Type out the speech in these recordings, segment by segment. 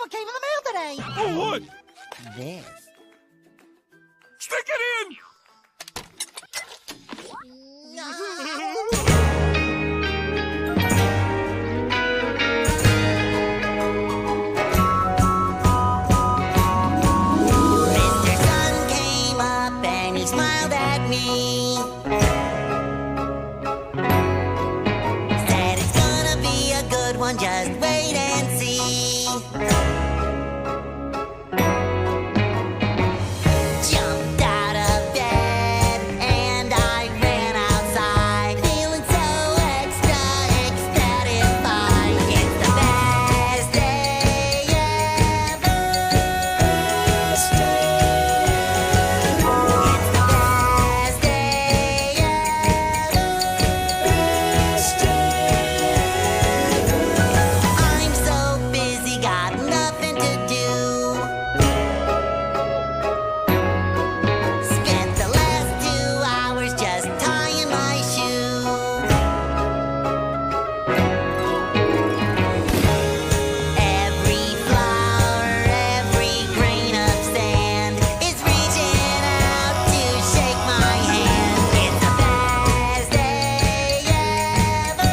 what came in the mail today. Oh, what? This. Stick it in! Mr. Sun came up and he smiled at me. Said it's gonna be a good one, just wait and see. Jumped out of bed and I ran outside, feeling so extra ecstatified. It's the best day ever. It's the best day ever. I'm so busy, got nothing to do. Spent the last 2 hours just tying my shoe. Every flower, every grain of sand is reaching out to shake my hand. It's the best day ever.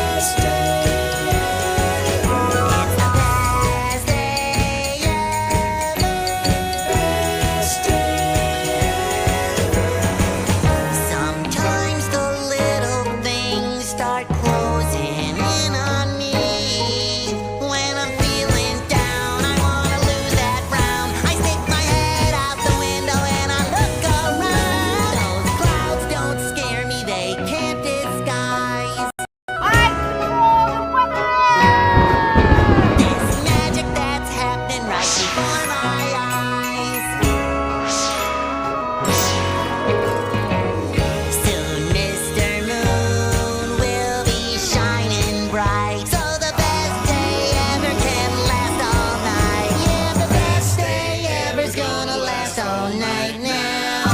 It's the best day ever. Sometimes the little things start closing in on me. When I'm feeling down, I wanna lose that frown. I stick my head out the window and I look around. Those clouds don't scare me, they can't disguise this magic that's happening right before my eyes. Soon Mr. Moon will be shining bright, so the best day ever can last all night. Yeah, the best day ever's gonna last all night now.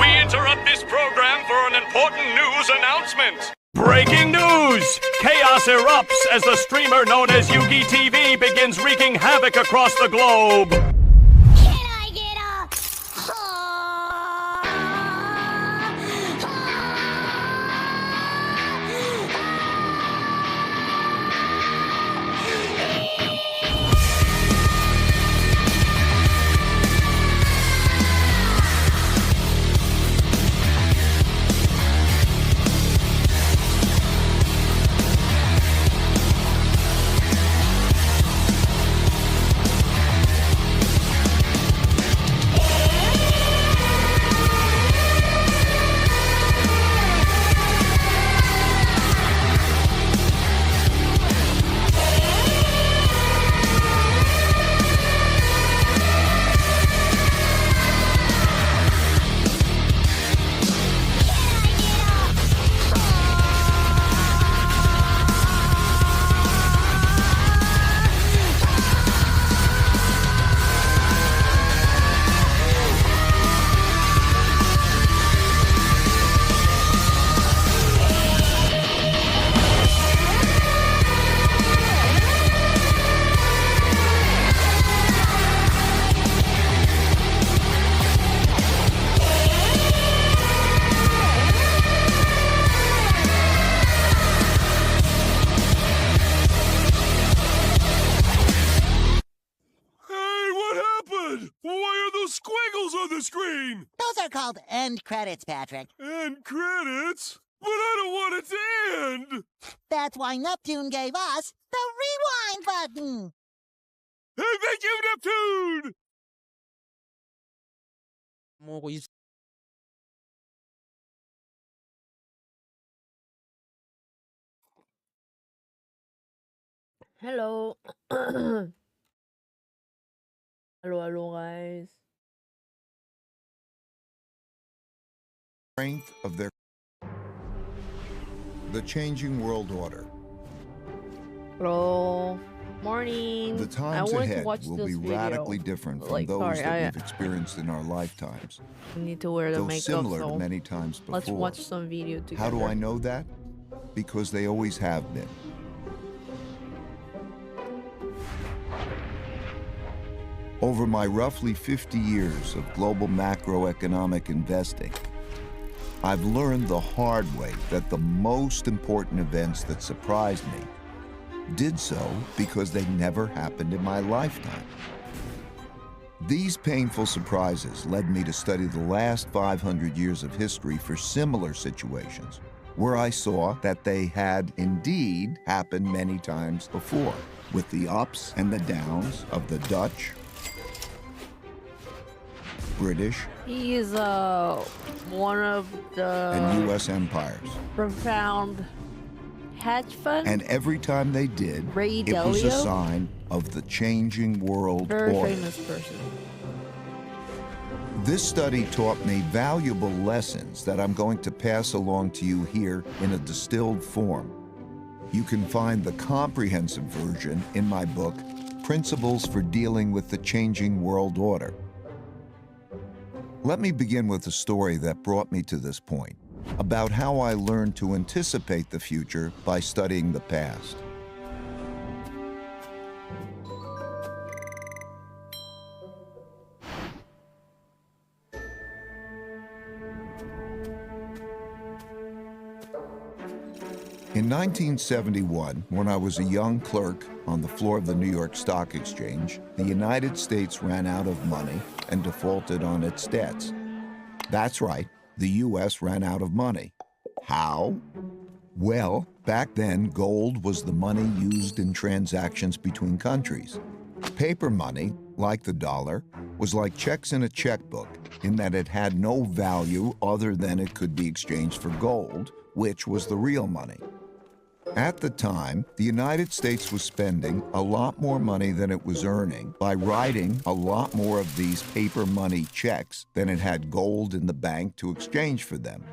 We interrupt this program for an important news announcement. Breaking news! Chaos erupts as the streamer known as Yuggie TV begins wreaking havoc across the globe. Can I get a Hey, what happened? Why are those squiggles on the screen? Those are called end credits, Patrick. And credits? But I don't want it to end! That's why Neptune gave us the rewind button. Hey, thank you, Neptune! Hello. Hello, hello, guys. Strength of the changing world order. Hello. Morning. The times I want to ahead watch will this be video. radically different from Like, those sorry, that we've experienced in our lifetimes, I need to wear the though makeup, similar so to many times before. let's watch some video together. How do I know that? Because they always have been. Over my roughly 50 years of global macroeconomic investing, I've learned the hard way that the most important events that surprised me did so because they never happened in my lifetime. These painful surprises led me to study the last 500 years of history for similar situations, where I saw that they had indeed happened many times before, with the ups and the downs of the Dutch, British, He is one of the and U.S. empires. profound hedge fund. And every time they did, Ray it was a Dalio? sign of the changing world Very order. famous person. This study taught me valuable lessons that I'm going to pass along to you here in a distilled form. You can find the comprehensive version in my book, Principles for Dealing with the Changing World Order. Let me begin with a story that brought me to this point, about how I learned to anticipate the future by studying the past. In 1971, when I was a young clerk on the floor of the New York Stock Exchange, the United States ran out of money and defaulted on its debts. That's right, the U.S. ran out of money. How? Well, back then, gold was the money used in transactions between countries. Paper money, like the dollar, was like checks in a checkbook in that it had no value other than it could be exchanged for gold, which was the real money. At the time, the United States was spending a lot more money than it was earning by writing a lot more of these paper money checks than it had gold in the bank to exchange for them.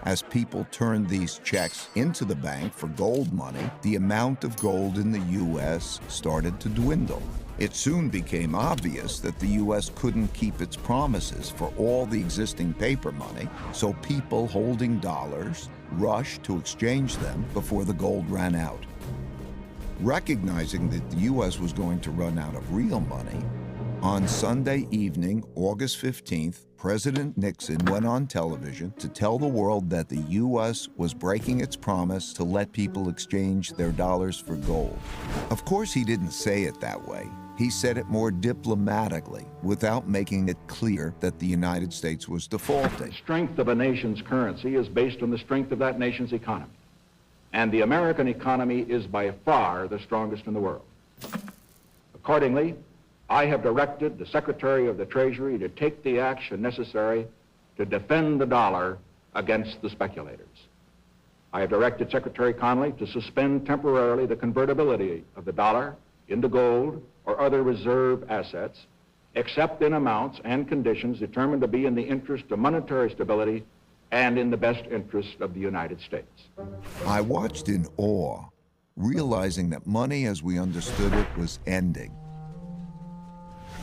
As people turned these checks into the bank for gold money, the amount of gold in the U.S. started to dwindle. It soon became obvious that the U.S. couldn't keep its promises for all the existing paper money, so people holding dollars rushed to exchange them before the gold ran out. Recognizing that the U.S. was going to run out of real money, on Sunday evening, August 15th, President Nixon went on television to tell the world that the U.S. was breaking its promise to let people exchange their dollars for gold. Of course, he didn't say it that way. He said it more diplomatically, without making it clear that the United States was defaulting. The strength of a nation's currency is based on the strength of that nation's economy. And the American economy is by far the strongest in the world. Accordingly, I have directed the Secretary of the Treasury to take the action necessary to defend the dollar against the speculators. I have directed Secretary Connally to suspend temporarily the convertibility of the dollar into gold or other reserve assets, except in amounts and conditions determined to be in the interest of monetary stability and in the best interest of the United States. I watched in awe, realizing that money as we understood it was ending.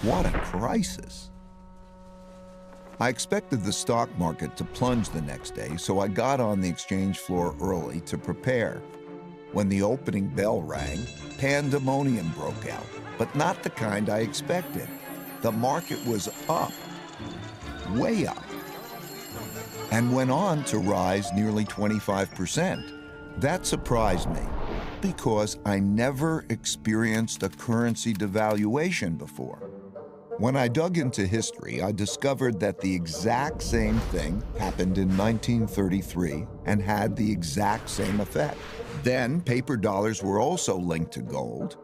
What a crisis. I expected the stock market to plunge the next day, so I got on the exchange floor early to prepare. When the opening bell rang, pandemonium broke out, but not the kind I expected. The market was up, way up, and went on to rise nearly 25%. That surprised me, because I never experienced a currency devaluation before. When I dug into history, I discovered that the exact same thing happened in 1933 and had the exact same effect. Then, paper dollars were also linked to gold,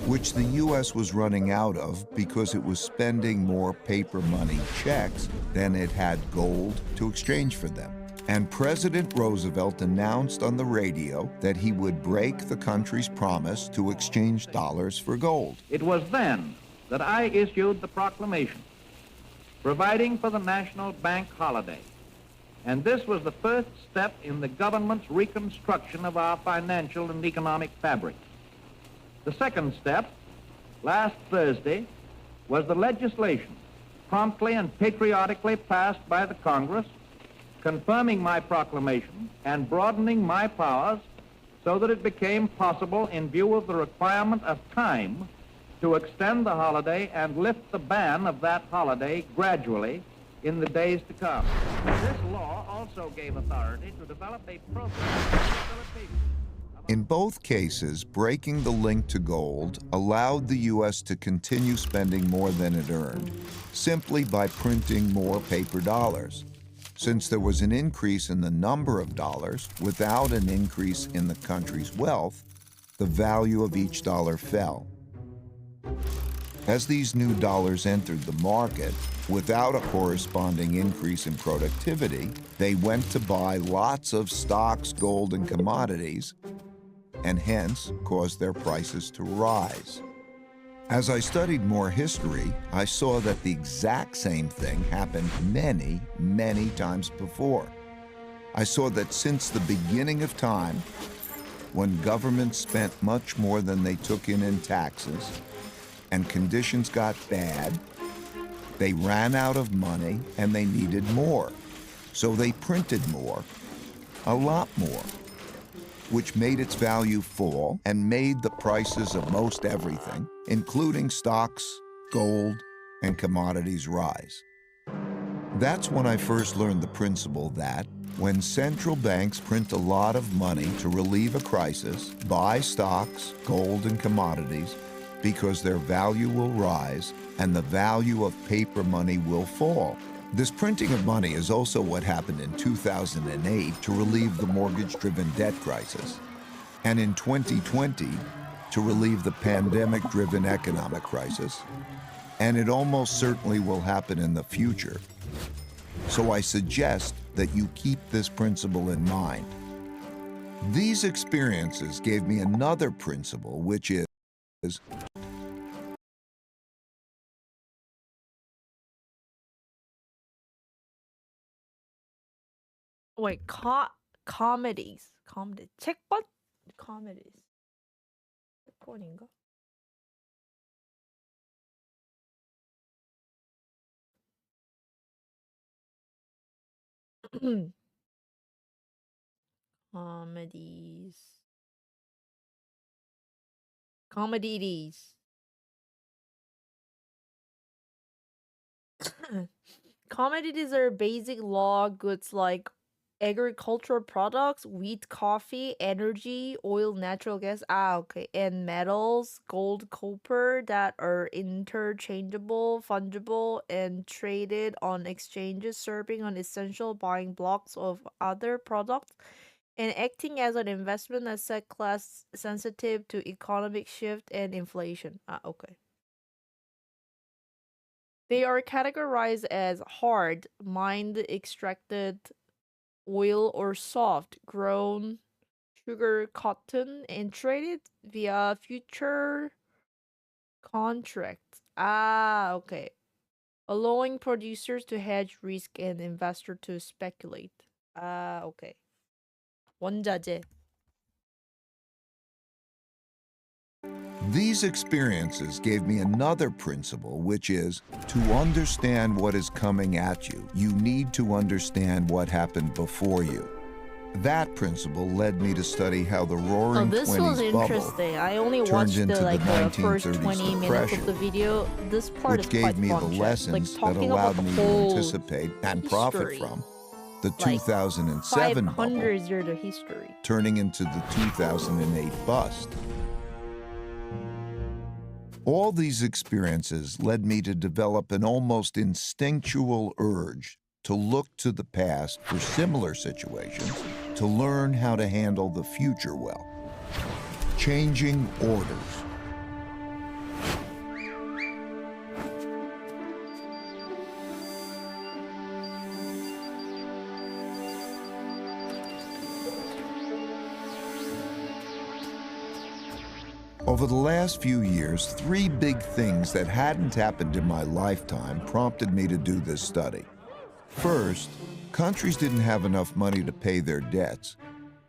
which the U.S. was running out of because it was spending more paper money checks than it had gold to exchange for them. And President Roosevelt announced on the radio that he would break the country's promise to exchange dollars for gold. It was then that I issued the proclamation providing for the National Bank holiday. And this was the first step in the government's reconstruction of our financial and economic fabric. The second step, last Thursday, was the legislation promptly and patriotically passed by the Congress, confirming my proclamation and broadening my powers so that it became possible, in view of the requirement of time, to extend the holiday and lift the ban of that holiday gradually in the days to come. This law also gave authority to develop a program of rehabilitation. In both cases, breaking the link to gold allowed the U.S. to continue spending more than it earned, simply by printing more paper dollars. Since there was an increase in the number of dollars without an increase in the country's wealth, the value of each dollar fell. As these new dollars entered the market, without a corresponding increase in productivity, they went to buy lots of stocks, gold, and commodities, and hence caused their prices to rise. As I studied more history, I saw that the exact same thing happened many, many times before. I saw that since the beginning of time, when governments spent much more than they took in taxes, and conditions got bad, they ran out of money and they needed more. So they printed more, a lot more, which made its value fall and made the prices of most everything, including stocks, gold, and commodities, rise. That's when I first learned the principle that when central banks print a lot of money to relieve a crisis, buy stocks, gold, and commodities, because their value will rise and the value of paper money will fall. This printing of money is also what happened in 2008 to relieve the mortgage-driven debt crisis, and in 2020 to relieve the pandemic-driven economic crisis, and it almost certainly will happen in the future. So I suggest that you keep this principle in mind. These experiences gave me another principle, which is Wait, comedies. Comedy. 책번? Comedies. 책번인가? Comedies. Comedies. Commodities are basic law goods like agricultural products, wheat, coffee, energy, oil, natural gas, okay, and metals, gold, copper that are interchangeable, fungible, and traded on exchanges, serving an essential buying blocks of other products, and acting as an investment asset class sensitive to economic shift and inflation. Okay. They are categorized as hard, mined, extracted, oil, or soft, grown, sugar, cotton, and traded via future contracts. Okay. Allowing producers to hedge risk and investor to speculate. Okay. 원자재. These experiences gave me another principle, which is to understand what is coming at you, you need to understand what happened before you. That principle led me to study how the Roaring This was Twenties bubble interesting. I only turned watched into the the first 1930s 20 minutes of depression, the video. This part which is gave quite me fun, the Chet. lessons that talking about allowed the me to whole anticipate and profit history. from the Like, 2007 bubble 500 years of history. turning into the 2008 bust. All these experiences led me to develop an almost instinctual urge to look to the past for similar situations to learn how to handle the future well. Changing orders. Over the last few years, three big things that hadn't happened in my lifetime prompted me to do this study. First, countries didn't have enough money to pay their debts,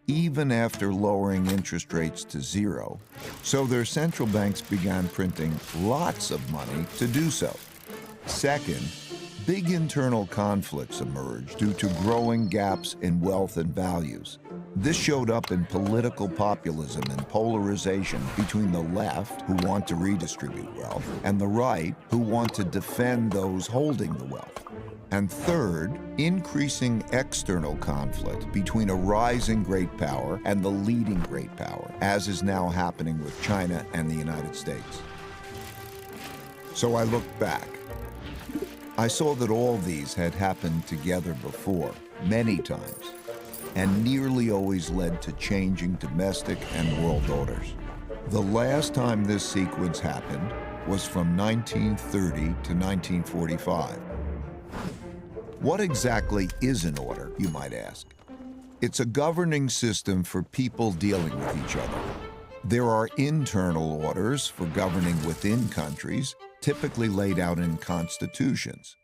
even after lowering interest rates to zero, so their central banks began printing lots of money to do so. Second, big internal conflicts emerged due to growing gaps in wealth and values. This showed up in political populism and polarization between the left, who want to redistribute wealth, and the right, who want to defend those holding the wealth. And third, increasing external conflict between a rising great power and the leading great power, as is now happening with China and the United States. So I looked back. I saw that all these had happened together before, many times, and nearly always led to changing domestic and world orders. The last time this sequence happened was from 1930 to 1945. What exactly is an order, you might ask? It's a governing system for people dealing with each other. There are internal orders for governing within countries, typically laid out in constitutions.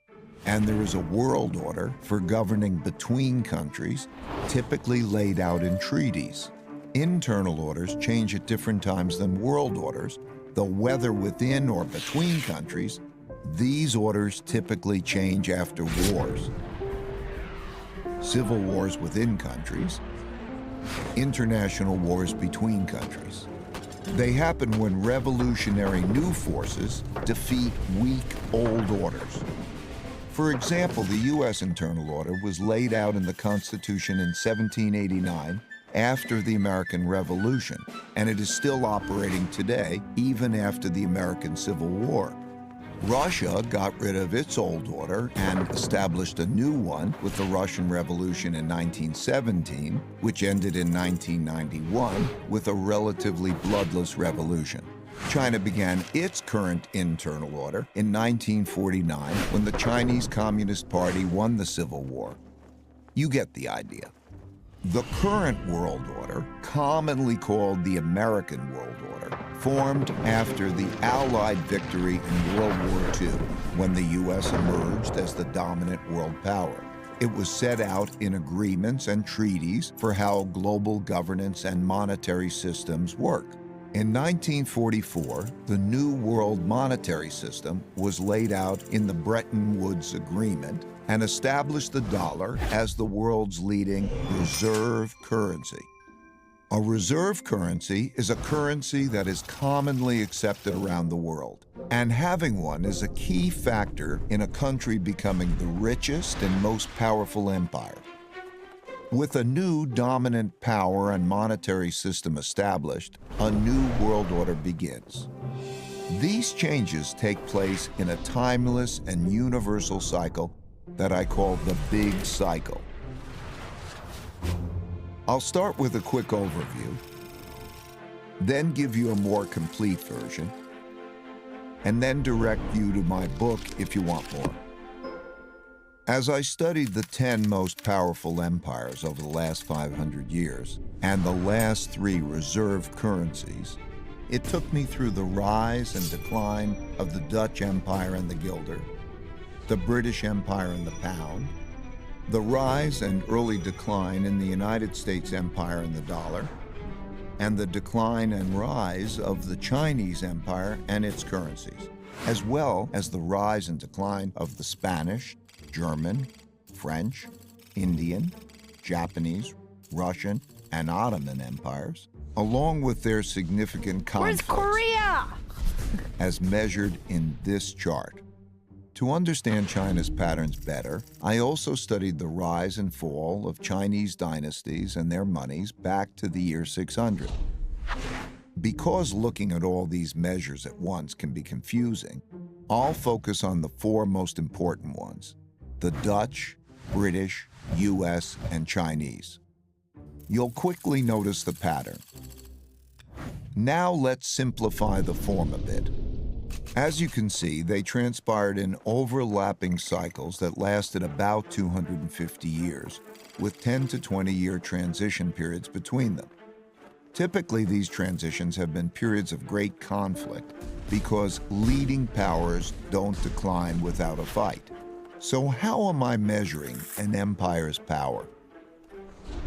And there is a world order for governing between countries, typically laid out in treaties. Internal orders change at different times than world orders, though whether within or between countries, these orders typically change after wars. Civil wars within countries, international wars between countries. They happen when revolutionary new forces defeat weak old orders. For example, the U.S. internal order was laid out in the Constitution in 1789 after the American Revolution, and it is still operating today, even after the American Civil War. Russia got rid of its old order and established a new one with the Russian Revolution in 1917, which ended in 1991 with a relatively bloodless revolution. China began its current internal order in 1949 when the Chinese Communist Party won the Civil War. You get the idea. The current world order, commonly called the American World Order, formed after the Allied victory in World War II, when the U.S. emerged as the dominant world power. It was set out in agreements and treaties for how global governance and monetary systems work. In 1944, the New World Monetary System was laid out in the Bretton Woods Agreement and established the dollar as the world's leading reserve currency. A reserve currency is a currency that is commonly accepted around the world, and having one is a key factor in a country becoming the richest and most powerful empire. With a new dominant power and monetary system established, a new world order begins. These changes take place in a timeless and universal cycle that I call the Big Cycle. I'll start with a quick overview, then give you a more complete version, and then direct you to my book if you want more. As I studied the 10 most powerful empires over the last 500 years and the last 3 reserve currencies, it took me through the rise and decline of the Dutch Empire and the guilder, the British Empire and the pound, the rise and early decline in the United States Empire and the dollar, and the decline and rise of the Chinese Empire and its currencies, as well as the rise and decline of the Spanish, German, French, Indian, Japanese, Russian, and Ottoman empires, along with their significant conflicts. Where's Korea? As measured in this chart. To understand China's patterns better, I also studied the rise and fall of Chinese dynasties and their monies back to the year 600. Because looking at all these measures at once can be confusing, I'll focus on the 4 most important ones: the Dutch, British, US, and Chinese. You'll quickly notice the pattern. Now let's simplify the form a bit. As you can see, they transpired in overlapping cycles that lasted about 250 years, with 10 to 20-year transition periods between them. Typically, these transitions have been periods of great conflict because leading powers don't decline without a fight. So how am I measuring an empire's power?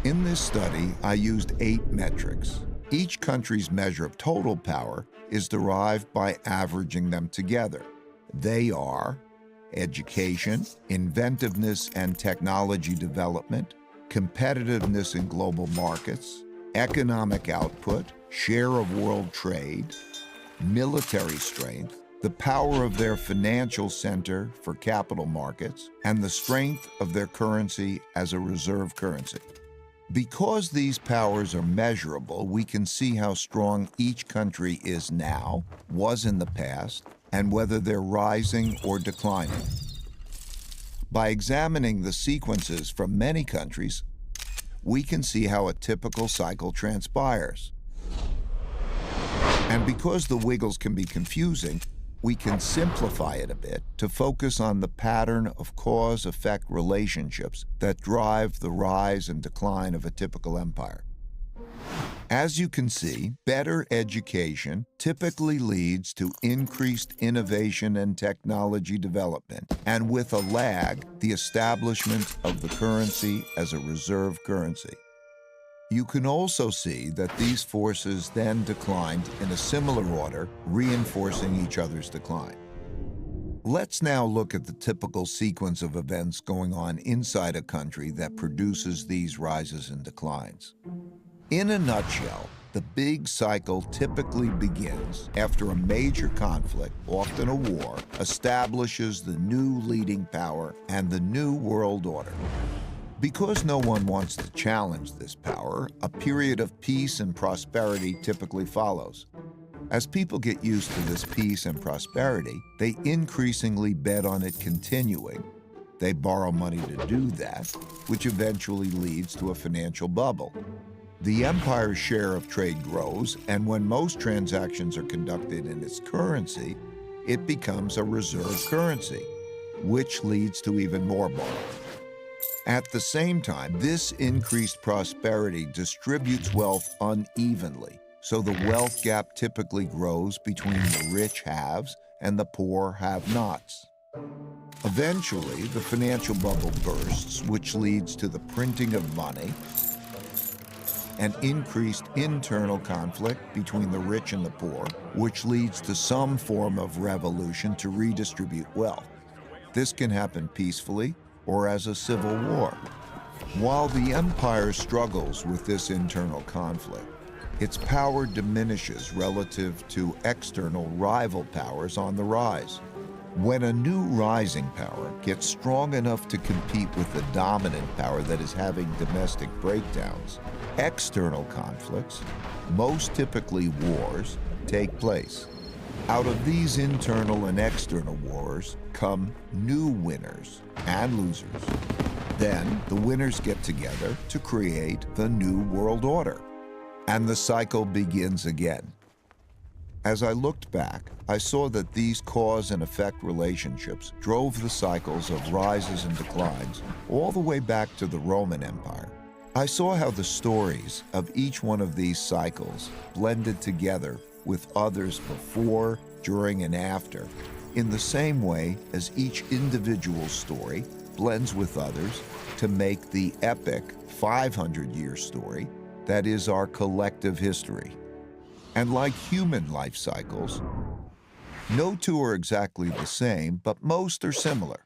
In this study, I used 8 metrics. Each country's measure of total power is derived by averaging them together. They are education, inventiveness and technology development, competitiveness in global markets, economic output, share of world trade, military strength, the power of their financial center for capital markets, and the strength of their currency as a reserve currency. Because these powers are measurable, we can see how strong each country is now, was in the past, and whether they're rising or declining. By examining the sequences from many countries, we can see how a typical cycle transpires. And because the wiggles can be confusing, we can simplify it a bit to focus on the pattern of cause-effect relationships that drive the rise and decline of a typical empire. As you can see, better education typically leads to increased innovation and technology development, and with a lag, the establishment of the currency as a reserve currency. You can also see that these forces then declined in a similar order, reinforcing each other's decline. Let's now look at the typical sequence of events going on inside a country that produces these rises and declines. In a nutshell, the big cycle typically begins after a major conflict, often a war, establishes the new leading power and the new world order. Because no one wants to challenge this power, a period of peace and prosperity typically follows. As people get used to this peace and prosperity, they increasingly bet on it continuing. They borrow money to do that, which eventually leads to a financial bubble. The empire's share of trade grows, and when most transactions are conducted in its currency, it becomes a reserve currency, which leads to even more borrowing. At the same time, this increased prosperity distributes wealth unevenly, so the wealth gap typically grows between the rich haves and the poor have-nots. Eventually, the financial bubble bursts, which leads to the printing of money and increased internal conflict between the rich and the poor, which leads to some form of revolution to redistribute wealth. This can happen peacefully or as a civil war. While the empire struggles with this internal conflict, its power diminishes relative to external rival powers on the rise. When a new rising power gets strong enough to compete with the dominant power that is having domestic breakdowns, external conflicts, most typically wars, take place. Out of these internal and external wars come new winners and losers. Then the winners get together to create the new world order, and the cycle begins again. As I looked back, I saw that these cause and effect relationships drove the cycles of rises and declines all the way back to the Roman Empire. I saw how the stories of each one of these cycles blended together with others before, during, and after, in the same way as each individual story blends with others to make the epic 500-year story that is our collective history. And like human life cycles, no two are exactly the same, but most are similar.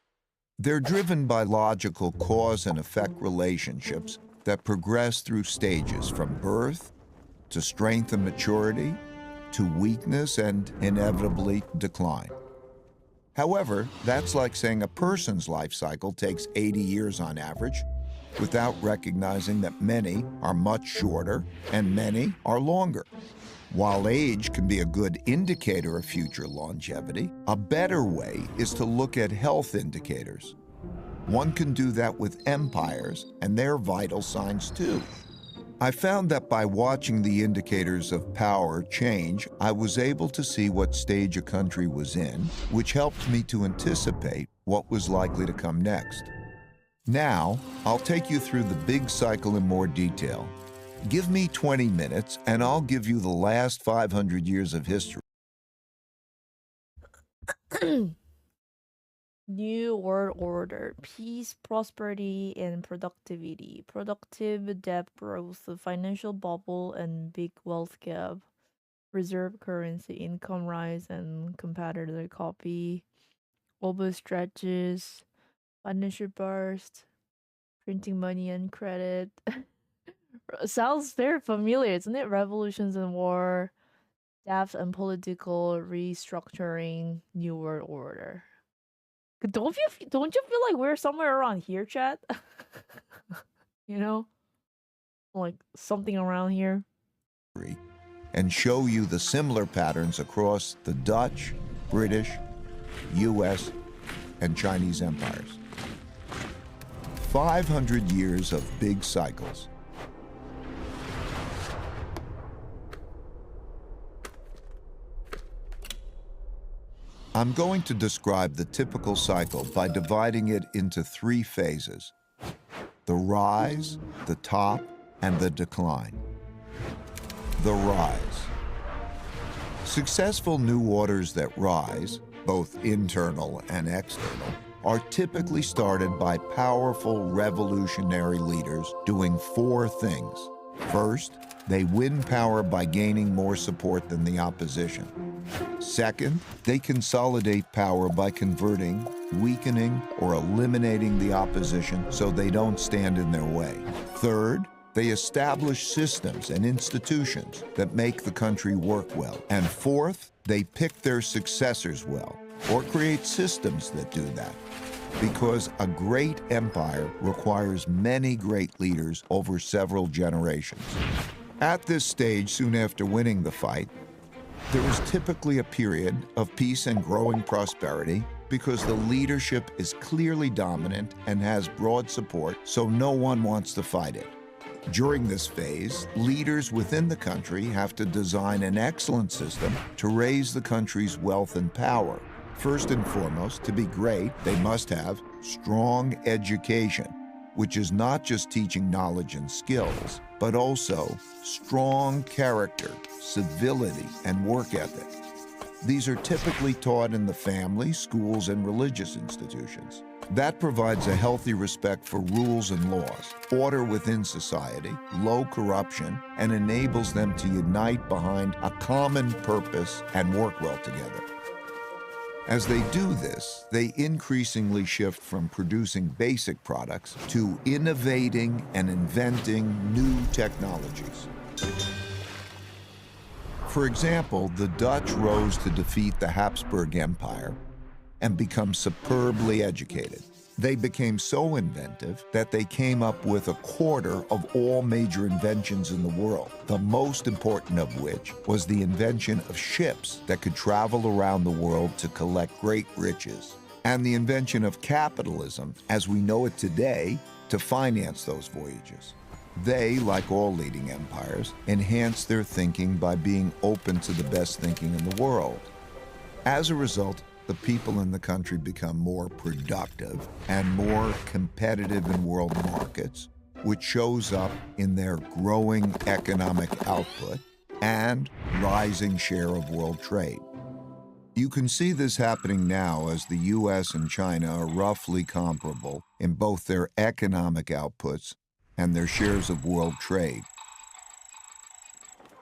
They're driven by logical cause and effect relationships that progress through stages from birth to strength and maturity, to weakness and inevitably decline. However, that's like saying a person's life cycle takes 80 years on average, without recognizing that many are much shorter and many are longer. While age can be a good indicator of future longevity, a better way is to look at health indicators. One can do that with empires and their vital signs too. I found that by watching the indicators of power change, I was able to see what stage a country was in, which helped me to anticipate what was likely to come next. Now, I'll take you through the big cycle in more detail. Give me 20 minutes and I'll give you the last 500 years of history. New World Order, peace, prosperity, and productivity, productive debt growth, financial bubble, and big wealth gap, reserve currency, income rise, and competitor copy, overstretches, financial burst, Printing money and credit. Sounds very familiar, isn't it? Revolutions and war, death and political restructuring, new world order. Don't you feel like we're somewhere around here, chat? You know, like something around here. And show you the similar patterns across the Dutch, British, US, and Chinese empires. 500 years of big cycles. I'm going to describe the typical cycle by dividing it into 3 phases: the rise, the top, and the decline. The rise. Successful new orders that rise, both internal and external, are typically started by powerful revolutionary leaders doing 4 things. First, they win power by gaining more support than the opposition. Second, they consolidate power by converting, weakening, or eliminating the opposition so they don't stand in their way. Third, they establish systems and institutions that make the country work well. And fourth, they pick their successors well, or create systems that do that. Because a great empire requires many great leaders over several generations. At this stage, soon after winning the fight, there is typically a period of peace and growing prosperity because the leadership is clearly dominant and has broad support, so no one wants to fight it. During this phase, leaders within the country have to design an excellent system to raise the country's wealth and power. First and foremost, to be great, they must have strong education, which is not just teaching knowledge and skills, but also strong character, civility, and work ethic. These are typically taught in the family, schools, and religious institutions. That provides a healthy respect for rules and laws, order within society, low corruption, and enables them to unite behind a common purpose and work well together. As they do this, they increasingly shift from producing basic products to innovating and inventing new technologies. For example, the Dutch rose to defeat the Habsburg Empire and become superbly educated. They became so inventive that they came up with a quarter of all major inventions in the world, the most important of which was the invention of ships that could travel around the world to collect great riches, and the invention of capitalism, as we know it today, to finance those voyages. They, like all leading empires, enhanced their thinking by being open to the best thinking in the world. As a result, the people in the country become more productive and more competitive in world markets, which shows up in their growing economic output and rising share of world trade. You can see this happening now as the US and China are roughly comparable in both their economic outputs and their shares of world trade.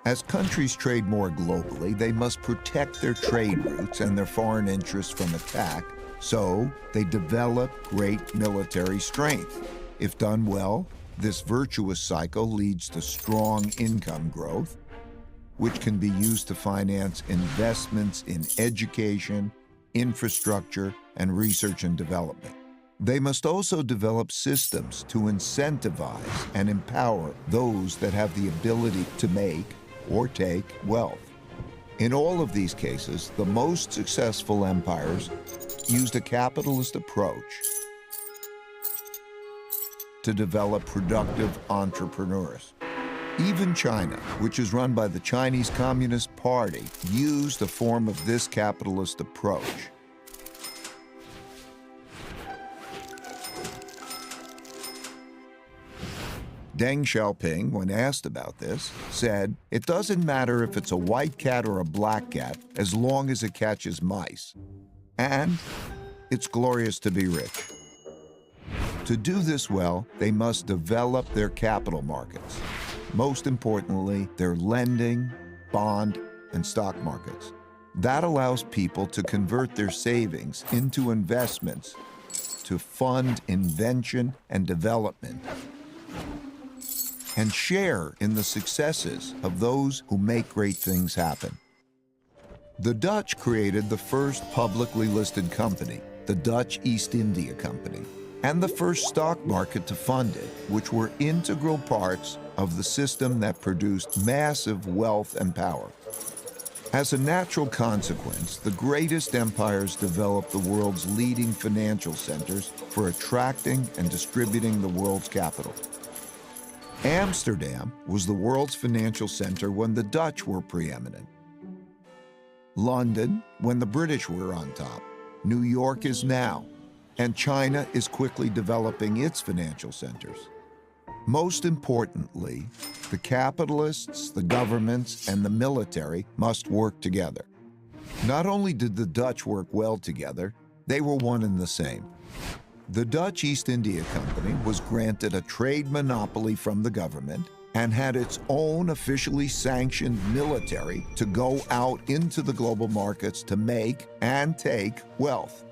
As countries trade more globally, they must protect their trade routes and their foreign interests from attack, so they develop great military strength. If done well, this virtuous cycle leads to strong income growth, which can be used to finance investments in education, infrastructure, and research and development. They must also develop systems to incentivize and empower those that have the ability to make or take wealth. In all of these cases, the most successful empires used a capitalist approach to develop productive entrepreneurs. Even China, which is run by the Chinese Communist Party, used a form of this capitalist approach. Deng Xiaoping, when asked about this, said, "It doesn't matter if it's a white cat or a black cat, as long as it catches mice. And it's glorious to be rich." To do this well, they must develop their capital markets. Most importantly, their lending, bond, and stock markets. That allows people to convert their savings into investments to fund invention and development and share in the successes of those who make great things happen. The Dutch created the first publicly listed company, the Dutch East India Company, and the first stock market to fund it, which were integral parts of the system that produced massive wealth and power. As a natural consequence, the greatest empires developed the world's leading financial centers for attracting and distributing the world's capital. Amsterdam was the world's financial center when the Dutch were preeminent. London, when the British were on top. New York is now, and China is quickly developing its financial centers. Most importantly, the capitalists, the governments, and the military must work together. Not only did the Dutch work well together, they were one and the same. The Dutch East India Company was granted a trade monopoly from the government and had its own officially sanctioned military to go out into the global markets to make and take wealth.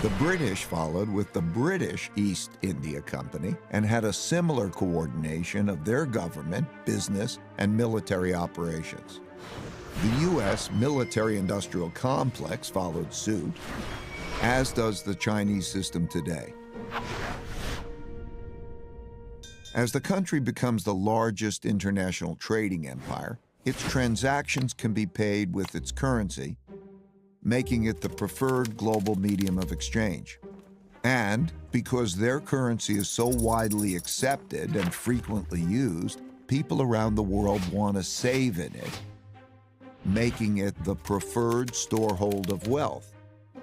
The British followed with the British East India Company and had a similar coordination of their government, business, and military operations. The U.S. military-industrial complex followed suit, as does the Chinese system today. As the country becomes the largest international trading empire, its transactions can be paid with its currency, making it the preferred global medium of exchange. And because their currency is so widely accepted and frequently used, people around the world want to save in it, making it the preferred storehold of wealth,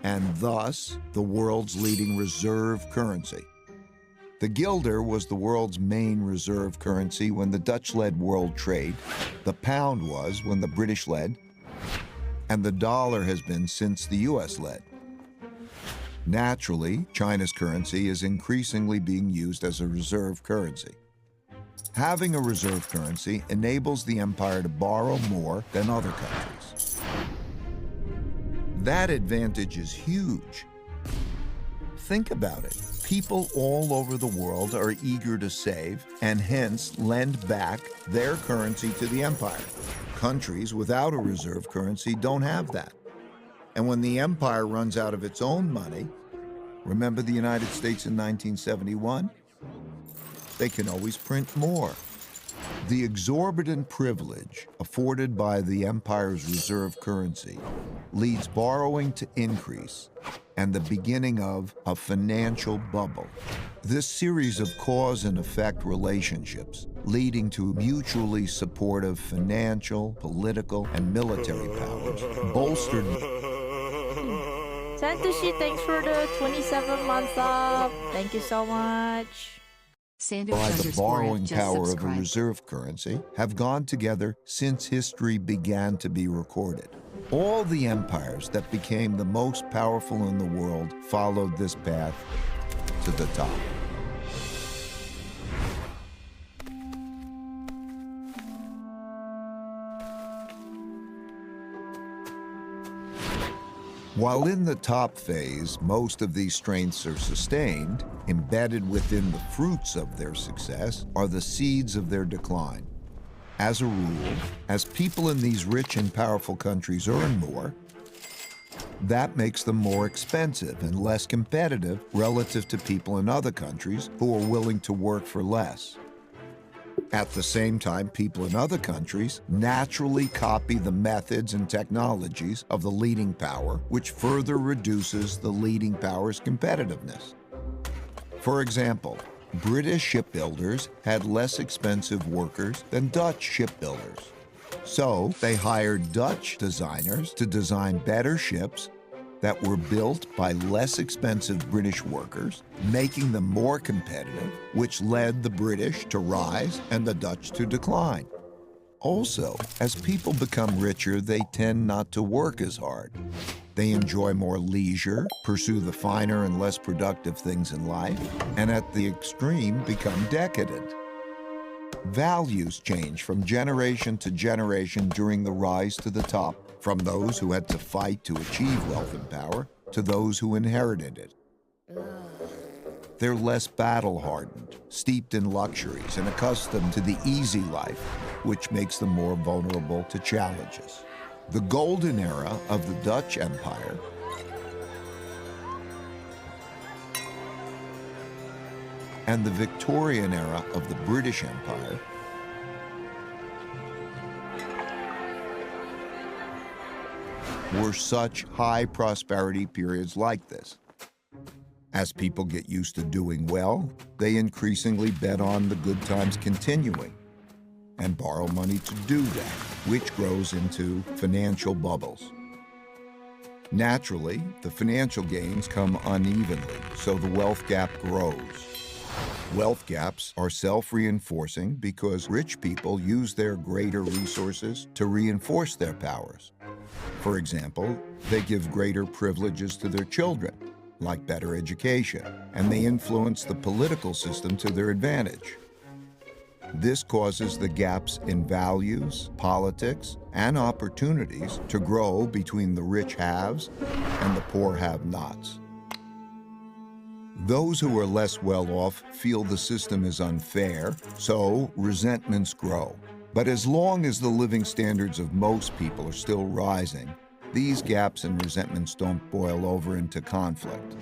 and thus the world's leading reserve currency. The guilder was the world's main reserve currency when the Dutch led world trade, the pound was when the British led, and the dollar has been since the U.S. led. Naturally, China's currency is increasingly being used as a reserve currency. Having a reserve currency enables the empire to borrow more than other countries. That advantage is huge. Think about it. People all over the world are eager to save and hence lend back their currency to the empire. Countries without a reserve currency don't have that. And when the empire runs out of its own money, remember the United States in 1971? They can always print more. The exorbitant privilege afforded by the empire's reserve currency leads borrowing to increase and the beginning of a financial bubble. This series of cause and effect relationships leading to mutually supportive financial, political, and military powers bolstered. Santoshi, thanks for the 27 months up. Thank you so much. By the borrowing power of a reserve currency have gone together since history began to be recorded. All the empires that became the most powerful in the world followed this path to the top. While in the top phase, most of these strengths are sustained, embedded within the fruits of their success are the seeds of their decline. As a rule, as people in these rich and powerful countries earn more, that makes them more expensive and less competitive relative to people in other countries who are willing to work for less. At the same time, people in other countries naturally copy the methods and technologies of the leading power, which further reduces the leading power's competitiveness. For example, British shipbuilders had less expensive workers than Dutch shipbuilders. So they hired Dutch designers to design better ships that were built by less expensive British workers, making them more competitive, which led the British to rise and the Dutch to decline. Also, as people become richer, they tend not to work as hard. They enjoy more leisure, pursue the finer and less productive things in life, and at the extreme become decadent. Values change from generation to generation during the rise to the top, from those who had to fight to achieve wealth and power to those who inherited it. They're less battle-hardened, steeped in luxuries, and accustomed to the easy life, which makes them more vulnerable to challenges. The golden era of the Dutch Empire and the Victorian era of the British Empire were such high prosperity periods like this. As people get used to doing well, they increasingly bet on the good times continuing and borrow money to do that, which grows into financial bubbles. Naturally, the financial gains come unevenly, so the wealth gap grows. Wealth gaps are self-reinforcing because rich people use their greater resources to reinforce their powers. For example, they give greater privileges to their children, like better education, and they influence the political system to their advantage. This causes the gaps in values, politics, and opportunities to grow between the rich haves and the poor have-nots. Those who are less well off feel the system is unfair, so resentments grow. But as long as the living standards of most people are still rising, these gaps and resentments don't boil over into conflict.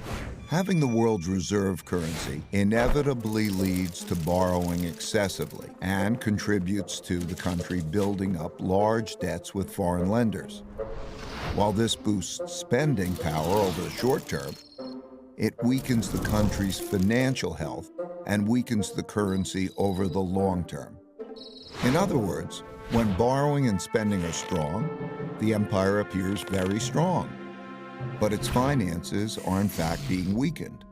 Having the world's reserve currency inevitably leads to borrowing excessively and contributes to the country building up large debts with foreign lenders. While this boosts spending power over the short term, it weakens the country's financial health and weakens the currency over the long term. In other words, when borrowing and spending are strong, the empire appears very strong, but its finances are in fact being weakened.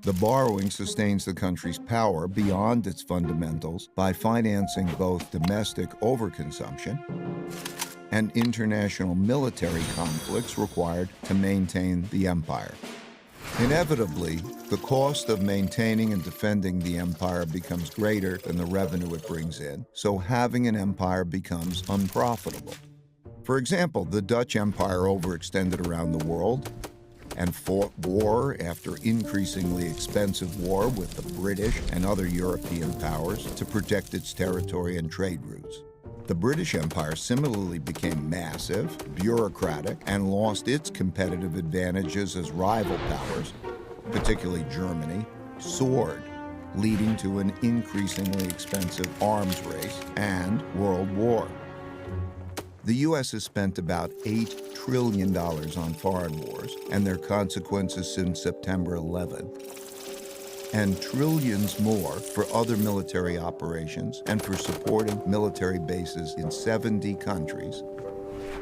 The borrowing sustains the country's power beyond its fundamentals by financing both domestic overconsumption and international military conflicts required to maintain the empire. Inevitably, the cost of maintaining and defending the empire becomes greater than the revenue it brings in, so having an empire becomes unprofitable. For example, the Dutch Empire overextended around the world and fought war after increasingly expensive war with the British and other European powers to protect its territory and trade routes. The British Empire similarly became massive, bureaucratic, and lost its competitive advantages as rival powers, particularly Germany, soared, leading to an increasingly expensive arms race and world war. The U.S. has spent about $8 trillion on foreign wars and their consequences since September 11, and trillions more for other military operations and for supporting military bases in 70 countries.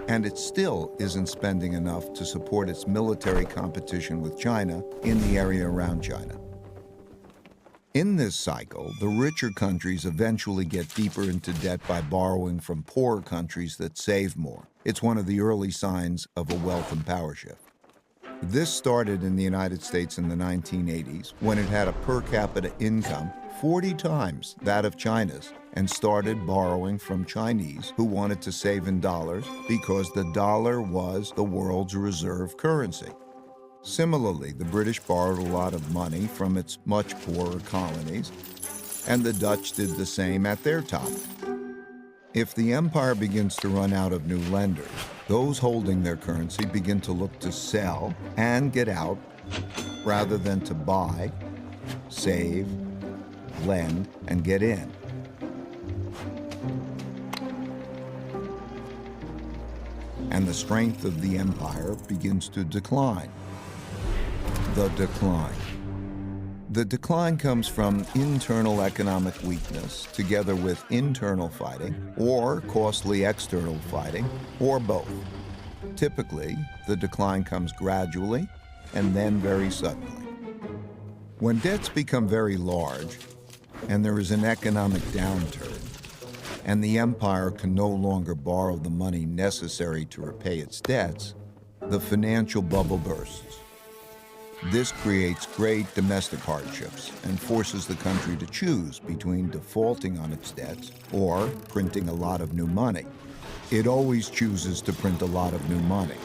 And it still isn't spending enough to support its military competition with China in the area around China. In this cycle, the richer countries eventually get deeper into debt by borrowing from poorer countries that save more. It's one of the early signs of a wealth and power shift. This started in the United States in the 1980s when it had a per capita income 40 times that of China's and started borrowing from Chinese who wanted to save in dollars because the dollar was the world's reserve currency. Similarly, the British borrowed a lot of money from its much poorer colonies, and the Dutch did the same at their top. If the empire begins to run out of new lenders, those holding their currency begin to look to sell and get out rather than to buy, save, lend, and get in. And the strength of the empire begins to decline. The decline. The decline comes from internal economic weakness together with internal fighting or costly external fighting or both. Typically, the decline comes gradually and then very suddenly. When debts become very large and there is an economic downturn and the empire can no longer borrow the money necessary to repay its debts, the financial bubble bursts. This creates great domestic hardships and forces the country to choose between defaulting on its debts or printing a lot of new money. It always chooses to print a lot of new money.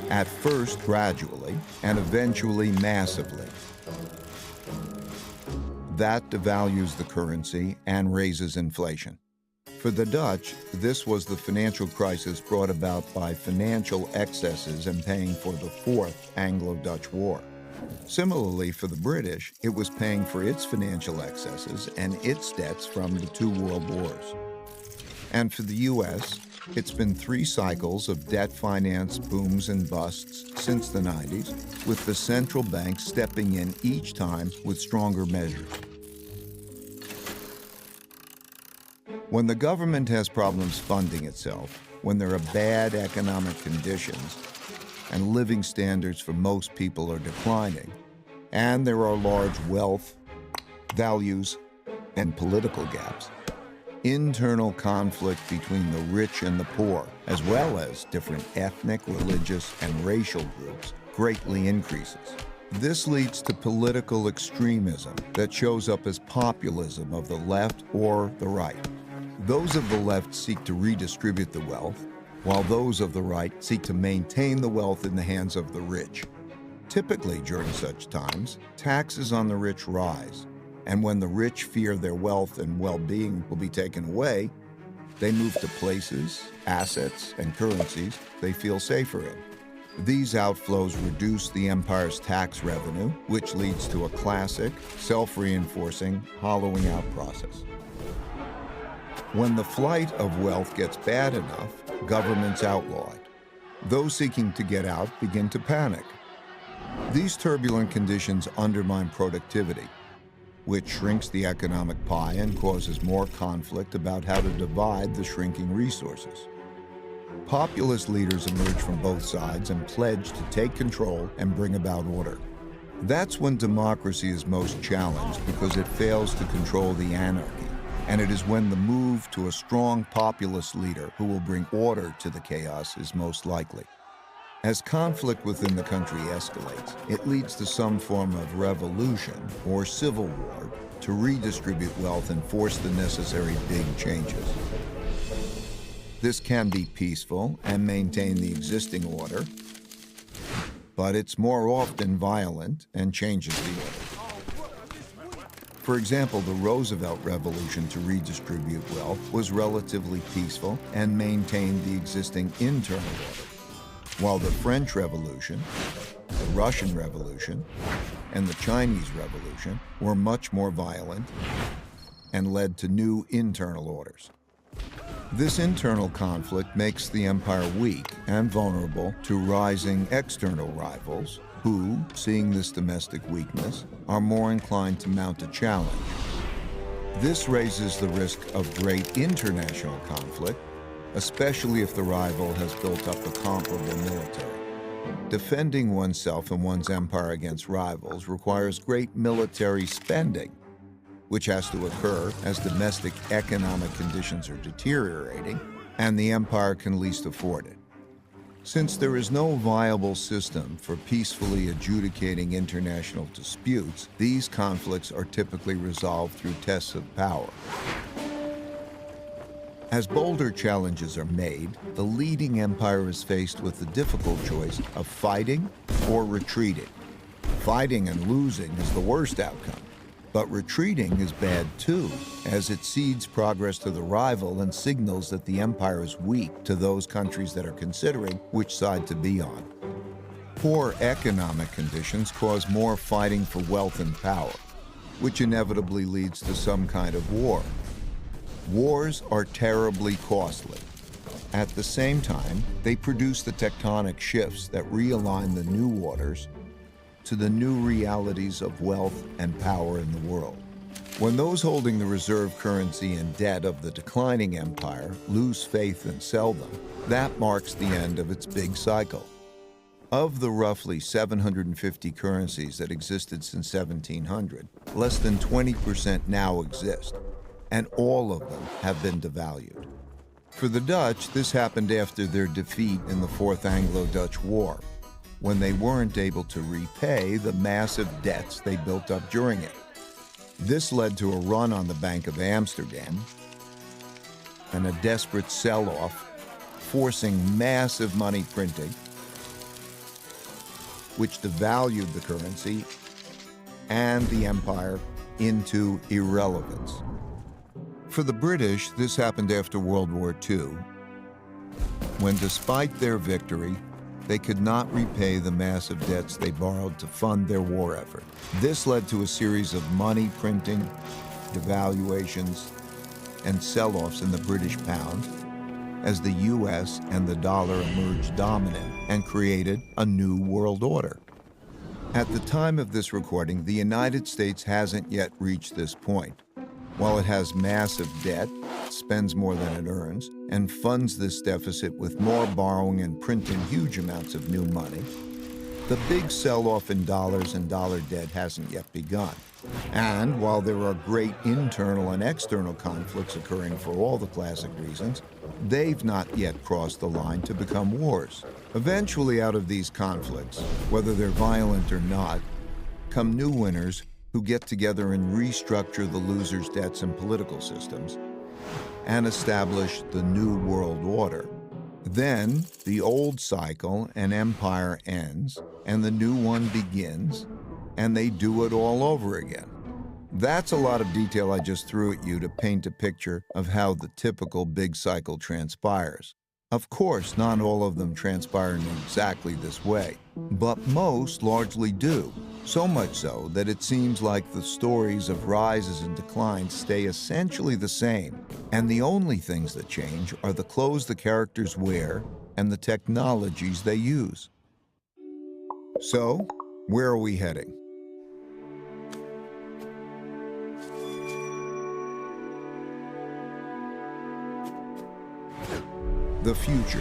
at first gradually and eventually massively. That devalues the currency and raises inflation. For the Dutch, this was the financial crisis brought about by financial excesses and paying for the Fourth Anglo-Dutch War. Similarly, for the British, it was paying for its financial excesses and its debts from the two world wars. And for the U.S., it's been 3 cycles of debt finance booms and busts since the 90s, with the central bank stepping in each time with stronger measures. When the government has problems funding itself, when there are bad economic conditions, and living standards for most people are declining, and there are large wealth, values, and political gaps, internal conflict between the rich and the poor, as well as different ethnic, religious, and racial groups, greatly increases. This leads to political extremism that shows up as populism of the left or the right. Those of the left seek to redistribute the wealth, while those of the right seek to maintain the wealth in the hands of the rich. Typically, during such times, taxes on the rich rise, and when the rich fear their wealth and well-being will be taken away, they move to places, assets, and currencies they feel safer in. These outflows reduce the empire's tax revenue, which leads to a classic, self-reinforcing, hollowing out process. When the flight of wealth gets bad enough, governments outlaw it. Those seeking to get out begin to panic. These turbulent conditions undermine productivity, which shrinks the economic pie and causes more conflict about how to divide the shrinking resources. Populist leaders emerge from both sides and pledge to take control and bring about order. That's when democracy is most challenged because it fails to control the anarchy. And it is when the move to a strong populist leader who will bring order to the chaos is most likely. As conflict within the country escalates, it leads to some form of revolution or civil war to redistribute wealth and force the necessary big changes. This can be peaceful and maintain the existing order, but it's more often violent and changes the order. For example, the Roosevelt Revolution to redistribute wealth was relatively peaceful and maintained the existing internal order, while the French Revolution, the Russian Revolution, and the Chinese Revolution were much more violent and led to new internal orders. This internal conflict makes the empire weak and vulnerable to rising external rivals who, seeing this domestic weakness, are more inclined to mount a challenge. This raises the risk of great international conflict, especially if the rival has built up a comparable military. Defending oneself and one's empire against rivals requires great military spending, which has to occur as domestic economic conditions are deteriorating and the empire can least afford it. Since there is no viable system for peacefully adjudicating international disputes, these conflicts are typically resolved through tests of power. As bolder challenges are made, the leading empire is faced with the difficult choice of fighting or retreating. Fighting and losing is the worst outcome, but retreating is bad too, as it cedes progress to the rival and signals that the empire is weak to those countries that are considering which side to be on. Poor economic conditions cause more fighting for wealth and power, which inevitably leads to some kind of war. Wars are terribly costly. At the same time, they produce the tectonic shifts that realign the new orders to the new realities of wealth and power in the world. When those holding the reserve currency and debt of the declining empire lose faith and sell them, that marks the end of its big cycle. Of the roughly 750 currencies that existed since 1700, less than 20% now exist, and all of them have been devalued. For the Dutch, this happened after their defeat in the Fourth Anglo-Dutch War, when they weren't able to repay the massive debts they built up during it. This led to a run on the Bank of Amsterdam and a desperate sell-off, forcing massive money printing which devalued the currency and the empire into irrelevance. For the British, this happened after World War II, when despite their victory, they could not repay the massive debts they borrowed to fund their war effort. This led to a series of money printing, devaluations, and sell-offs in the British pound as the US and the dollar emerged dominant and created a new world order. At the time of this recording, the United States hasn't yet reached this point. While it has massive debt, spends more than it earns, and funds this deficit with more borrowing and printing huge amounts of new money, the big sell-off in dollars and dollar debt hasn't yet begun. And while there are great internal and external conflicts occurring for all the classic reasons, they've not yet crossed the line to become wars. Eventually, out of these conflicts, whether they're violent or not, come new winners who get together and restructure the losers' debts and political systems and establish the new world order. Then the old cycle and empire ends and the new one begins, and they do it all over again. That's a lot of detail I just threw at you to paint a picture of how the typical big cycle transpires. Of course, not all of them transpire in exactly this way, but most largely do. So much so that it seems like the stories of rises and declines stay essentially the same, and the only things that change are the clothes the characters wear and the technologies they use. So, where are we heading? The future.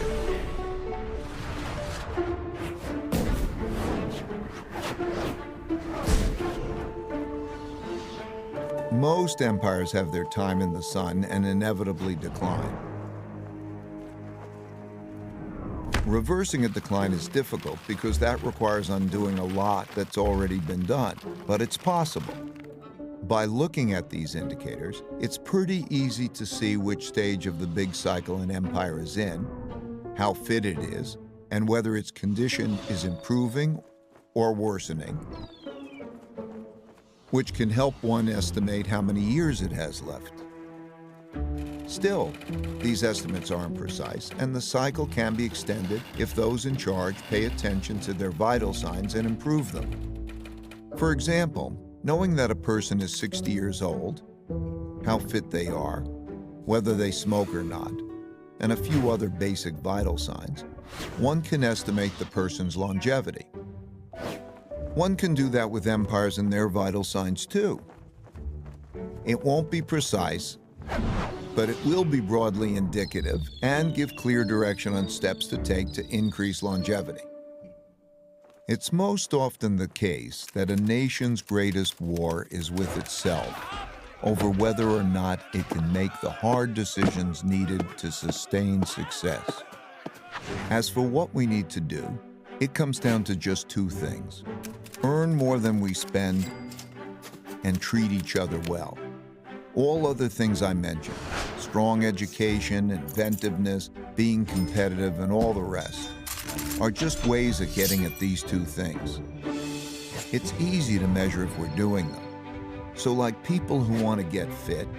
Most empires have their time in the sun and inevitably decline. Reversing a decline is difficult because that requires undoing a lot that's already been done, but it's possible. By looking at these indicators, it's pretty easy to see which stage of the big cycle an empire is in, how fit it is, and whether its condition is improving or worsening, which can help one estimate how many years it has left. Still, these estimates aren't precise, and the cycle can be extended if those in charge pay attention to their vital signs and improve them. For example, knowing that a person is 60 years old, how fit they are, whether they smoke or not, and a few other basic vital signs, one can estimate the person's longevity. One can do that with empires and their vital signs too. It won't be precise, but it will be broadly indicative and give clear direction on steps to take to increase longevity. It's most often the case that a nation's greatest war is with itself over whether or not it can make the hard decisions needed to sustain success. As for what we need to do, it comes down to just two things: earn more than we spend and treat each other well. All other things I mentioned, strong education, inventiveness, being competitive, and all the rest, are just ways of getting at these two things. It's easy to measure if we're doing them. So like people who want to get fit,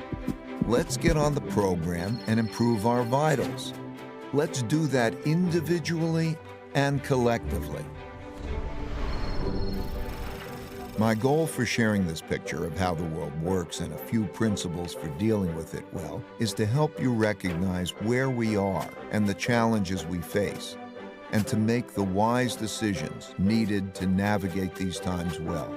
let's get on the program and improve our vitals. Let's do that individually and collectively. My goal for sharing this picture of how the world works and a few principles for dealing with it well is to help you recognize where we are and the challenges we face, and to make the wise decisions needed to navigate these times well.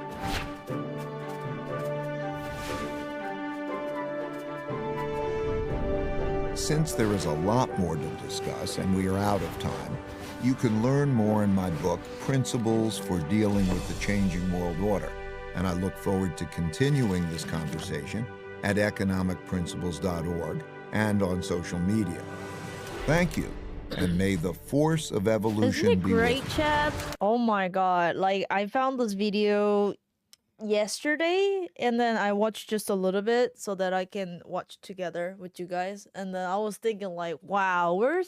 Since there is a lot more to discuss and we are out of time, you can learn more in my book, Principles for Dealing with the Changing World Order, and I look forward to continuing this conversation at economicprinciples.org and on social media. Thank you, and may the force of evolution Isn't it be great, with you. chat? Oh my god, like I found this video yesterday, and then I watched just a little bit so that I can watch together with you guys. And then I was thinking like, wow, we're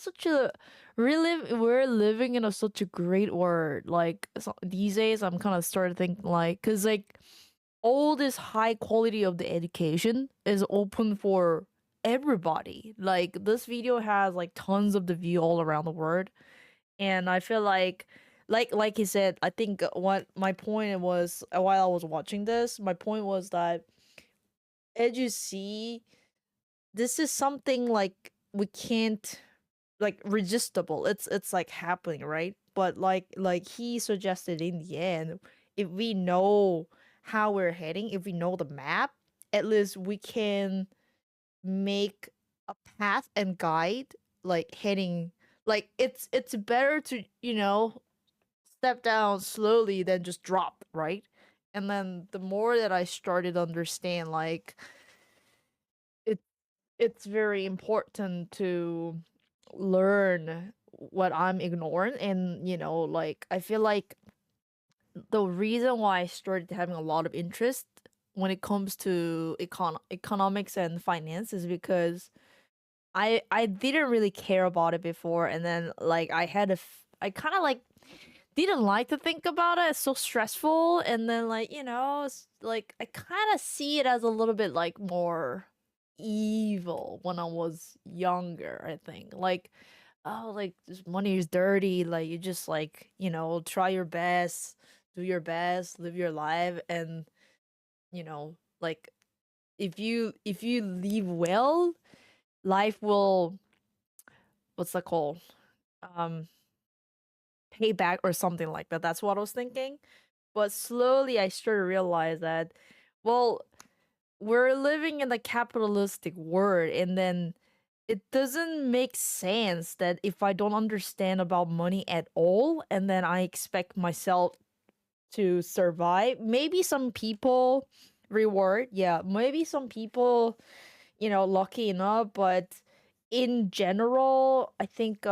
living in such a great world. Like these days, I'm kind of started thinking like, cause like all this high quality of the education is open for everybody. Like this video has like tons of the view all around the world, and I feel like he said, I think what my point was while I was watching this, my point was that as you see, this is something like we can't like resistible. It's like happening, right? But like he suggested in the end, if we know how we're heading, if we know the map, at least we can make a path and guide like heading, like it's better to, step down slowly than just drop, right? And then the more that I started to understand, like it it's very important to learn what I'm ignoring. And like I feel like the reason why I started having a lot of interest when it comes to economics and finance is because I didn't really care about it before, and then like I kind of like didn't like to think about it. It's so stressful, and then like it's like I kind of see it as a little bit like more evil when I was younger. I think like, oh, like this money is dirty. Like you just like try your best, do your best, live your life, and like if you live well, life will, what's that called, um pay back or something like that. That's what I was thinking. But slowly I started to realize that, well, we're living in a capitalistic world, and then it doesn't make sense that if I don't understand about money at all, and then I expect myself to survive. Maybe some people reward, yeah, maybe some people, lucky enough, but in general, I think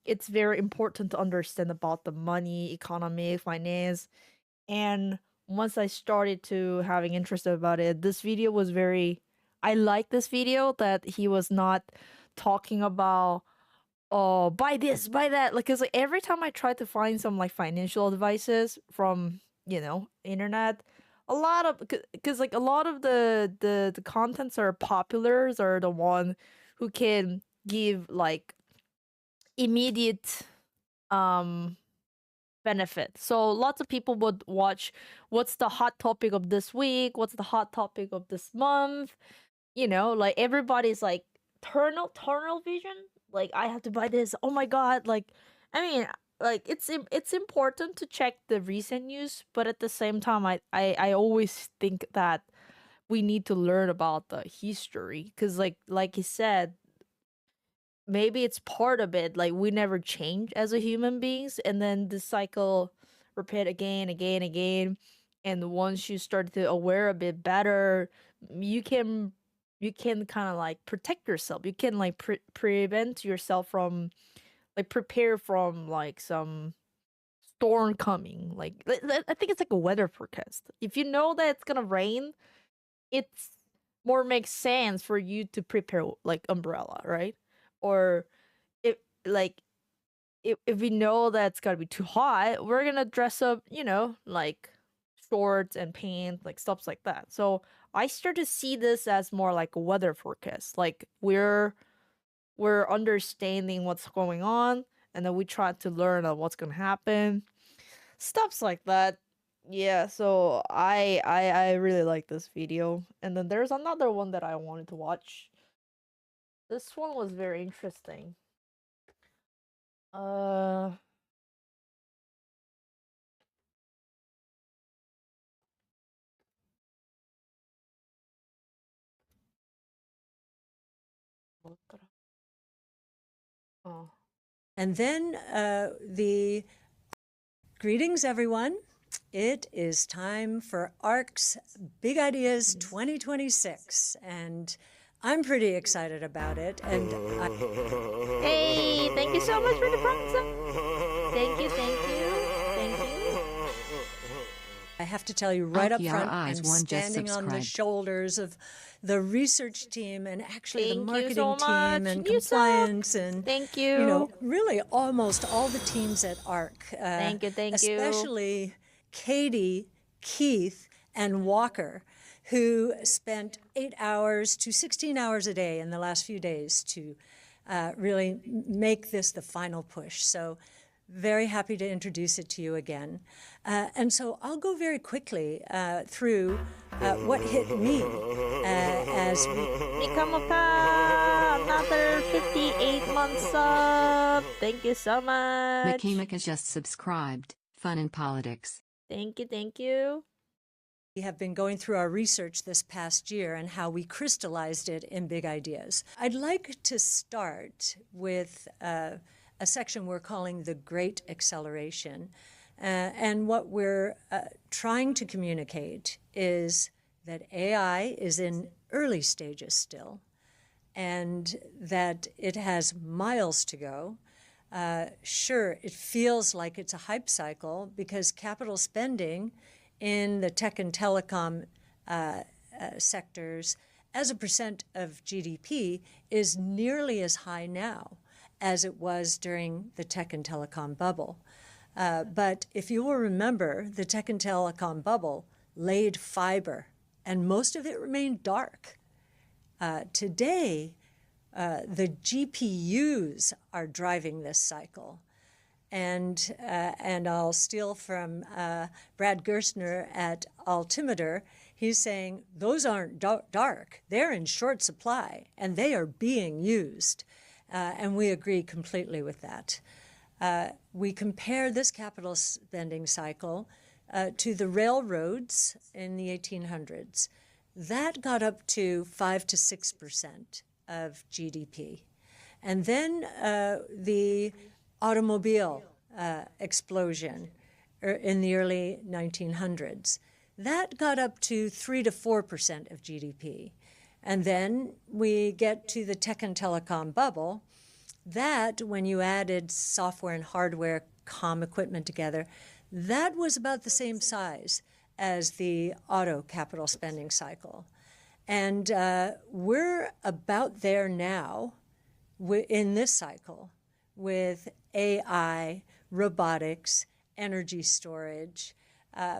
it's very important to understand about the money, economy, finance. And once I started to having interest about it, this video was very, I like this video that he was not talking about, oh, buy this, buy that. Like, cause like every time I try to find some like financial advices from, internet, a lot of, cause like a lot of the contents are populars are the one who can give like immediate um benefit. So lots of people would watch what's the hot topic of this week, what's the hot topic of this month. Like everybody's like tunnel vision. Like I have to buy this. Oh my god! Like I mean, like it's important to check the recent news, but at the same time, I always think that we need to learn about the history, because like you said, maybe it's part of it. Like we never change as a human beings, and then the cycle repeat again, again, again. And once you start to aware a bit better, you can kind of like protect yourself. You can like prevent yourself from like prepare from like some storm coming. Like I think it's like a weather forecast. If you know that it's gonna rain, it's more makes sense for you to prepare like umbrella, right? Or if like if we know that it's gonna be too hot, we're gonna dress up, like shorts and pants, like stuff like that. So I start to see this as more like a weather forecast. Like we're understanding what's going on, and then we try to learn on what's gonna happen. Stuffs like that. Yeah, so I really like this video. And then there's another one that I wanted to watch. This one was very interesting. Uh oh. And then the greetings, everyone. It is time for ARC's Big Ideas 2026, and I'm pretty excited about it. And Hey, thank you so much for the prompts. Thank you, thank you, thank you. I have to tell you right up Aki, our front, eyes I'm one just standing on the subscribed. shoulders of the research team and actually the Thank you marketing so team much. and You suck. compliance and Thank you know, you. really almost all the teams at ARC. Thank you, thank you. Especially Katie, Keith, and Walker, who spent 8 hours to 16 hours a day in the last few days to really make this the final push. So very happy to introduce it to you again. And so I'll go very quickly through what hit me as we Nikamaka, another 58 months sub. Thank you so much. Makimika just subscribed. Fun in politics. Thank you, thank you. We have been going through our research this past year and how we crystallized it in big ideas. I'd like to start with a section we're calling the Great Acceleration. And what we're trying to communicate is that AI is in early stages still, and that it has miles to go. Sure, it feels like it's a hype cycle because capital spending in the tech and telecom sectors as a percent of GDP is nearly as high now as it was during the tech and telecom bubble. But if you will remember, the tech and telecom bubble laid fiber, and most of it remained dark. Today, the GPUs are driving this cycle. And I'll steal from Brad Gerstner at Altimeter. He's saying those aren't dark. They're in short supply, and they are being used. And we agree completely with that. We compare this capital spending cycle to the railroads in the 1800s. That got up to 5 to 6% of GDP. And then the automobile explosion in the early 1900s. That got up to 3 to 4% of GDP. And then we get to the tech and telecom bubble. That, when you added software and hardware, comm equipment together, that was about the same size as the auto capital spending cycle. And we're about there now in this cycle with AI, robotics, energy storage,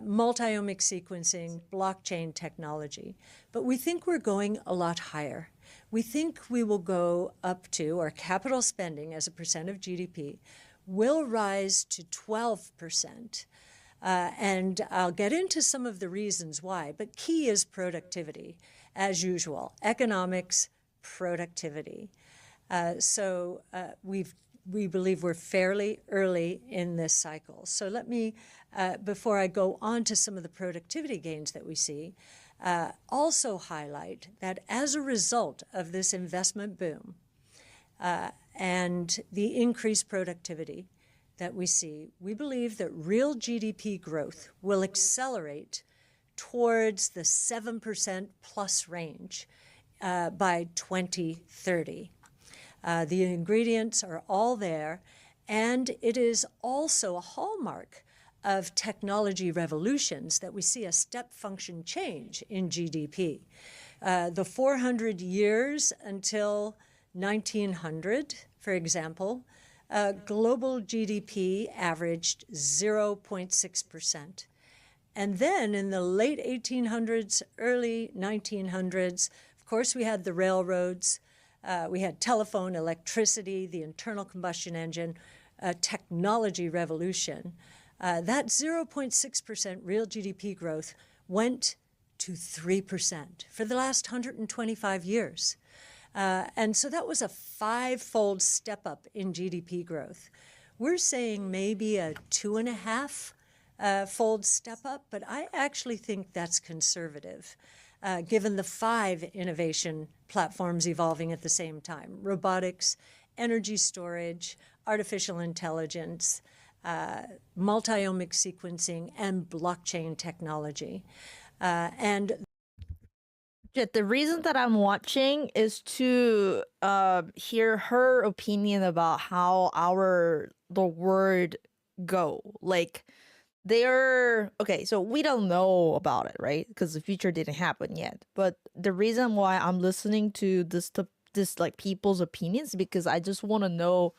multi-omic sequencing, blockchain technology. But we think we're going a lot higher. We think we will go up to, or capital spending as a percent of GDP, will rise to 12%. And I'll get into some of the reasons why, but key is productivity, as usual. Economics, productivity. So we believe we're fairly early in this cycle. So let me, before I go on to some of the productivity gains that we see, also highlight that as a result of this investment boom and the increased productivity that we see, we believe that real GDP growth will accelerate towards the 7% plus range by 2030. The ingredients are all there, and it is also a hallmark of technology revolutions that we see a step function change in GDP. The 400 years until 1900, for example, global GDP averaged 0.6%. And then in the late 1800s, early 1900s, of course, we had the railroads, we had telephone, electricity, the internal combustion engine, technology revolution. That 0.6% real GDP growth went to 3% for the last 125 years. And so that was a five-fold step up in GDP growth. We're saying maybe a 2.5-fold step up, but I actually think that's conservative, given the 5 innovation platforms evolving at the same time: robotics, energy storage, artificial intelligence, multi-omic sequencing, and blockchain technology. And The reason that I'm watching is to hear her opinion about how the word go. Like they're okay. So we don't know about it, right? Because the future didn't happen yet. But the reason why I'm listening to this like people's opinions, because I just want to know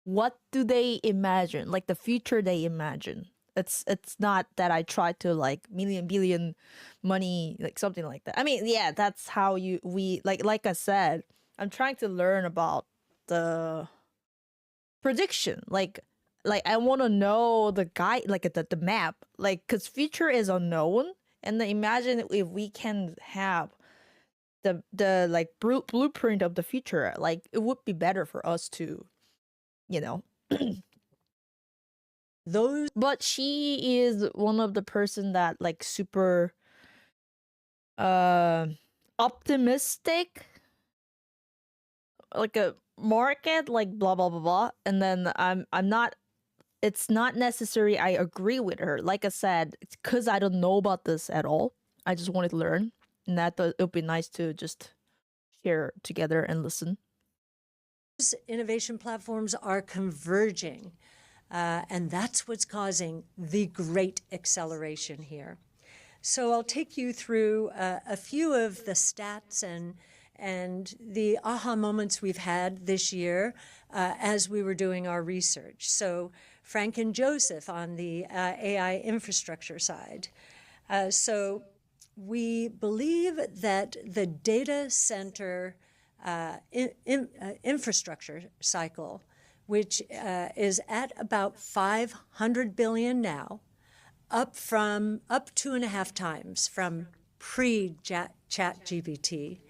what do they imagine, like the future they imagine. It's not that I try to like million billion money, like something like that. I mean, yeah, that's how we like I said, I'm trying to learn about the prediction. Like I want to know the guide, like the map, like because future is unknown, and then imagine if we can have the like blueprint of the future, like it would be better for us to, you know. Those But she is one of the person that like super uh optimistic, like a market, like blah blah blah blah. And then I'm not, it's not necessary I agree with her. Like I said, it's because I don't know about this at all. I just wanted to learn, and that it would be nice to just share together and listen. innovation platforms are converging, and that's what's causing the great acceleration here. So I'll take you through a few of the stats and the aha moments we've had this year as we were doing our research. So Frank and Joseph on the AI infrastructure side. So we believe that the data center infrastructure cycle, which is at about 500 billion now, up 2.5 times from pre-chat GPT,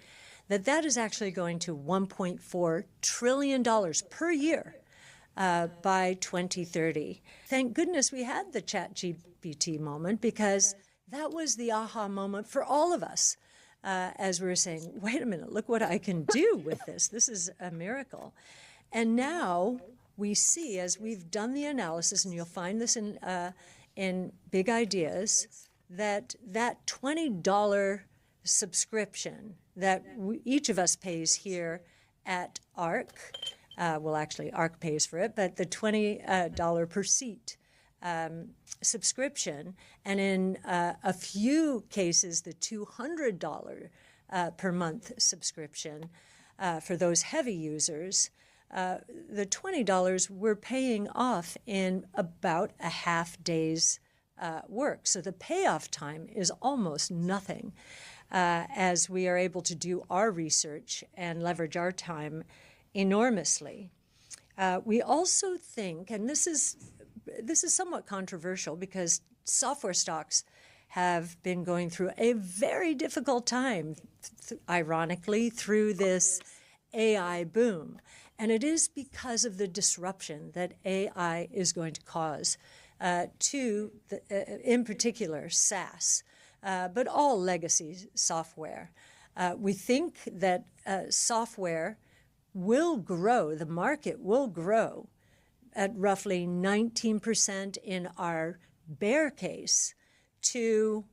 that is actually going to $1.4 trillion per year by 2030. Thank goodness we had the chat GPT moment, because that was the aha moment for all of us as we were saying, wait a minute, look what I can do with this. This is a miracle. And now we see, as we've done the analysis, and you'll find this in Big Ideas, that $20 subscription that each of us pays here at ARC, well, actually, ARC pays for it, but the $20 per seat subscription, and in a few cases, the $200 per month subscription for those heavy users, the $20 we're paying off in about a half day's work. So the payoff time is almost nothing as we are able to do our research and leverage our time enormously. We also think, and this is somewhat controversial because software stocks have been going through a very difficult time, ironically, through this AI boom. And it is because of the disruption that AI is going to cause to, in particular, SaaS, but all legacy software. We think that software will grow, the market will grow at roughly 19% in our bear case to,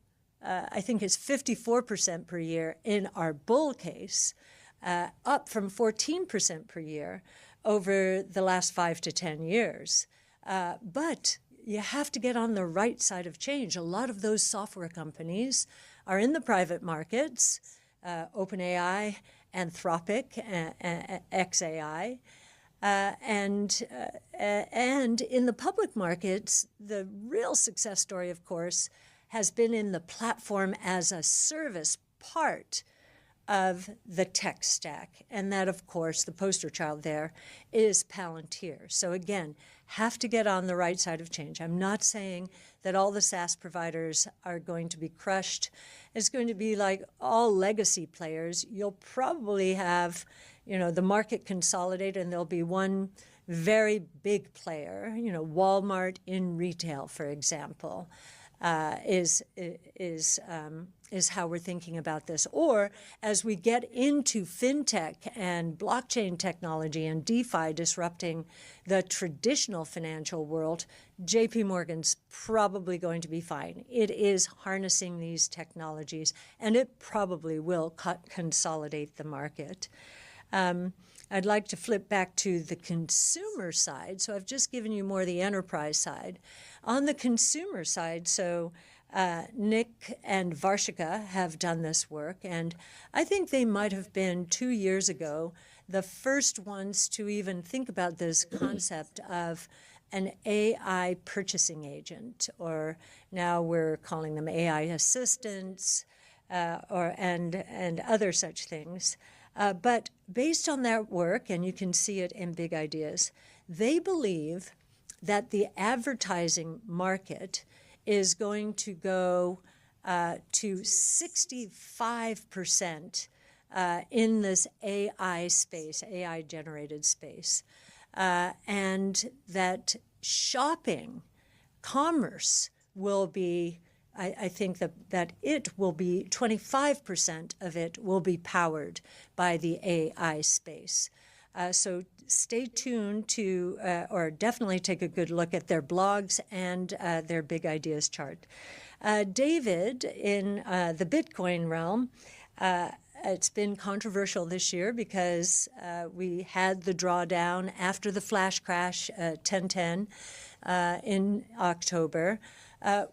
I think it's 54% per year in our bull case, up from 14% per year over the last 5 to 10 years. But you have to get on the right side of change. A lot of those software companies are in the private markets, OpenAI, Anthropic, XAI, and in the public markets, the real success story, of course, has been in the platform as a service part of the tech stack. And that, of course, the poster child there is Palantir. So again, have to get on the right side of change. I'm not saying that all the SaaS providers are going to be crushed. It's going to be like all legacy players. You'll probably have, the market consolidate, and there'll be one very big player, Walmart in retail, for example, is how we're thinking about this. Or as we get into fintech and blockchain technology and DeFi disrupting the traditional financial world, JP Morgan's probably going to be fine. It is harnessing these technologies, and it probably will consolidate the market. I'd like to flip back to the consumer side. So I've just given you more the enterprise side. On the consumer side, so Nick and Varshika have done this work, and I think they might have been 2 years ago the first ones to even think about this concept of an AI purchasing agent, or now we're calling them AI assistants, and other such things. But based on that work, and you can see it in Big Ideas, they believe that the advertising market is going to go to 65% in this AI space, AI-generated space, and that shopping, commerce will be, I think that it will be 25% of it will be powered by the AI space. So stay tuned to, or definitely take a good look at their blogs and their Big Ideas chart. David, in the Bitcoin realm, it's been controversial this year because we had the drawdown after the flash crash, 1010, in October.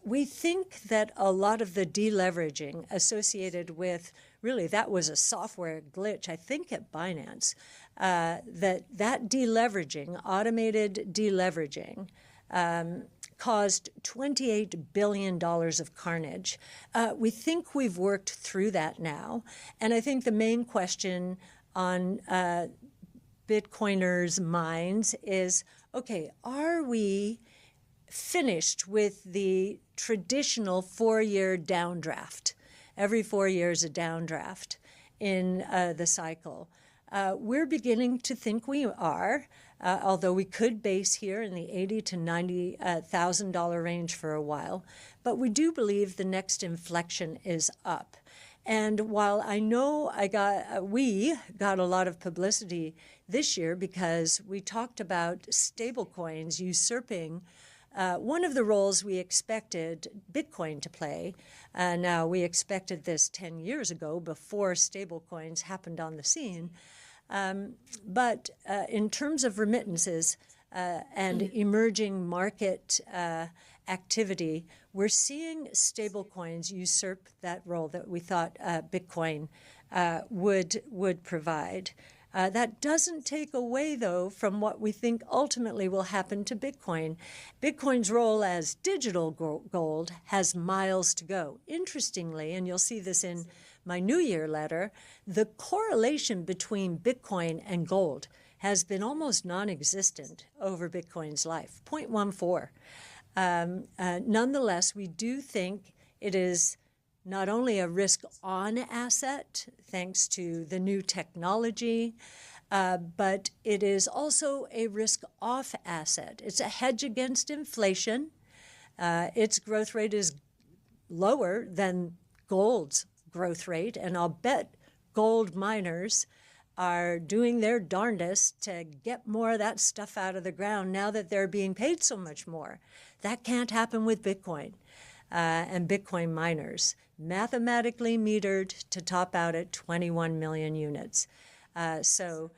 We think that a lot of the deleveraging associated with, really, that was a software glitch, I think at Binance, that deleveraging, automated deleveraging, caused $28 billion of carnage. We think we've worked through that now, and I think the main question on Bitcoiners' minds is, okay, are we finished with the traditional 4-year downdraft? Every 4 years, a downdraft in the cycle. We're beginning to think we are, although we could base here in the $80,000 to $90,000 range for a while. But we do believe the next inflection is up. And while I know we got a lot of publicity this year because we talked about stablecoins usurping one of the roles we expected Bitcoin to play. Now, we expected this 10 years ago before stablecoins happened on the scene. But in terms of remittances and emerging market activity, we're seeing stablecoins usurp that role that we thought Bitcoin would provide. That doesn't take away, though, from what we think ultimately will happen to Bitcoin. Bitcoin's role as digital gold has miles to go. Interestingly, and you'll see this in my New Year letter, the correlation between Bitcoin and gold has been almost non-existent over Bitcoin's life, 0.14. Nonetheless, we do think it is not only a risk-on asset, thanks to the new technology, but it is also a risk-off asset. It's a hedge against inflation. Its growth rate is lower than gold's growth rate, and I'll bet gold miners are doing their darndest to get more of that stuff out of the ground now that they're being paid so much more. That can't happen with Bitcoin and Bitcoin miners, mathematically metered to top out at 21 million units. So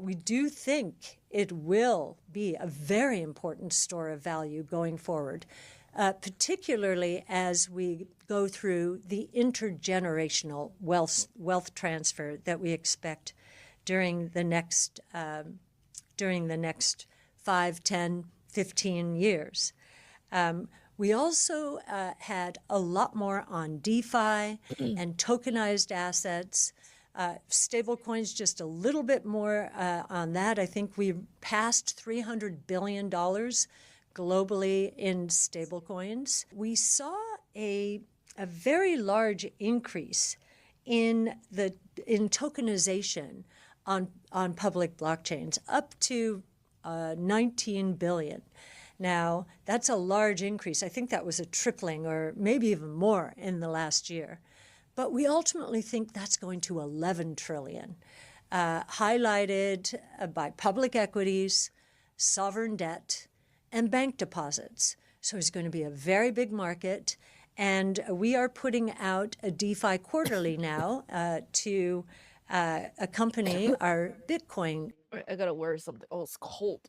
we do think it will be a very important store of value going forward, particularly as we go through the intergenerational wealth transfer that we expect during the next 5, 10, 15 years. We also had a lot more on DeFi and tokenized assets. Stablecoins, just a little bit more on that. I think we passed $300 billion globally in stablecoins. We saw a very large increase in tokenization on public blockchains, up to 19 billion. Now, that's a large increase. I think that was a tripling or maybe even more in the last year. But we ultimately think that's going to 11 trillion, highlighted by public equities, sovereign debt, and bank deposits. So it's going to be a very big market. And we are putting out a DeFi quarterly now to a company, our Bitcoin. Wait, I gotta wear something. Oh, it's cold.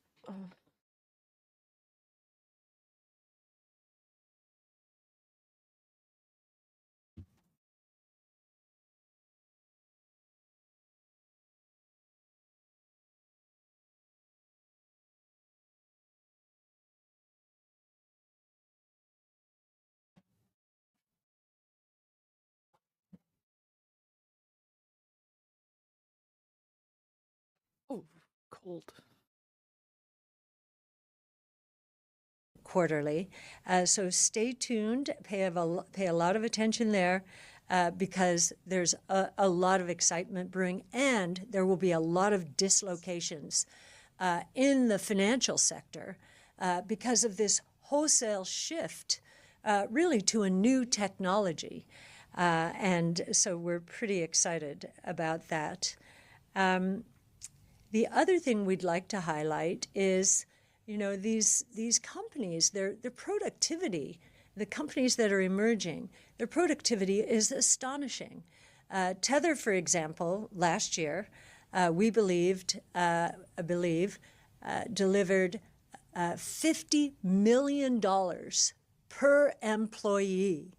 Oh, cold. Quarterly. So stay tuned, pay a lot of attention there because there's a lot of excitement brewing, and there will be a lot of dislocations in the financial sector because of this wholesale shift really to a new technology. And so we're pretty excited about that. The other thing we'd like to highlight is, you know, these companies, their productivity, the companies that are emerging, their productivity is astonishing. Tether, for example, last year, we believe, delivered $50 million per employee.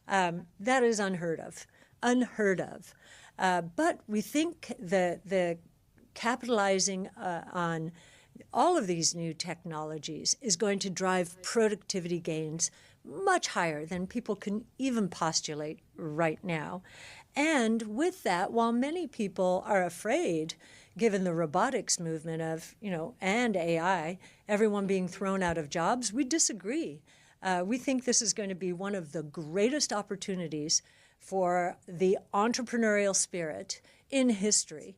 That is unheard of. But we think that the capitalizing on all of these new technologies is going to drive productivity gains much higher than people can even postulate right now. And with that, while many people are afraid, given the robotics movement of, you know, and AI, everyone being thrown out of jobs, we disagree. We think this is going to be one of the greatest opportunities for the entrepreneurial spirit in history,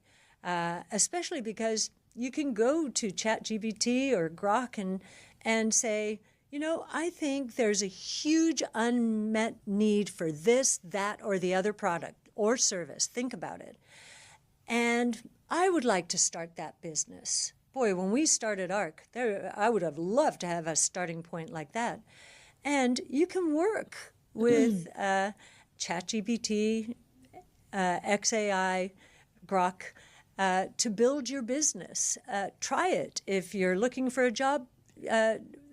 especially because you can go to ChatGPT or Grok and say, you know, I think there's a huge unmet need for this, that, or the other product or service. Think about it. And I would like to start that business. Boy, when we started ARC, I would have loved to have a starting point like that. And you can work with ChatGPT, XAI, Grok, to build your business. Try it. If you're looking for a job,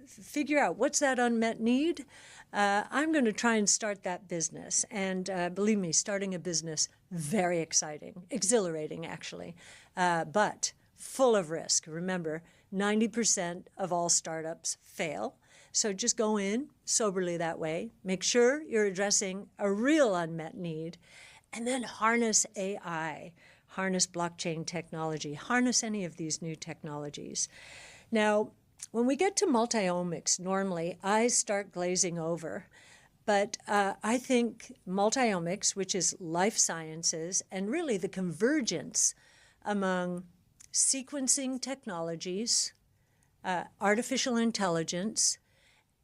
figure out what's that unmet need. I'm going to try and start that business. And believe me, starting a business, very exciting, exhilarating actually, but full of risk. Remember, 90% of all startups fail. So just go in soberly that way. Make sure you're addressing a real unmet need, and then harness AI, harness blockchain technology, harness any of these new technologies. Now, when we get to multiomics, normally I start glazing over. But I think multiomics, which is life sciences, and really the convergence among sequencing technologies, artificial intelligence,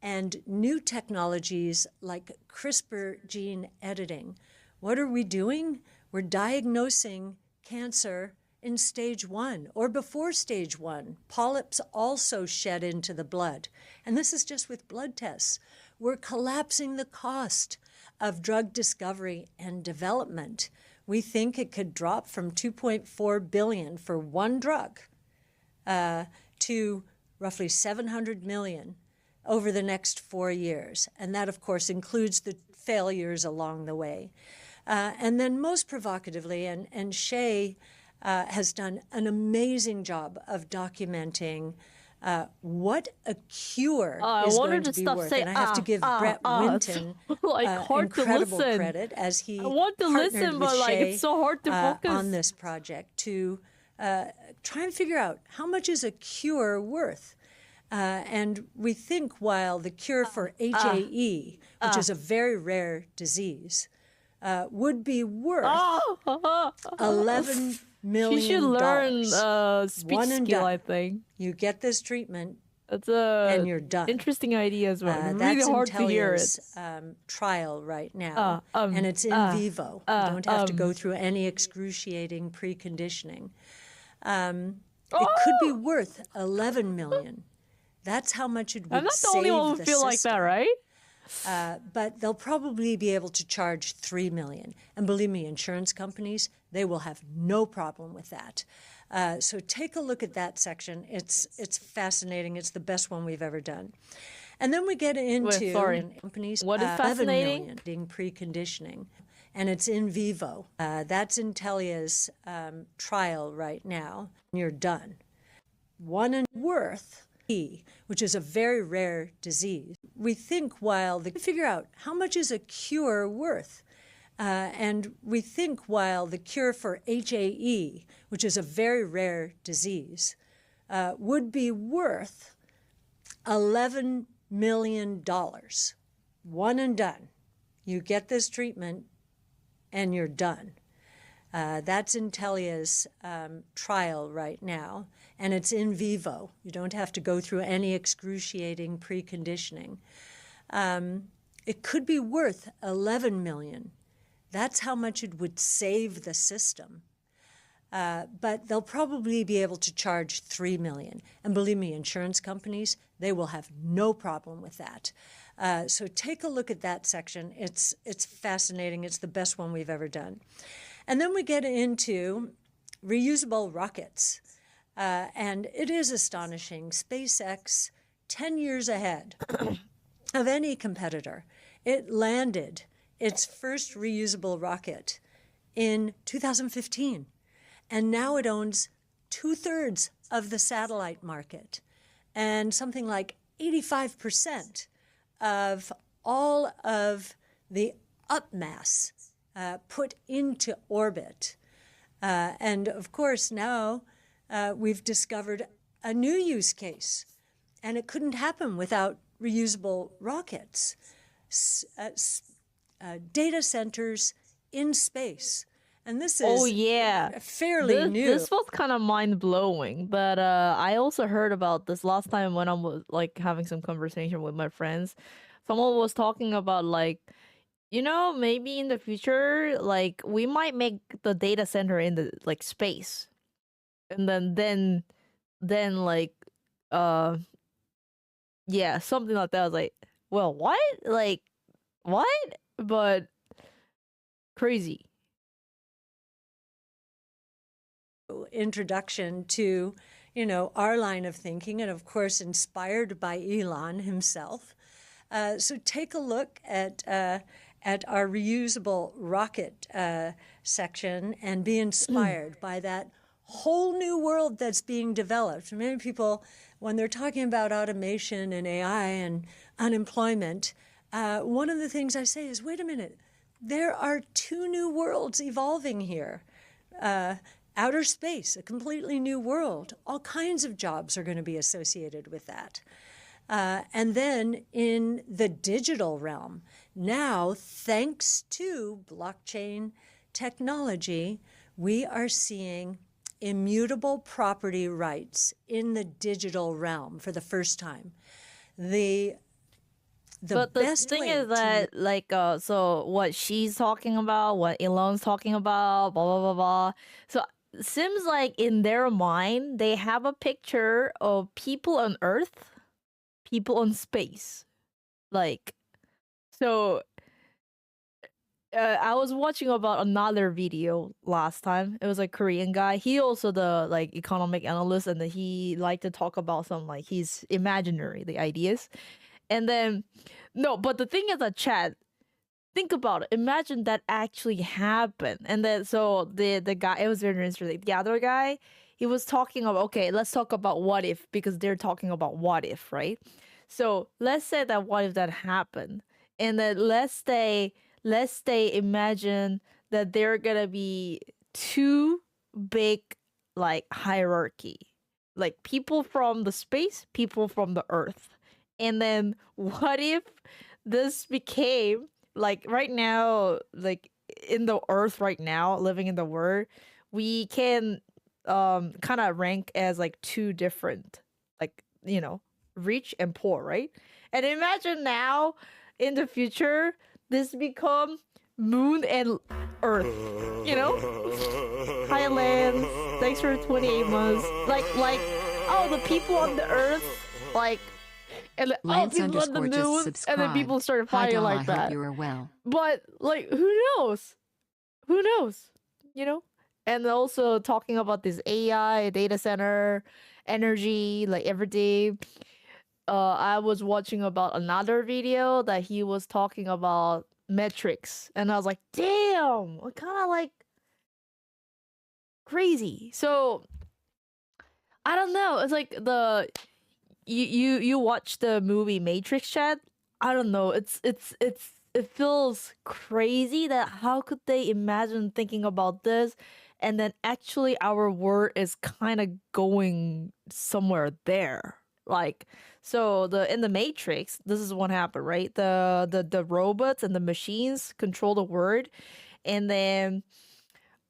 and new technologies like CRISPR gene editing. What are we doing? We're diagnosing cancer in stage 1 or before stage 1. Polyps also shed into the blood. And this is just with blood tests. We're collapsing the cost of drug discovery and development. We think it could drop from $2.4 billion for one drug to roughly $700 million over the next 4 years. And that, of course, includes the failures along the way. And then most provocatively, and Shay has done an amazing job of documenting what a cure is going to be worth. And I have to give Brett Winton like hard incredible to listen. credit as he I want to partnered listen, with but like Shay, it's so hard to focus on this project to try and figure out how much is a cure worth. And we think while the cure for HAE, which is a very rare disease, would be worth $11 million. You should learn speech One and skill, done. I think. You get this treatment, That's a and you're done. interesting idea as well. Really That's hard to hear it. Intellia's trial right now, and it's in vivo. You don't have to go through any excruciating preconditioning. It could be worth $11 million. That's how much it would I'm not the save only one who the feel like that, system. right? But they'll probably be able to charge $3 million. And believe me, insurance companies, they will have no problem with that. So take a look at that section. It's fascinating. It's the best one we've ever done. And then we get into companies. What is 11 fascinating? million being preconditioning, and it's in vivo. That's Intellia's trial right now. You're done. One and worth, which is a very rare disease. We think figure out how much is a cure worth. And we think while the cure for HAE, which is a very rare disease, would be worth $11 million. One and done. You get this treatment and you're done. That's Intellia's trial right now, and it's in vivo. You don't have to go through any excruciating preconditioning. It could be worth $11 million. That's how much it would save the system. But they'll probably be able to charge $3 million. And believe me, insurance companies, they will have no problem with that. So take a look at that section. It's fascinating. It's the best one we've ever done. And then we get into reusable rockets. And it is astonishing. SpaceX, 10 years ahead of any competitor, it landed its first reusable rocket in 2015. And now it owns 2/3 of the satellite market and something like 85% of all of the upmass put into orbit. And of course, now we've discovered a new use case, and it couldn't happen without reusable rockets. Data centers in space. And this is fairly new. This was kind of mind-blowing, but I also heard about this last time when I was like having some conversation with my friends. Someone was talking about like, maybe in the future, like we might make the data center in the like space. And then like something like that. I was like, well, what? Like what? But crazy. Introduction to, our line of thinking, and of course inspired by Elon himself. So take a look at our reusable rocket section and be inspired by that whole new world that's being developed. Many people, when they're talking about automation and AI and unemployment, one of the things I say is, wait a minute, there are two new worlds evolving here. Outer space, a completely new world. All kinds of jobs are going to be associated with that. And then in the digital realm, now, thanks to blockchain technology, we are seeing immutable property rights in the digital realm for the first time. But the thing is that, so what she's talking about, what Elon's talking about, blah, blah, blah, blah. So it seems like in their mind, they have a picture of people on Earth, people on space. So I was watching about another video last time. It was a Korean guy. He also the economic analyst, and he liked to talk about some his imaginary, the ideas. And then, no, but the thing is that, Chad, think about it. Imagine that actually happened. And then, so the guy, it was very interesting. The other guy, he was talking about, okay, let's talk about what if, because they're talking about what if, right? So let's say that what if that happened. And then let's say imagine that there are going to be two big, hierarchy. Like people from the space, people from the Earth. And then what if this became right now, in the Earth right now, living in the world, we can kind of rank as two different, rich and poor, right? And imagine now in the future, this become Moon and Earth, Hi, Lance. Thanks for 28 months. The people on the Earth, And then, oh, Lance people on the underscore just news, and then people subscribed. started Hi fighting doll, I like hope that. you are well. But like, who knows? Who knows? You know? And also talking about this AI data center energy, like every day. I was watching about another video that he was talking about metrics, and I was like, damn, kind of like crazy. So I don't know. It's like you watch the movie Matrix, Chat. I don't know. It feels crazy that how could they imagine thinking about this, and then actually our world is kind of going somewhere there. Like, so the in the Matrix, this is what happened, right? The robots and the machines control the world, and then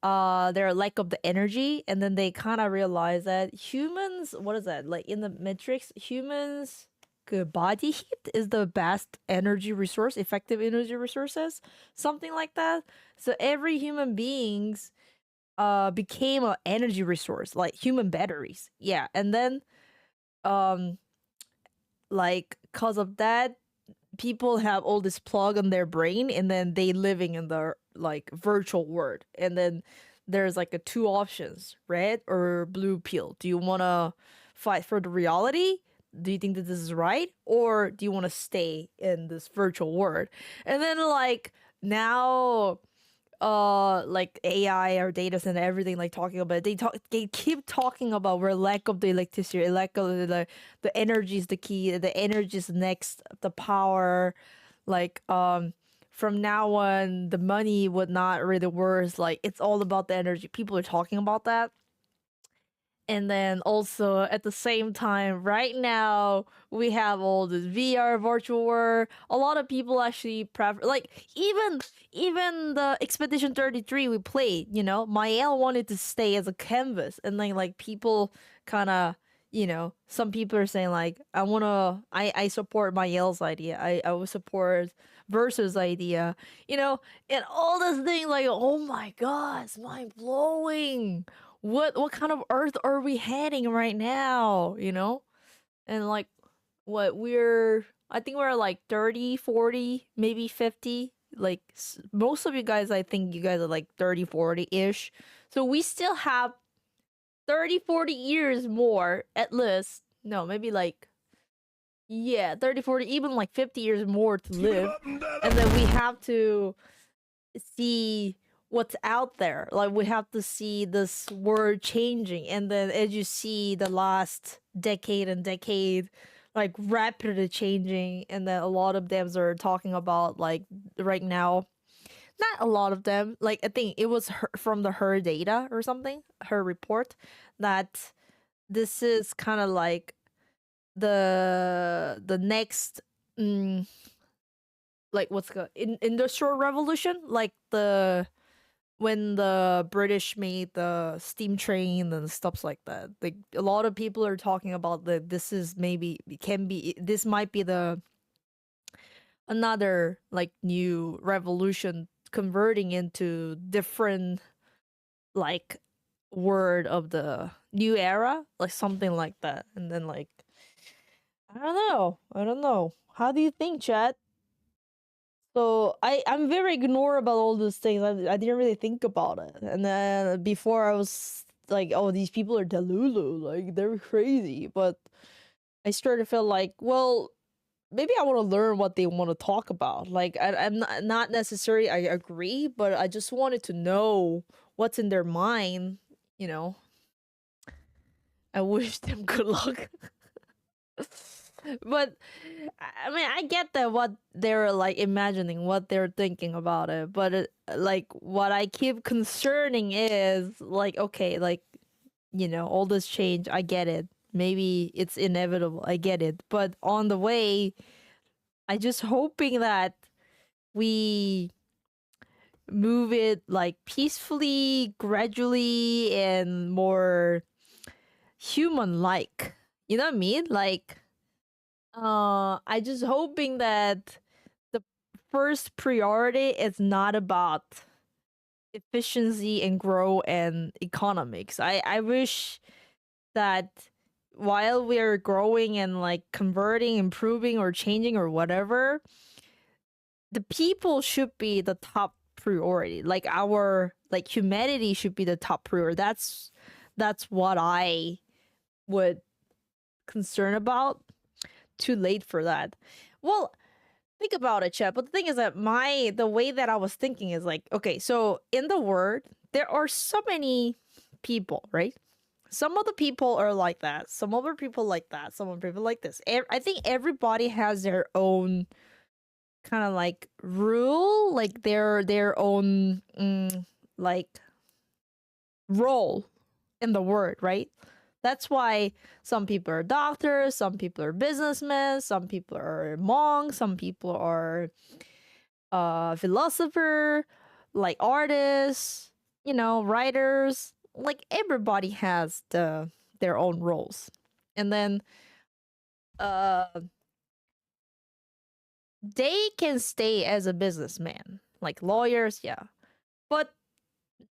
their lack of the energy, and then they kind of realize that humans, what is that, like in the Matrix, humans good body heat is the best energy resource, effective energy resources, something like that. So every human beings became an energy resource, like human batteries, yeah. And then um like cause of that, people have all this plug on their brain, and then they living in the like virtual world, and then there's like a two options, red or blue pill. Do you want to fight for the reality? Do you think that this is right, or do you want to stay in this virtual world? And then like now like AI or data center, everything, like talking about it, they keep talking about where lack of the electricity, lack of the energy is the key, the energy is next, the power, like from now on the money would not really worth, like it's all about the energy. People are talking about that. And then also at the same time, right now we have all this VR virtual world. A lot of people actually prefer, like even the Expedition 33 we played. You know, Mael wanted to stay as a canvas, and then like people kind of, you know, some people are saying like I support Mael's idea. I will support Versus idea. You know, and all this thing like, oh my god, it's mind blowing. What kind of earth are we heading right now, you know? And like what we're, I think we're like 30, 40, maybe 50. Like most of you guys, I think you guys are like 30, 40-ish. So we still have 30, 40 years more at least. No, maybe like, yeah, 30, 40, even like 50 years more to live. And then we have to see what's out there. Like we have to see this world changing, and then as you see the last decade and decade like rapidly changing, and then a lot of them are talking about like right now, not a lot of them, like I think it was from her data or something, her report, that this is kind of like the next like what's the industrial revolution, like the when the British made the steam train and stuff like that. Like a lot of people are talking about that this is maybe can be, this might be the another like new revolution converting into different like word of the new era, like something like that. And then like I don't know. How do you think, Chad? So I'm very ignore about all those things. I didn't really think about it, and then before I was like, oh, these people are delulu, like they're crazy. But I started to feel like, well, maybe I want to learn what they want to talk about. Like I'm not necessarily I agree, but I just wanted to know what's in their mind. You know, I wish them good luck. But I mean, I get that what they're like imagining, what they're thinking about it. But like, what I keep concerning is like, okay, like, you know, all this change, I get it. Maybe it's inevitable, I get it. But on the way, I just hoping that we move it like peacefully, gradually, and more human-like. You know what I mean? Like I just hoping that the first priority is not about efficiency and growth and economics. I wish that while we are growing and like converting, improving, or changing or whatever, the people should be the top priority. Like our like humanity should be the top priority. That's what I would concern about. Too late for that. Well, think about it, Chet. But the thing is that the way that I was thinking is like, okay, so in the world, there are so many people, right? Some of the people are like that. Some other people like that. Some other people like this. I think everybody has their own kind of like rule, like their own like role in the world, right? That's why some people are doctors, some people are businessmen, some people are monks, some people are philosopher, like artists, writers. Like everybody has their own roles. And then they can stay as a businessman, like lawyers, yeah. But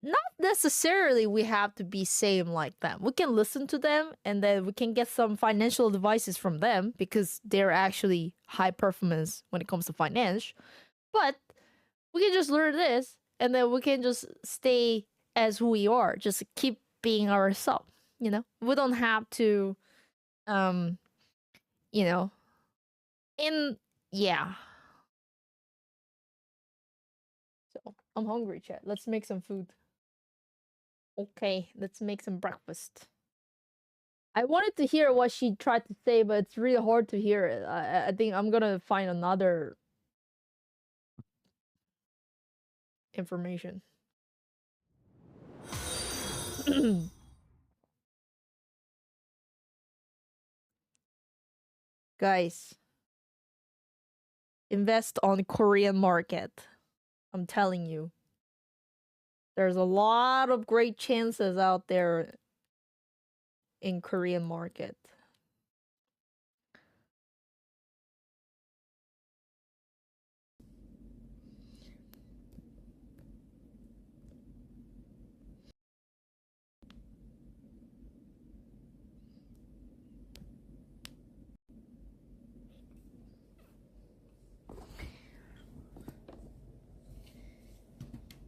not necessarily we have to be same like them. We can listen to them and then we can get some financial advices from them because they're actually high performance when it comes to finance. But we can just learn this and then we can just stay as who we are. Just keep being ourselves, We don't have to yeah. So I'm hungry, chat. Let's make some food. Okay, let's make some breakfast. I wanted to hear what she tried to say, but it's really hard to hear it. I think I'm gonna find another information. Guys, invest on Korean market. I'm telling you. There's a lot of great chances out there in Korean market.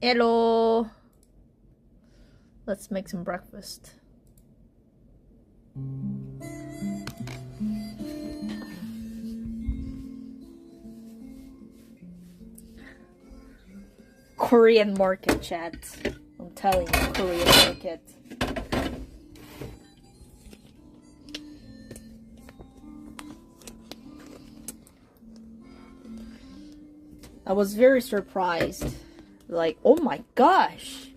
Hello. Let's make some breakfast. Korean market, chat. I'm telling you, Korean market. I was very surprised. Like, oh my gosh.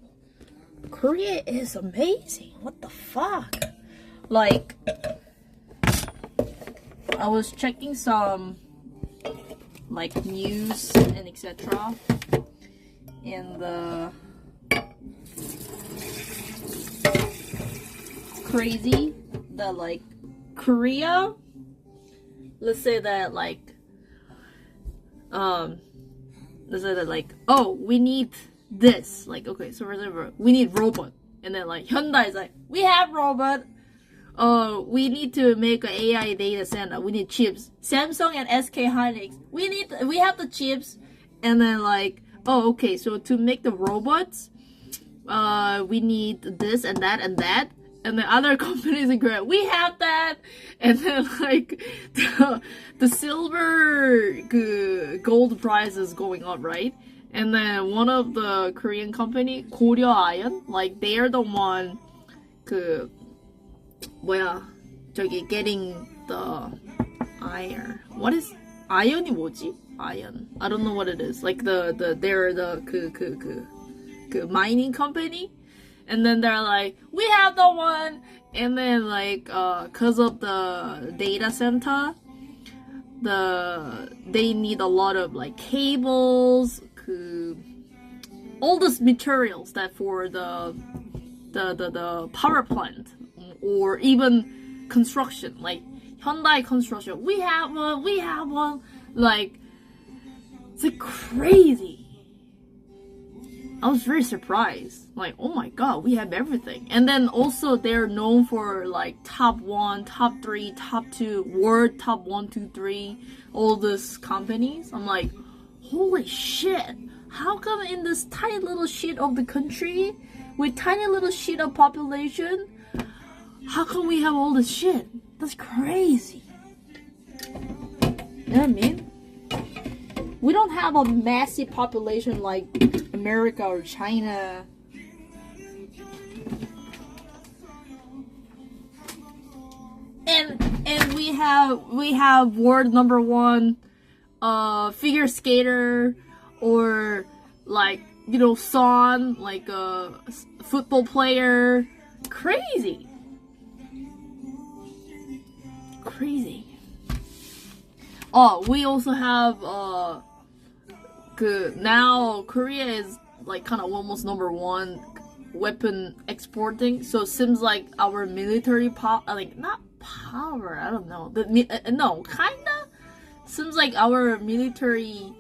Korea is amazing. What the fuck? Like, I was checking some like news and etc. And crazy that like Korea, let's say that like oh, we need this, like, okay, so for example, we need robot, and then like Hyundai is like, we have robot, we need to make an AI data center, we need chips. Samsung and SK Hynix, we have the chips, and then like, oh, okay, so to make the robots, we need this and that and that. And the other companies in Korea, we have that. And then like the silver gold price is going up, right? And then one of the Korean company, Korea Iron, like they're the one getting the iron. What is iron이 뭐지? Iron. I don't know what it is. Like they're the mining company. And then they're like, we have the one. And then like, cause of the data center, they need a lot of like cables, all those materials that for the power plant or even construction, like Hyundai construction. We have one. Like, it's like crazy. I was very surprised. Like, oh my god, we have everything. And then also they're known for like top 1, top 3, top 2, world top 1, 2, 3, all these companies. I'm like, holy shit. How come in this tiny little shit of the country with tiny little shit of population, how come we have all this shit? That's crazy. You know what I mean? We don't have a massive population like America or China. And we have world number 1 figure skater, or like, you know, son, like a football player. Crazy. Oh, we also have now Korea is like kind of almost number 1 weapon exporting. So it seems like our military like not power, I don't know. No, kinda seems like our military,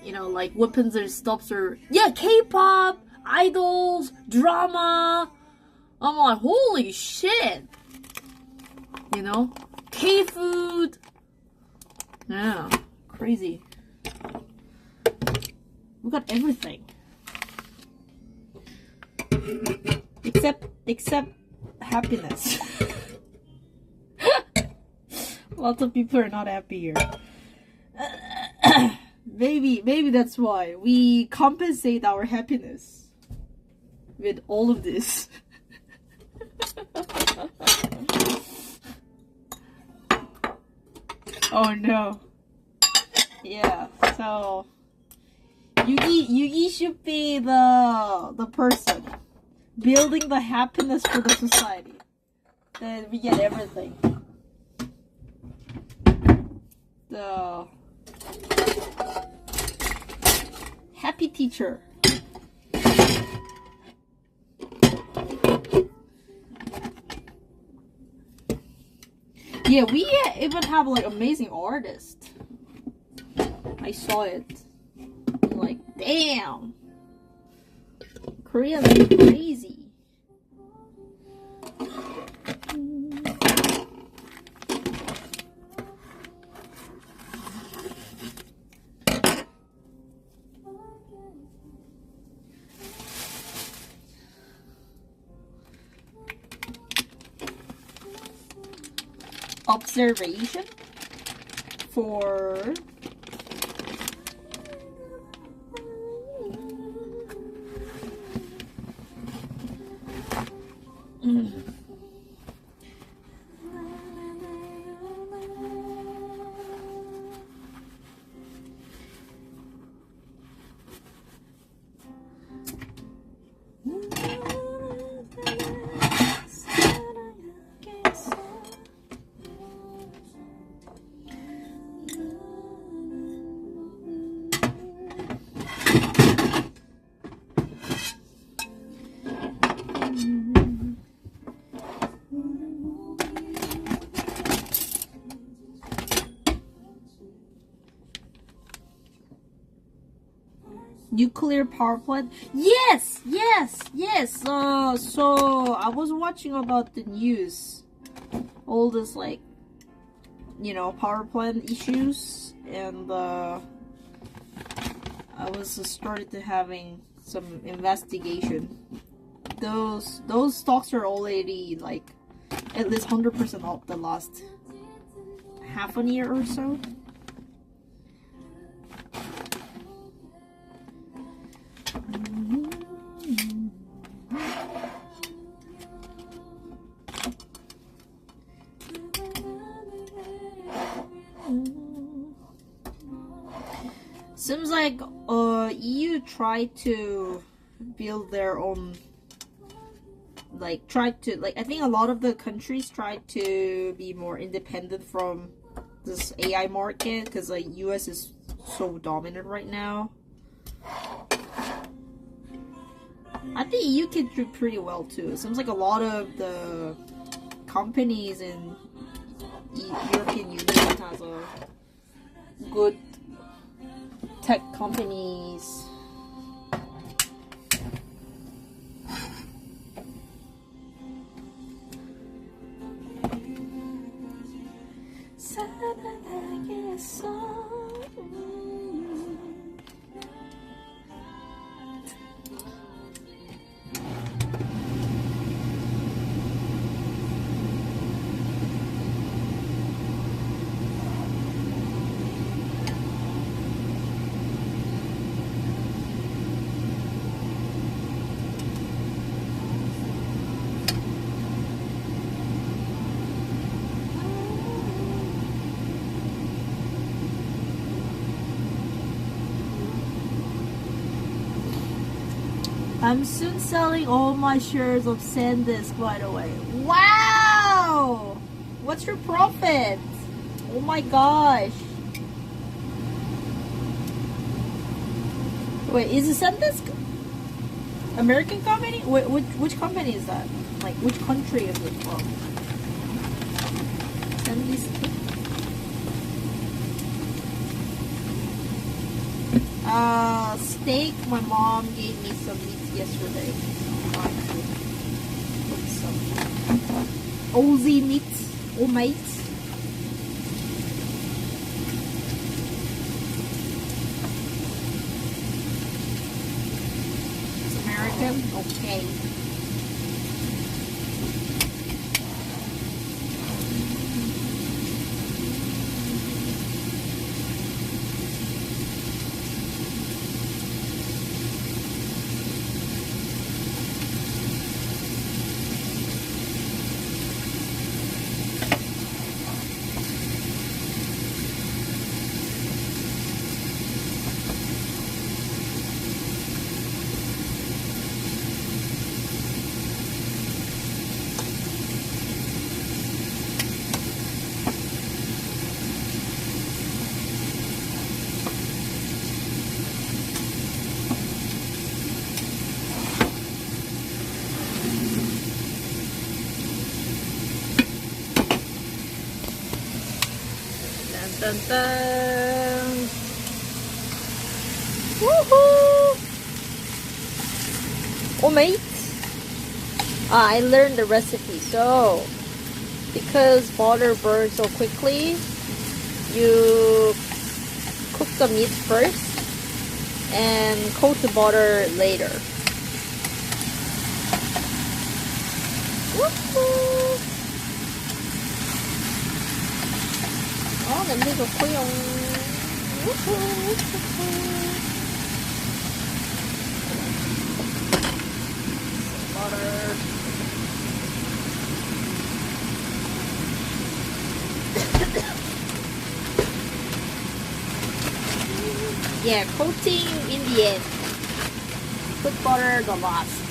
you know, like weapons and stuff are, yeah, K-pop, idols, drama. I'm like, holy shit. You know, K-food. Yeah, crazy. We got everything. Except happiness. Lots of people are not happy here. Maybe that's why we compensate our happiness with all of this. Oh no. Yeah, so Yuggie should be the person building the happiness for the society. Then we get everything. The happy teacher. Yeah, we even have like amazing artists. I saw it. I'm like, damn. Koreans are crazy. Observation for nuclear power plant. Yes. So I was watching about the news, all this, like, you know, power plant issues, and I was started to having some investigation. Those stocks are already like at least 100% up the last half a year or so. Seems like EU tried to build their own, I think a lot of the countries tried to be more independent from this AI market, because like US is so dominant right now. I think EU can do pretty well too. It seems like a lot of the companies in European Union has a good tech companies. I'm soon selling all my shares of SanDisk, by the way. Wow! What's your profit? Oh my gosh. Wait, is it SanDisk American company? Which company is that? Like, which country is it from? SanDisk. Steak. My mom gave me some meat yesterday. I'm going to put some Aussie meat. Oh, mate. It's American? Okay. Dun, dun. Woohoo! Oh, mate. I learned the recipe. So, because butter burns so quickly, you cook the meat first and coat the butter later. Woohoo! 냄새 좋고요. Butter. Yeah, coating in the end. Put butter the last.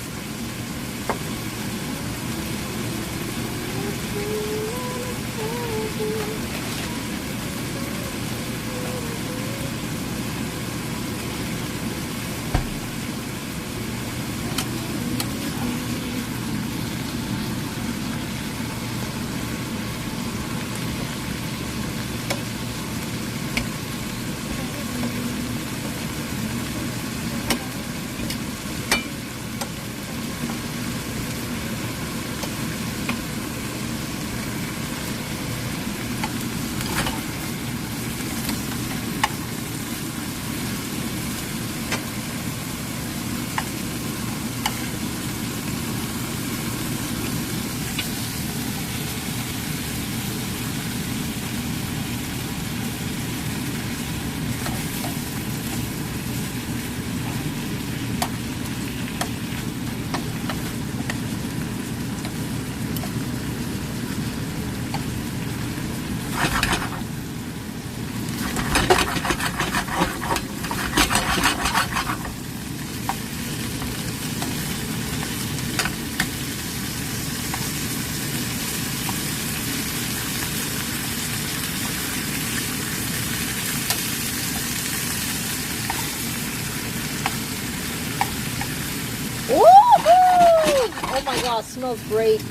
Oh my god, smells great.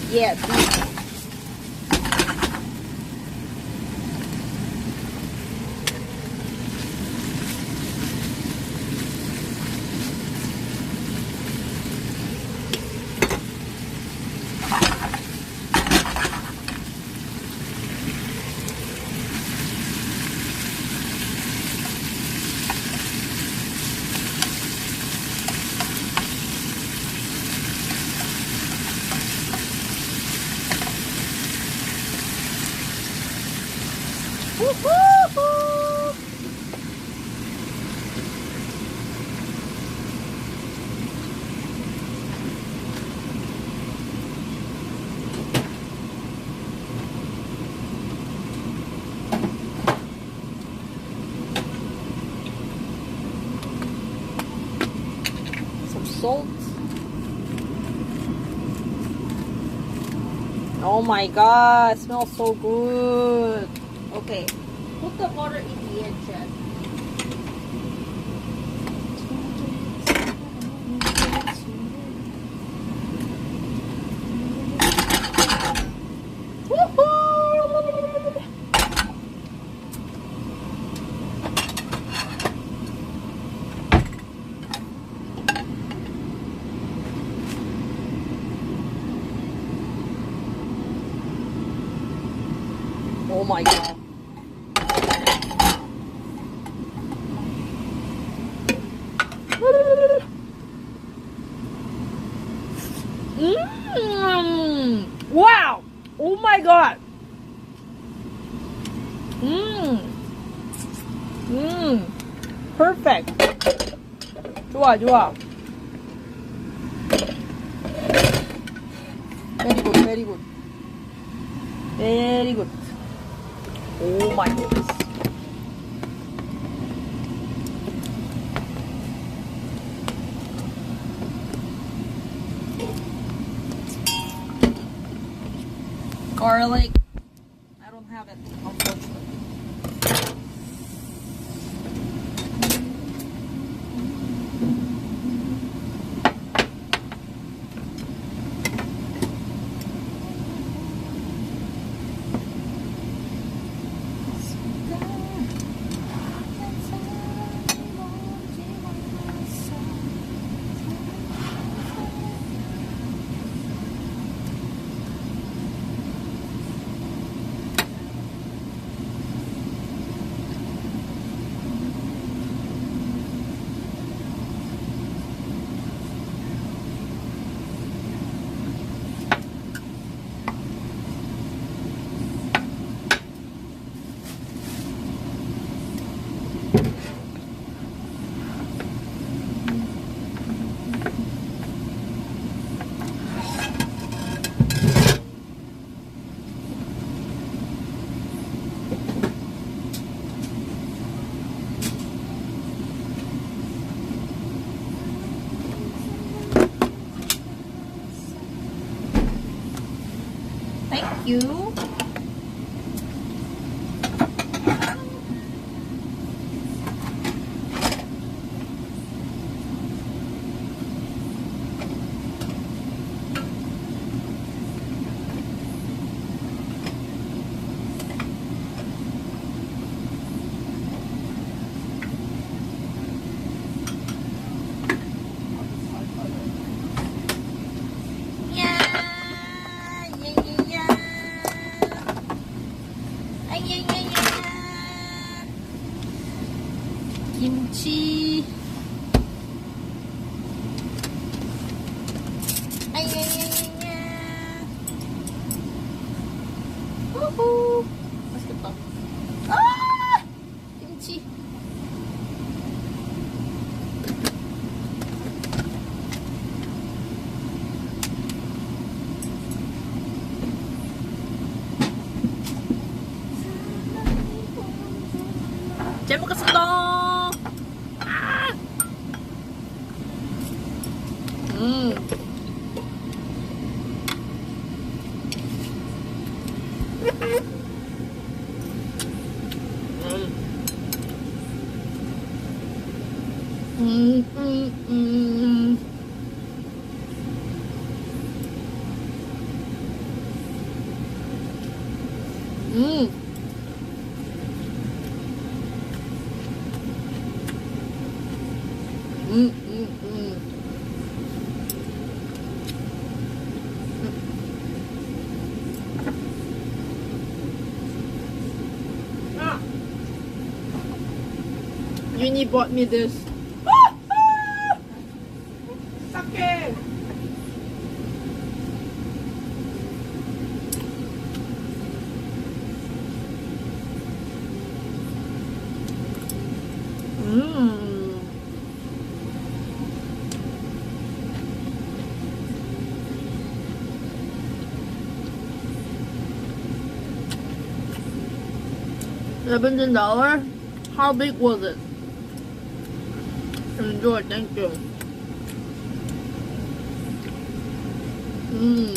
Yeah, beef. salt. Oh my god, it smells so good. Okay, put the butter in the end, Chad. Oh my god. Wow! Oh my god! Perfect. 좋아, 좋아. Very good, very good. Very good. Oh my goodness. Garlic. I don't have it, unfortunately. Thank you. Kimchi. Woohoo! 맛있겠다. 아! 김치. 잘 먹겠습니다. 아! Uni bought me this. Sake. $17? How big was it? Enjoy, thank you. Mmm.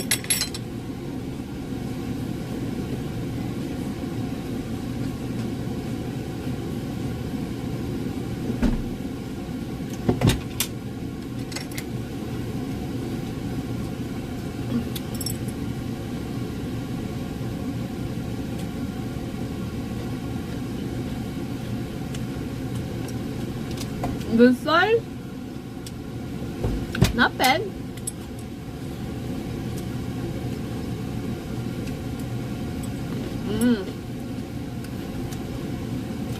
This side, not bad.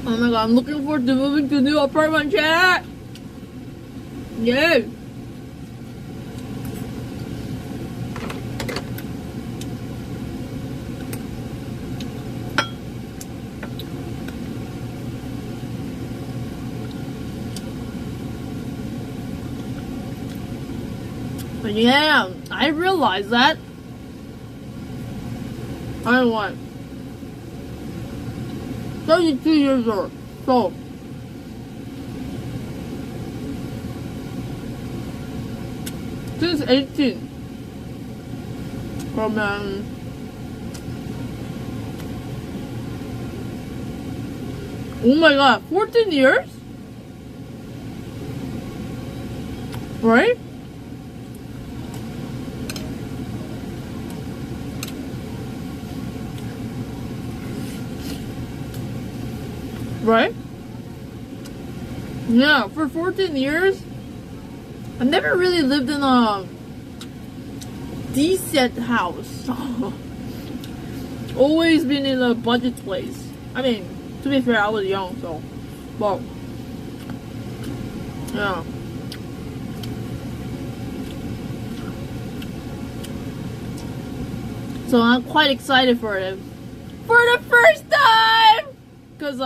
Oh my god, I'm looking forward to moving to a new apartment, chat. Yay. But yeah, I realized that. I what? 32 years old. So since 18. From oh my god, 14 years? Right? Right? Yeah, for 14 years, I never really lived in a decent house. Always been in a budget place. I mean, to be fair, I was young, so, but, yeah. So I'm quite excited for it. For the first time! Cause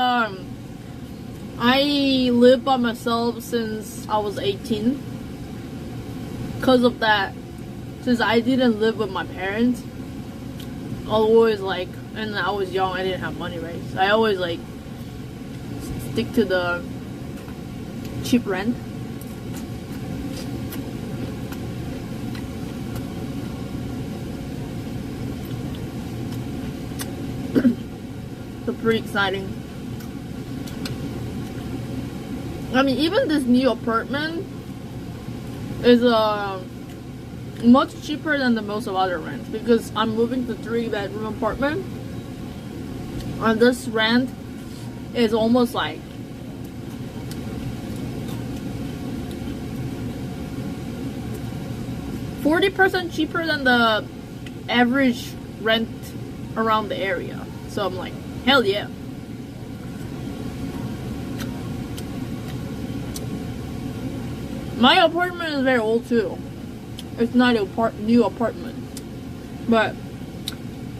I lived by myself since I was 18. Cause of that, since I didn't live with my parents, I always like, and I was young, I didn't have money, right? So I always like stick to the cheap rent. So pretty exciting. I mean, even this new apartment is much cheaper than the most of other rents, because I'm moving to 3-bedroom apartment, and this rent is almost like 40% cheaper than the average rent around the area. So I'm like, hell yeah. My apartment is very old too. It's not a new apartment, but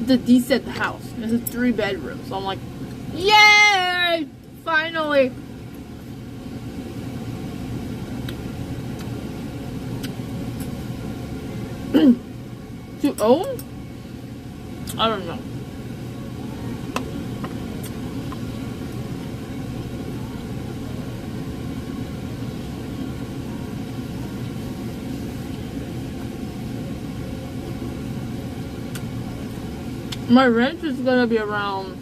it's a decent house. It's a 3-bedroom, so I'm like, yay! Finally. To own? I don't know. My rent is gonna be around,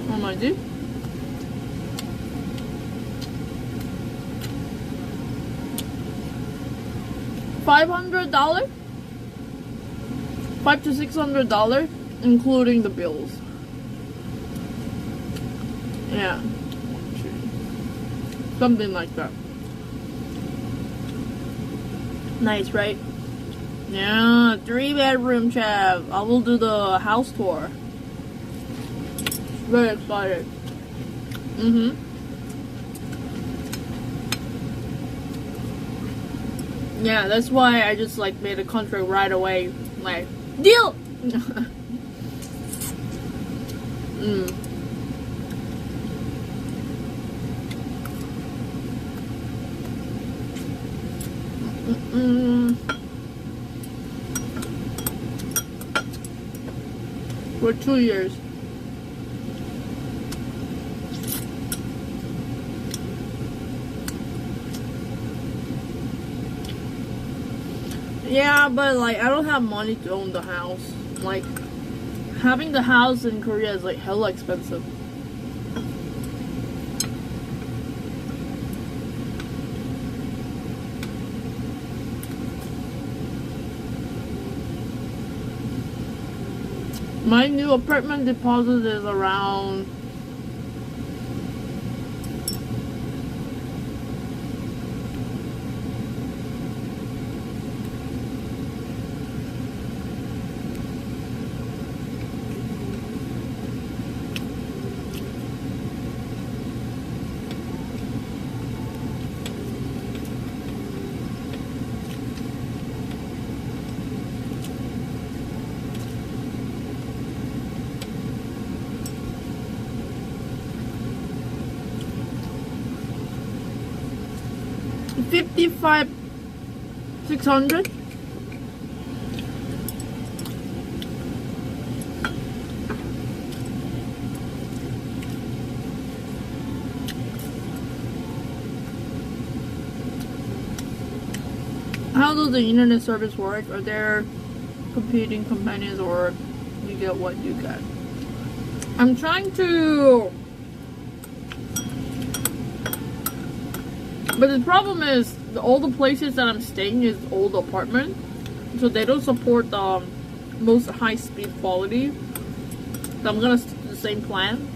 oh my god, $500, $500 to $600, including the bills. Yeah, something like that. Nice, right? Yeah, 3-bedroom, chav. I will do the house tour. Very excited. Yeah, that's why I just like made a contract right away. Like, deal! For 2 years. Yeah, but like I don't have money to own the house. Like having the house in Korea is like hella expensive. My new apartment deposit is around $55,600. How does the internet service work? Are there competing companies or you get what you get? I'm trying to... But the problem is, all the places that I'm staying is old apartment, so they don't support the most high-speed quality. So I'm gonna stick to the same plan.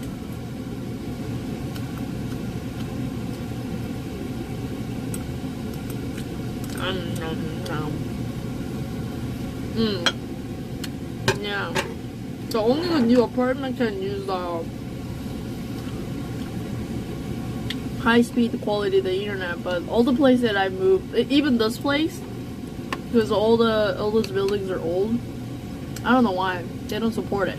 Yeah. So only the new apartment can use the high-speed quality of the internet, but all the places that I moved, even this place, because all those buildings are old, I don't know why they don't support it.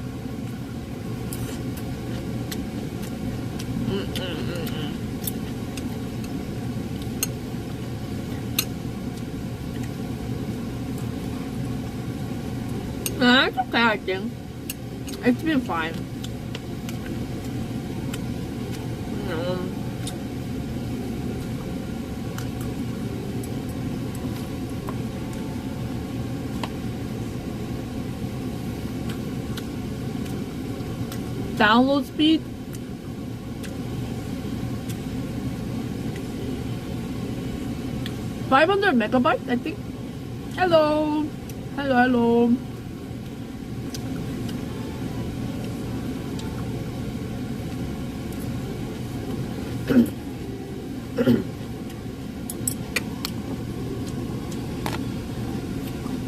Nah, it's okay, I think. It's been fine. Download speed? $500 megabytes, I think. Hello. Hello.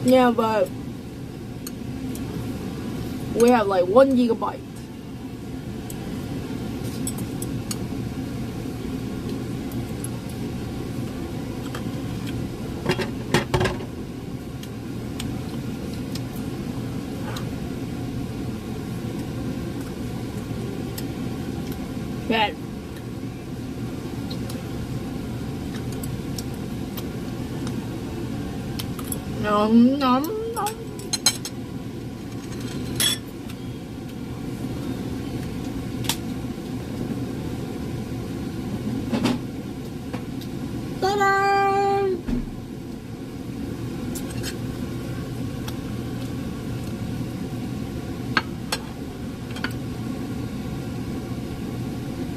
Yeah, but we have like 1 gigabyte. Bad. Nom. Ta-da!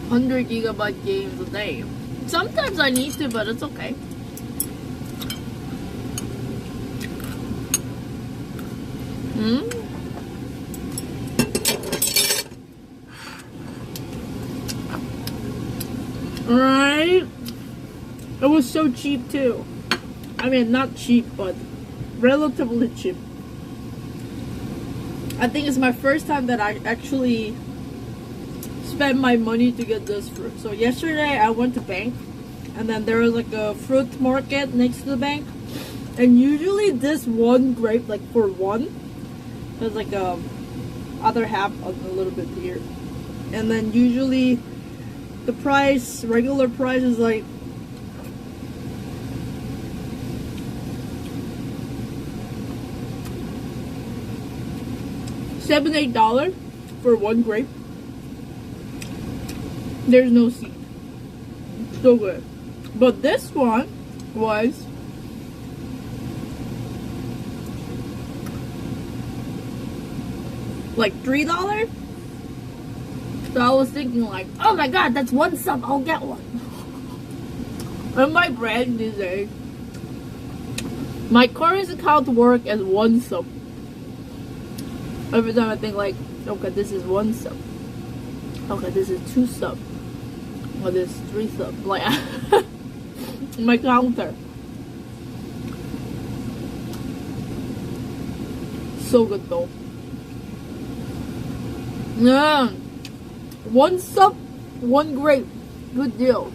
$100 gigabyte games a day. Sometimes I need to, but it's okay. Right? It was so cheap too. I mean, not cheap, but relatively cheap. I think it's my first time that I actually spent my money to get this fruit. So yesterday I went to bank, and then there was like a fruit market next to the bank, and usually this one grape, like for one, there's like a other half a little bit here, and then usually the price, regular price, is like $7-8 for one grape. There's no seed. So good. But this one was like $3. So I was thinking like, oh my god, that's 1 sub, I'll get one. In my brain these days, my current account work as 1 sub. Every time I think like, okay, this is 1 sub. Okay, this is 2 sub. Or this is 3 sub. Like my counter. So good though. Yeah. 1 sub, 1 grape. Good deal.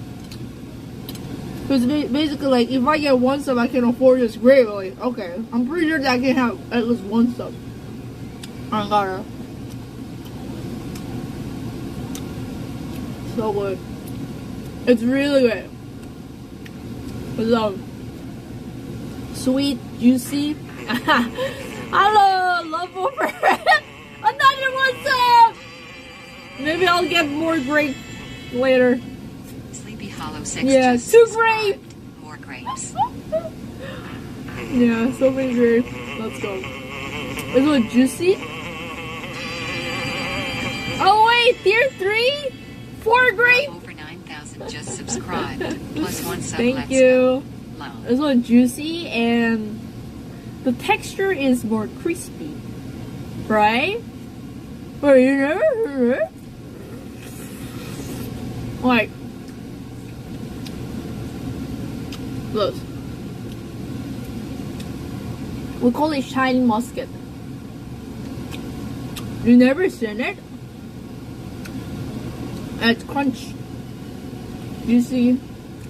Because basically, like, if I get 1 sub, I can afford this grape. Like, okay, I'm pretty sure that I can have at least 1 sub. I got it. So good. It's really good. It's sweet, juicy. Hello, love over. Another 1 sub. Maybe I'll get more grape later. Sleepy Hollow 6. Yeah, just 2 subscribed. grape. More grapes. Yeah, so many grapes. Let's go. This one juicy. Oh wait, tier 3? 4 grape. Over 9,000 just subscribed. Plus 1 sub. Thank Let's you. go. Low. This one juicy and the texture is more crispy, right? But you know, like look, we call it shiny musket. You never seen it? It's crunch, juicy,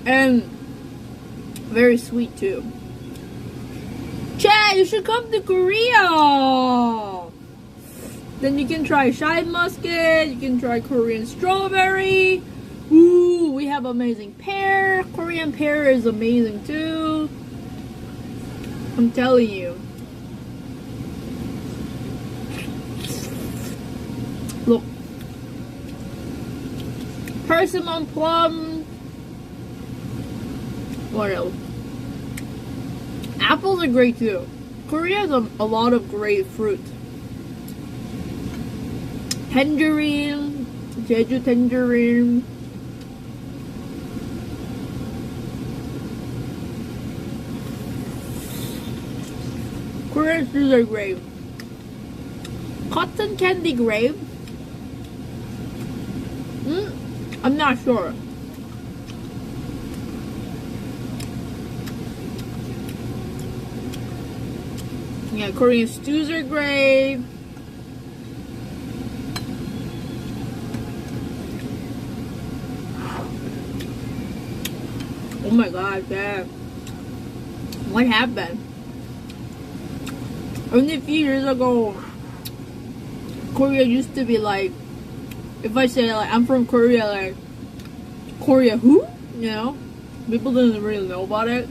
and very sweet too. Chad, you should come to Korea. Then you can try shine musket. You can try Korean strawberry. Ooh, we have amazing pear. Korean pear is amazing too. I'm telling you. Look. Persimmon plum. What else? Apples are great too. Korea has a lot of great fruit. Tangerine, Jeju tangerine. Korean foods are great. Cotton candy grape. I'm not sure. Yeah, Korean stews are great. Oh my god, Dad. What happened? Only a few years ago, Korea used to be like, if I say like, I'm from Korea, like, Korea who? You know? People didn't really know about it.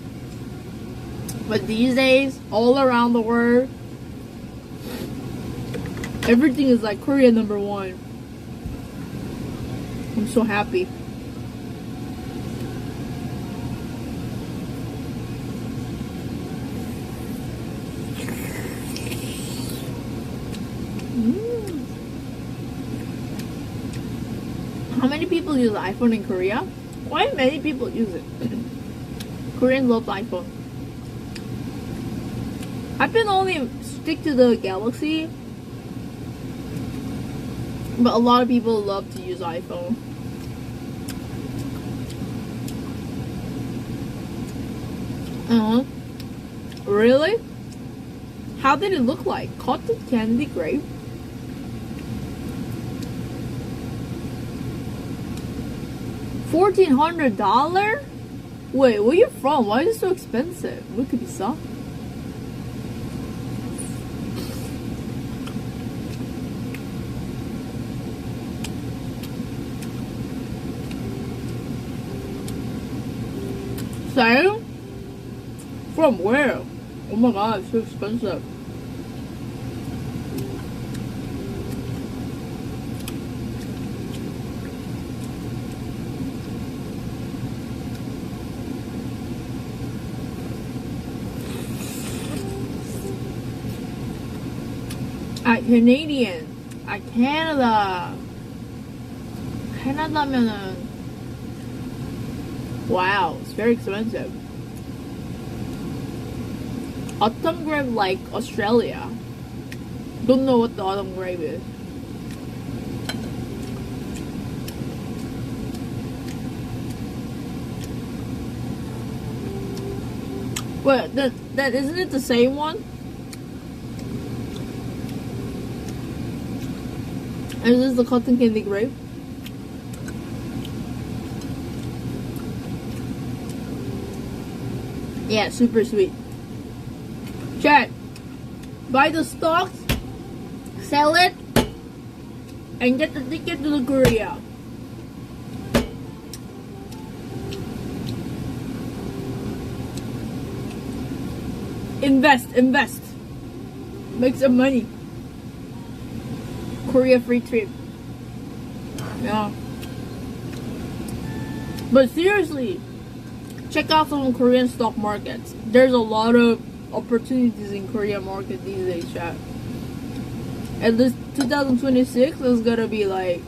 But these days, all around the world, everything is like Korea #1. I'm so happy. How many people use iPhone in Korea? Why many people use it? Koreans love iPhone. I've been only stick to the Galaxy, but a lot of people love to use iPhone. Really? How did it look like? Cotton candy grape? $1,400? Wait, where you from? Why is it so expensive? What could be some? Sale? From where? Oh my god, it's so expensive. Canadian. 아, 캐나다. 캐나다면은 wow, it's very expensive. Autumn grape like Australia. Don't know what the autumn grape is. Wait, that isn't it the same one? Is this the cotton candy grape? Yeah, super sweet. Chat, buy the stocks, sell it, and get the ticket to the Korea. Invest. Make some money. Korea free trip. Yeah. But seriously, check out some Korean stock markets. There's a lot of opportunities in Korean market these days, chat. And this 2026 is gonna be like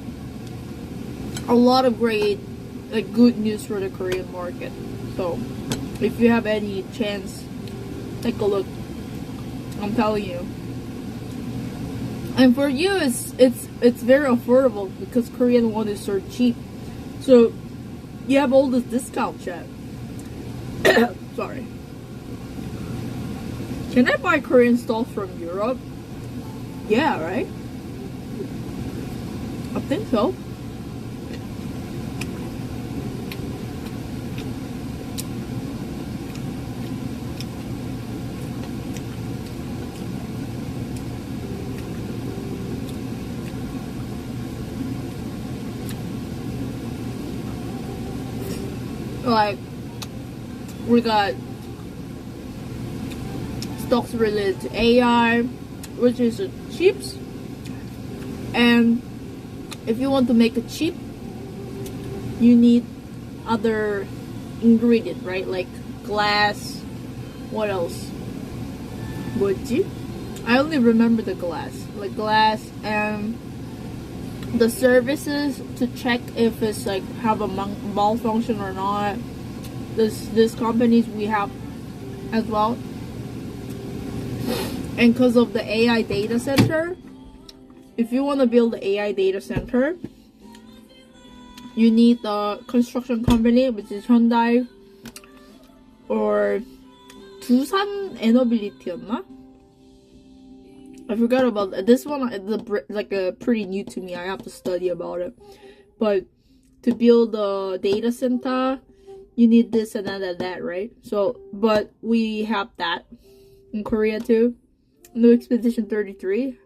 a lot of great, like good news for the Korean market. So if you have any chance, take a look. I'm telling you. And for you, it's very affordable because Korean won is so cheap. So you have all this discount, chat. Sorry. Can I buy Korean stocks from Europe? Yeah, right? I think so. Like, we got stocks related to AI, which is chips. And if you want to make a chip, you need other ingredient, right? Like glass. What else? 뭐지? I only remember the glass. Like glass and the services to check if it's like have a malfunction or not. This companies we have as well. And because of the AI data center, if you want to build the AI data center, you need the construction company, which is Hyundai or 두산 에너빌리티였나? I forgot about that. This one. Like pretty new to me. I have to study about it. But to build a data center, you need this and that, right? So, but we have that in Korea too. New Expedition 33.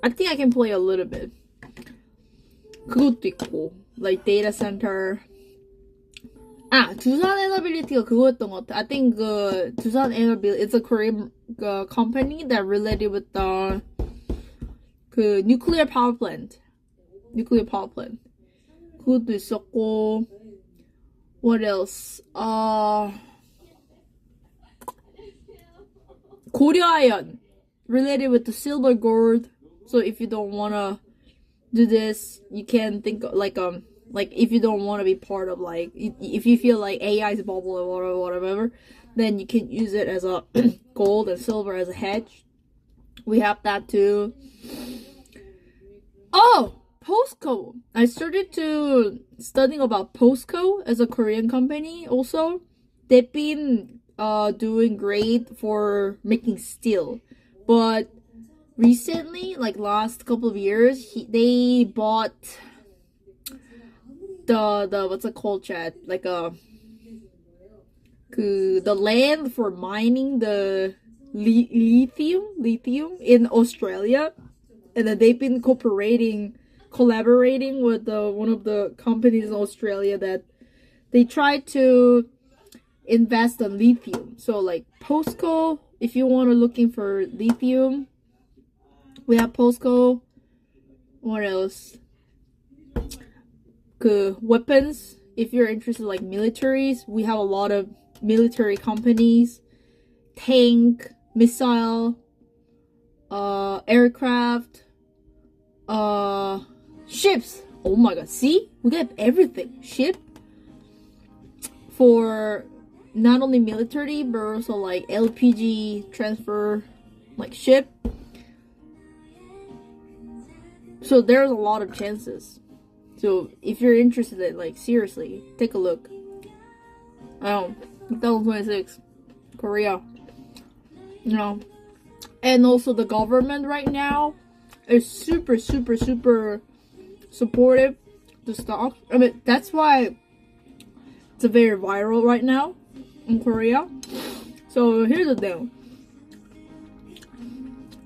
I think I can play a little bit. 그것도 있고, like data center. 두산 에너빌리티가 그거였던 것 같아. I think 두산 에너빌리티, it's a Korean company that related with the nuclear power plant. 그것도 있었고, what else? 고려아연, related with the silver gold. So if you don't wanna do this, you can think of like if you don't want to be part of like, if you feel like AI's bubble or whatever, then you can use it as a gold and silver as a hedge. We have that too. Oh, POSCO. I started to studying about POSCO as a Korean company also. They've been doing great for making steel. But recently, like last couple of years, they bought the what's it called, chat? Like the land for mining the lithium in Australia, and then they've been collaborating with one of the companies in Australia that they try to invest in lithium. So like POSCO, if you want to looking for lithium, we have POSCO. What else? Weapons. If you're interested like militaries, we have a lot of military companies. Tank, missile, aircraft. ships. Oh my god, see? We get everything. Ship for not only military but also like LPG transfer, like ship. So there's a lot of chances. So if you're interested in, like, seriously, take a look. 2026, Korea. You know, and also the government right now is super supportive to stock. I mean, that's why it's a very viral right now in Korea. So here's the thing.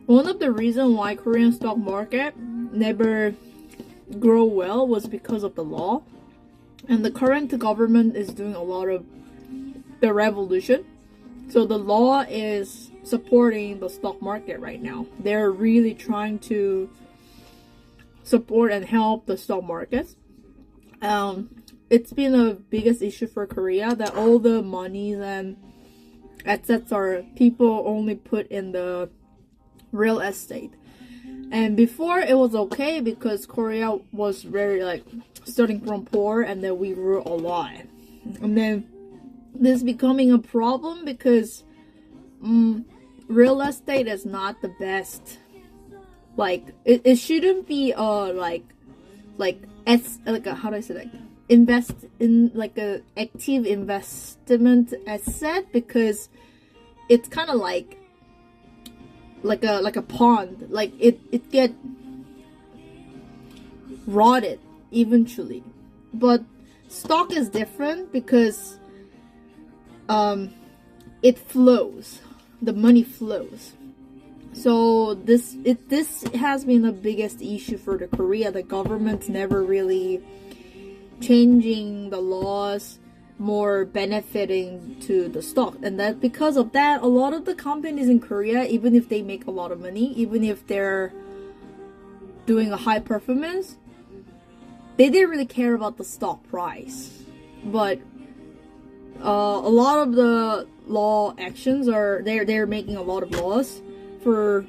One of the reasons why Korean stock market never grow well was because of the law. And the current government is doing a lot of the revolution. So the law is supporting the stock market right now. They're really trying to support and help the stock markets. It's been a biggest issue for Korea that all the monies and assets are people only put in the real estate. And before it was okay because Korea was very like starting from poor and then we grew a lot. And then this is becoming a problem because real estate is not the best. Like it shouldn't be like a, how do I say that? Invest in like a active investment asset, because it's kind of like a pond. Like it get rotted eventually. But stock is different because it flows. The money flows. So this has been the biggest issue for the Korea. The government's never really changing the laws more benefiting to the stock, and that because of that, a lot of the companies in Korea, even if they make a lot of money, even if they're doing a high performance, they didn't really care about the stock price. But a lot of the law actions are they're making a lot of laws for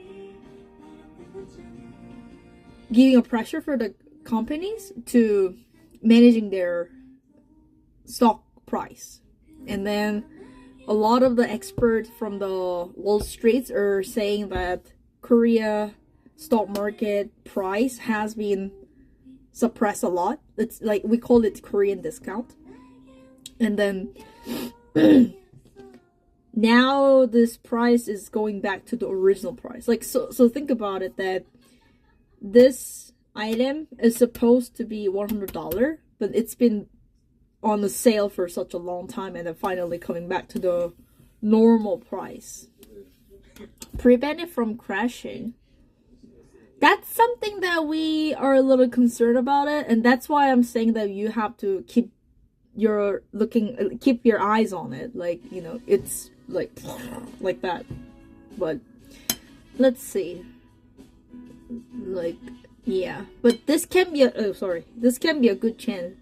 giving a pressure for the companies to managing their stock price. And then a lot of the experts from the Wall Street are saying that Korea stock market price has been suppressed a lot. It's like we call it Korean discount. And then now this price is going back to the original price. Like so think about it, that this item is supposed to be $100, but it's been on the sale for such a long time, and then finally coming back to the normal price. Prevent it from crashing. That's something that we are a little concerned about it, and that's why I'm saying that you have to keep your eyes on it. Like, you know, it's like that. But let's see. Like, yeah, but this can be this can be a good chance.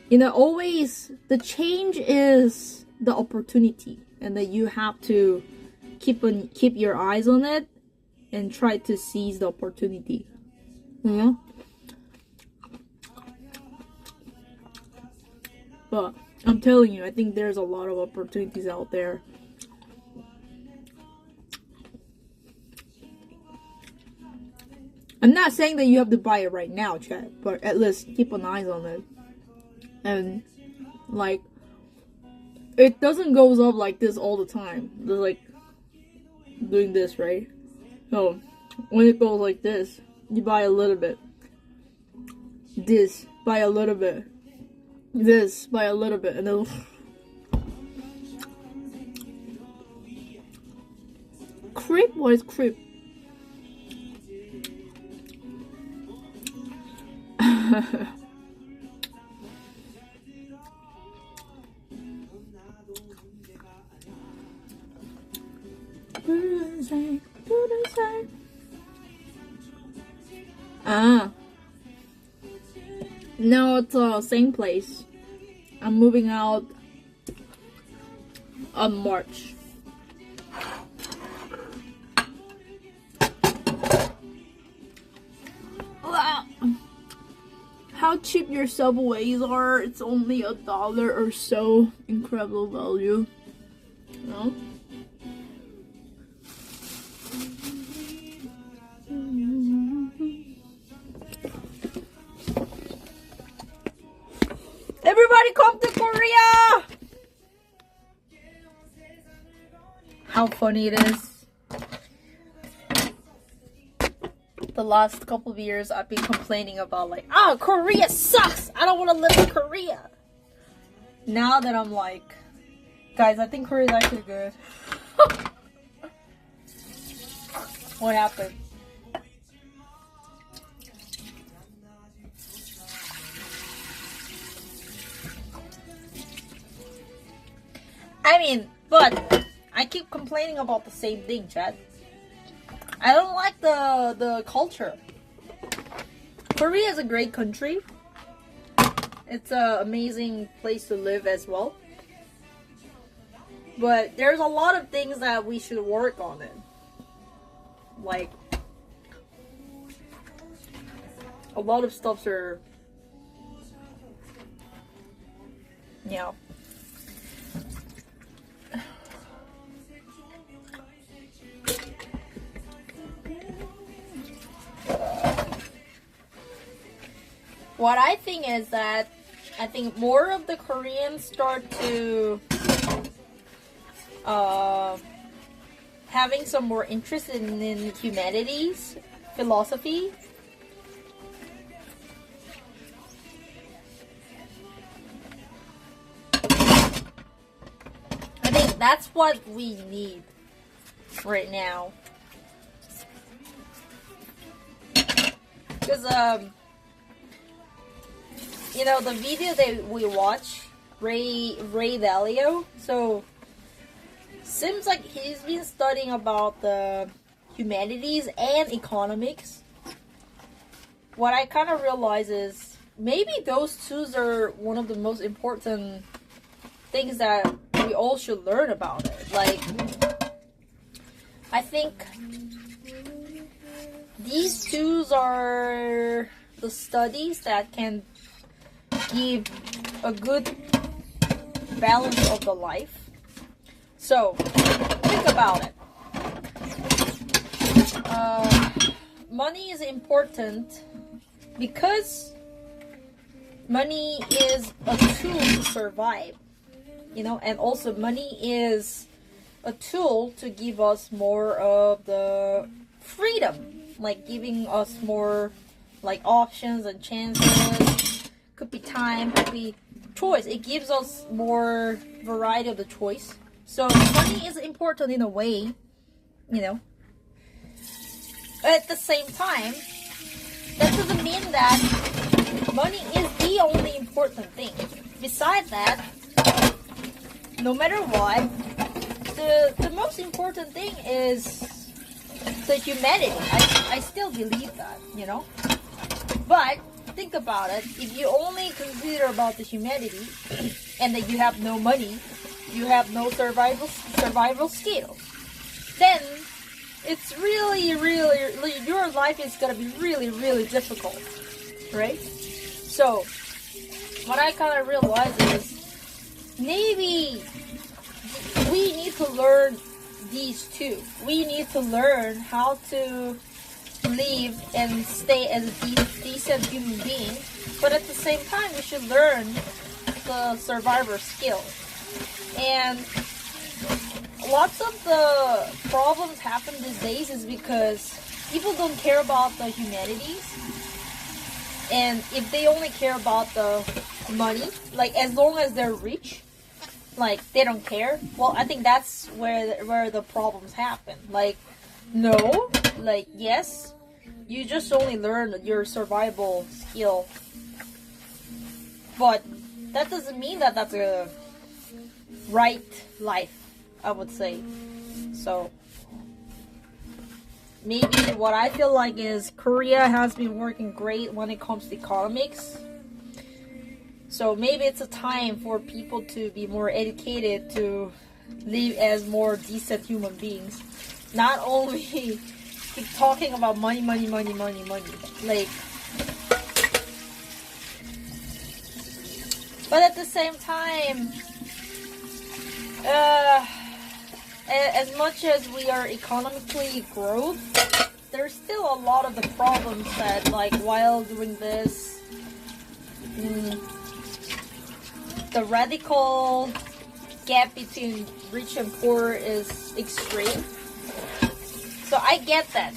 You know, always the change is the opportunity, and that you have to keep your eyes on it and try to seize the opportunity. You know? But I'm telling you, I think there's a lot of opportunities out there. I'm not saying that you have to buy it right now, chat, but at least keep an eye on it. And like, it doesn't goes up like this all the time. They're like doing this, right? So when it goes like this, you buy a little bit. This, buy a little bit. This, buy a little bit, and then creep? What is creep? No, it's the same place. I'm moving out on March. how cheap your subways are. It's only $1 or so. Incredible value. You know? Everybody come to Korea! How funny it is. The last couple of years I've been complaining about like, oh, Korea sucks! I don't want to live in Korea! Now that I'm like, guys, I think Korea is actually good. What happened? I mean, but I keep complaining about the same thing, Chad. I don't like the culture. Korea is a great country. It's an amazing place to live as well. But there's a lot of things that we should work on it. Like, a lot of stuffs are, you know. What I think is that I think more of the Koreans start to having some more interest in humanities, philosophy. I think that's what we need right now. Because you know, the video that we watch, Ray Dalio, so seems like he's been studying about the humanities and economics. What I kind of realize is maybe those two are one of the most important things that we all should learn about it. Like, I think these two are the studies that can give a good balance of the life. So, think about it. Money is important because money is a tool to survive, you know, and also money is a tool to give us more of the freedom, like giving us more like options and chances. Could be time, could be choice. It gives us more variety of the choice. So money is important in a way, you know. At the same time, that doesn't mean that money is the only important thing. Besides that, no matter what, the most important thing is the humanity. I still believe that, you know. But think about it. If you only consider about the humanity and that you have no money, you have no survival skills, then it's really, your life is gonna be really difficult, right? So what I kind of realize is maybe we need to learn these two. We need to learn how to live and stay as a decent human being, but at the same time we should learn the survivor skill. And lots of the problems happen these days is because people don't care about the humanities, and if they only care about the money, like as long as they're rich, like they don't care. Well, I think that's where the problems happen. Like, no, like, yes, you just only learn your survival skill, but that doesn't mean that that's a right life, I would say. So maybe what I feel like is Korea has been working great when it comes to economics. So maybe it's a time for people to be more educated, to live as more decent human beings. Not only keep talking about money. Like, But at the same time, as much as we are economically growth, there's still a lot of the problems that, like, while doing this, the radical gap between rich and poor is extreme. So I get that.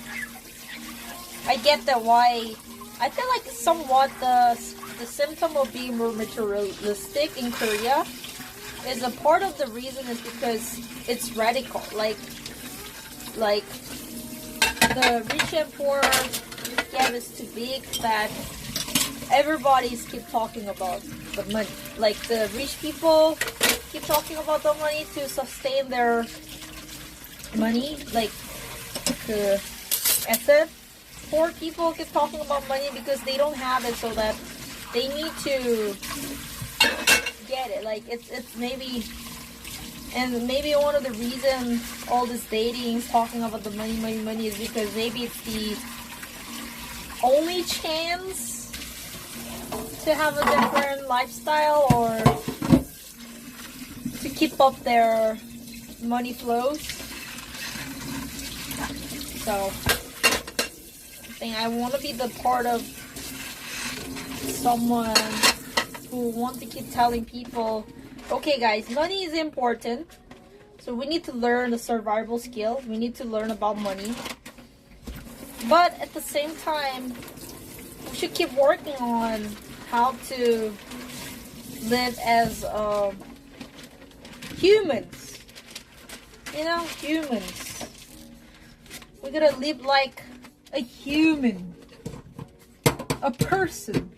I get that why I feel like somewhat the symptom of being more materialistic in Korea is a part of the reason is because it's radical. Like the rich and poor gap is too big that everybody's keep talking about the money. Like the rich people keep talking about the money to sustain their money, like the asset. Poor people keep talking about money because they don't have it, so that they need to get it. Like it's maybe, and maybe one of the reasons all this dating is talking about the money is because maybe it's the only chance to have a different lifestyle or to keep up their money flows. So I want to be the part of someone who wants to keep telling people, okay guys, money is important, so we need to learn the survival skills, we need to learn about money, but at the same time we should keep working on how to live as humans, humans. We gotta live like a human, a person.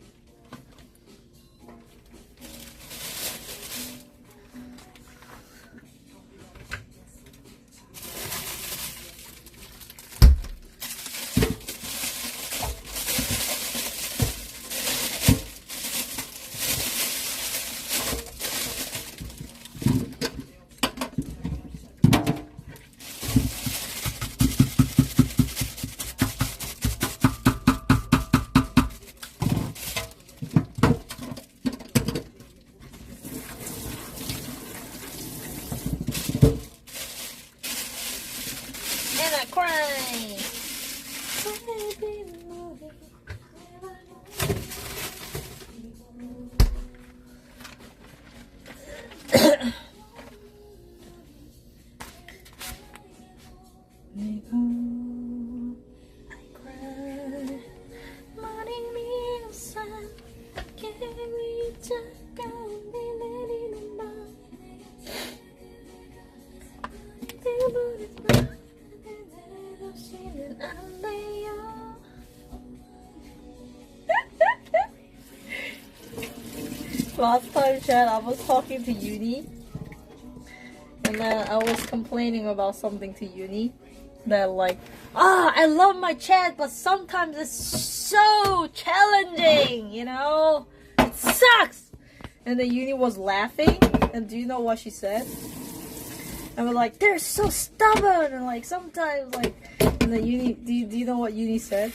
Last time, Chad, I was talking to Uni, and then I was complaining about something to Uni. That like, I love my chat, but sometimes it's so challenging, It sucks! And then Uni was laughing, and do you know what she said? And we're like, they're so stubborn, and like, sometimes, like, and then Uni, do you know what Uni said?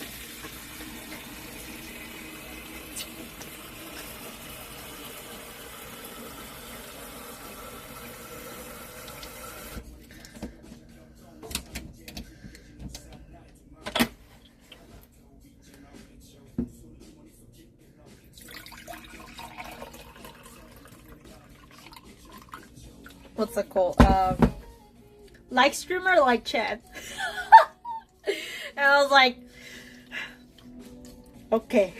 What's it called? Like streamer, like chat. And I was like, okay.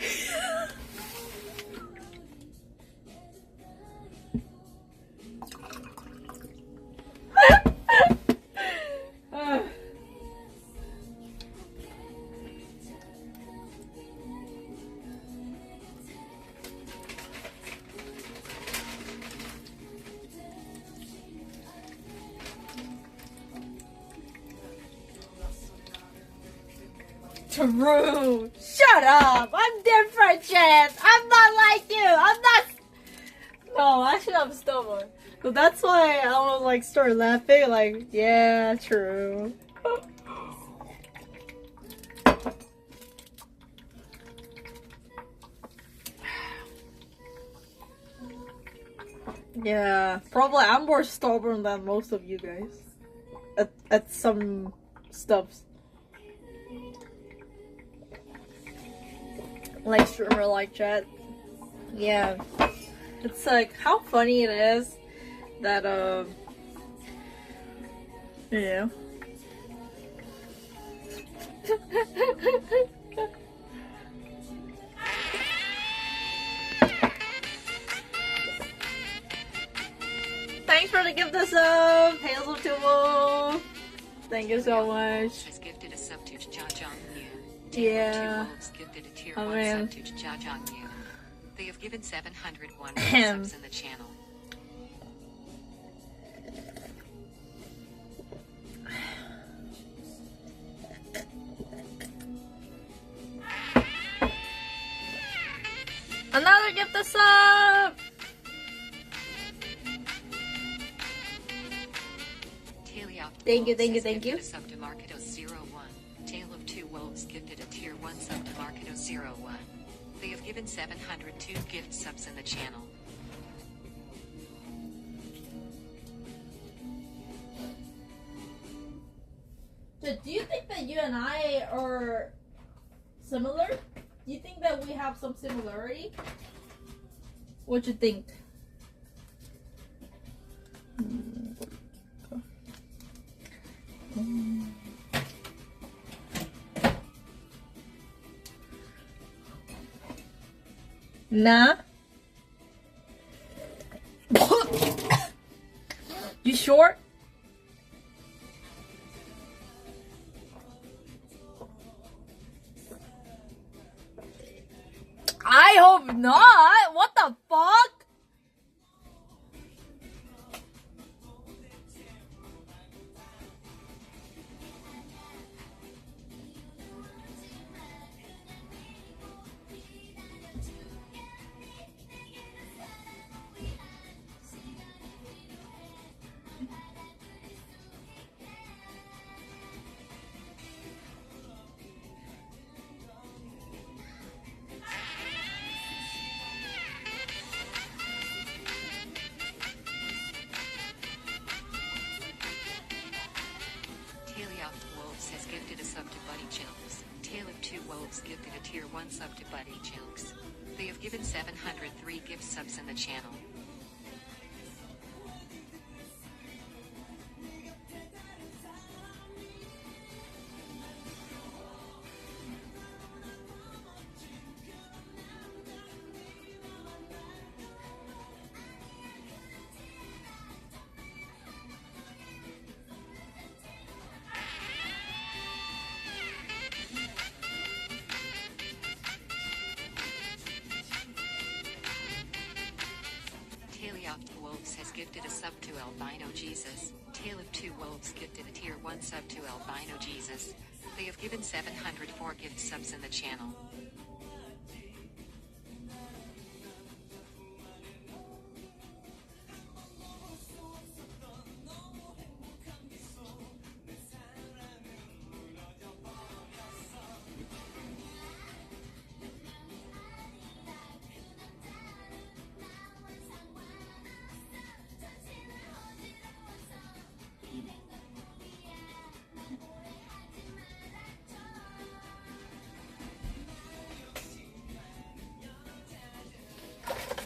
True. Shut up. I'm different, Chad. I'm not like you. I'm not. No, actually, I'm stubborn. So that's why I was like start laughing. Like, yeah, true. Yeah, probably I'm more stubborn than most of you guys. At some stuffs. Like streamer, like chat. Yeah. It's like how funny it is that you know. Thanks for the gift of sub, Hazel Tubo. Thank you so much. Has gifted a sub to Jajang Yu. Yeah. Gifted a tier Oh, 1 man. sub to Jajang Yu. They have given 701 Ahem. subs in the channel. Another gift of sub. Thank you, thank you, thank you. A sub to Marketo01. Tale of Two Wolves gifted a tier 1 sub to Marketo01. They have given 702 gift subs in the channel. So do you think that you and I are similar? Do you think that we have some similarity? What you think? Nah. You sure? I hope not. What the fuck? Has gifted a sub to Buddy Chilks. Tale of Two Wolves gifted a tier 1 sub to Buddy Chilks. They have given 703 gift subs in the channel. Wolves has gifted a sub to Albino Jesus. Tale of Two Wolves gifted a tier 1 sub to Albino Jesus. They have given 704 gift subs in the channel.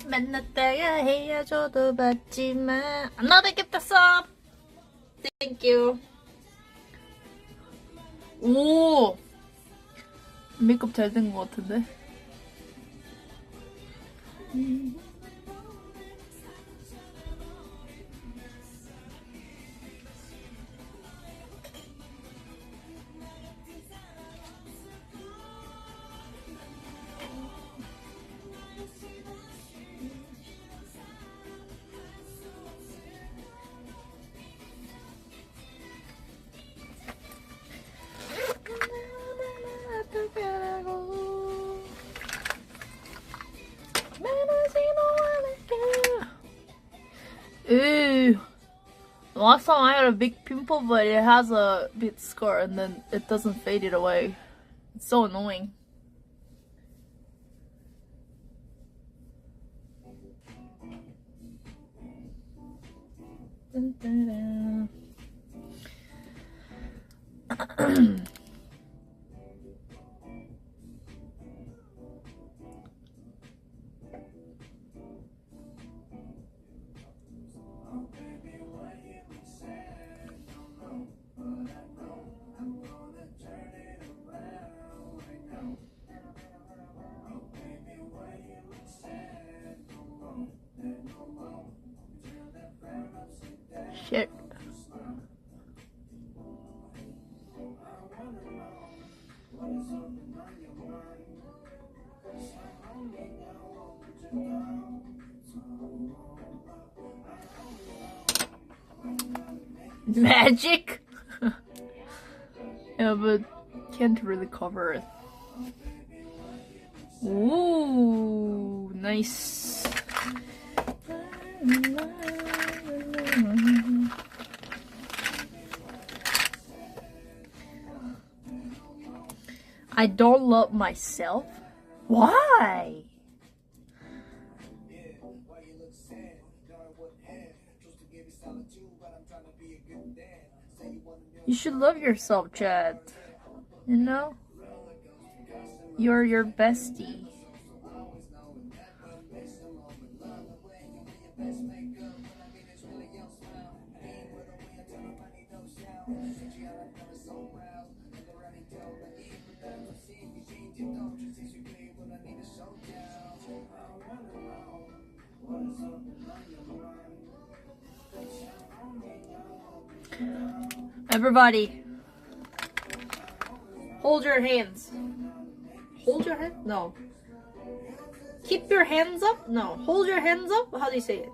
만났다가 헤어져도 받지마. Another gift sub. Thank you. 오, 메이크업 잘 된 것 같은데. Ew. Last time I had a big pimple, but it has a bit scar and then it doesn't fade it away. It's so annoying. Shit. Magic? Yeah, but can't really cover it. Ooh, nice. I don't love myself? Why? You should love yourself, Chad. You know? You're your bestie. Everybody, hold your hands. Hold your hand? No. Keep your hands up? No. Hold your hands up? How do you say it?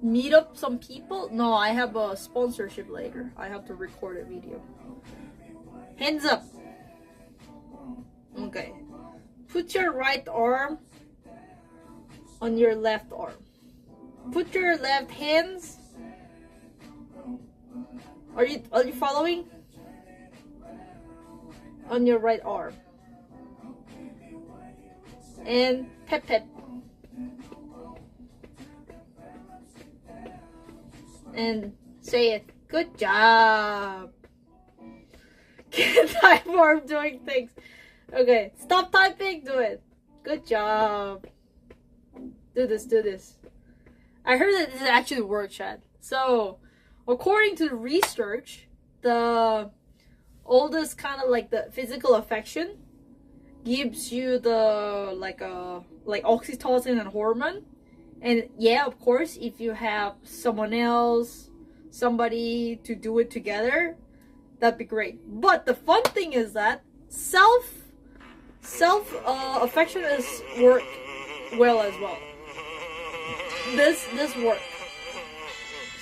Meet up some people? No, I have a sponsorship later. I have to record a video. Hands up. Okay. Put your right arm on your left arm. Put your left hands. Are you following? On your right arm. And pep pep. And say it. Good job. Can't type more, I'm doing things. Okay, stop typing, do it. Good job. Do this. I heard that this actually works, Chad. So, according to the research, the oldest kind of like the physical affection gives you the like oxytocin and hormone. And yeah, of course, if you have someone else, somebody to do it together, that'd be great. But the fun thing is that self affection is work well as well. This work.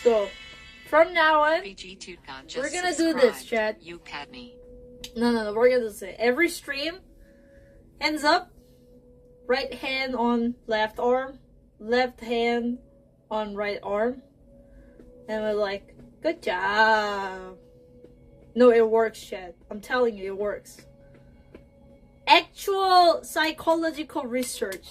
So from now on, we're gonna do this, Chad. You pet me. No, we're gonna say every stream, hands up, right hand on left arm, left hand on right arm, and we're like, good job. No, it works, Chad. I'm telling you, it works. Actual psychological research.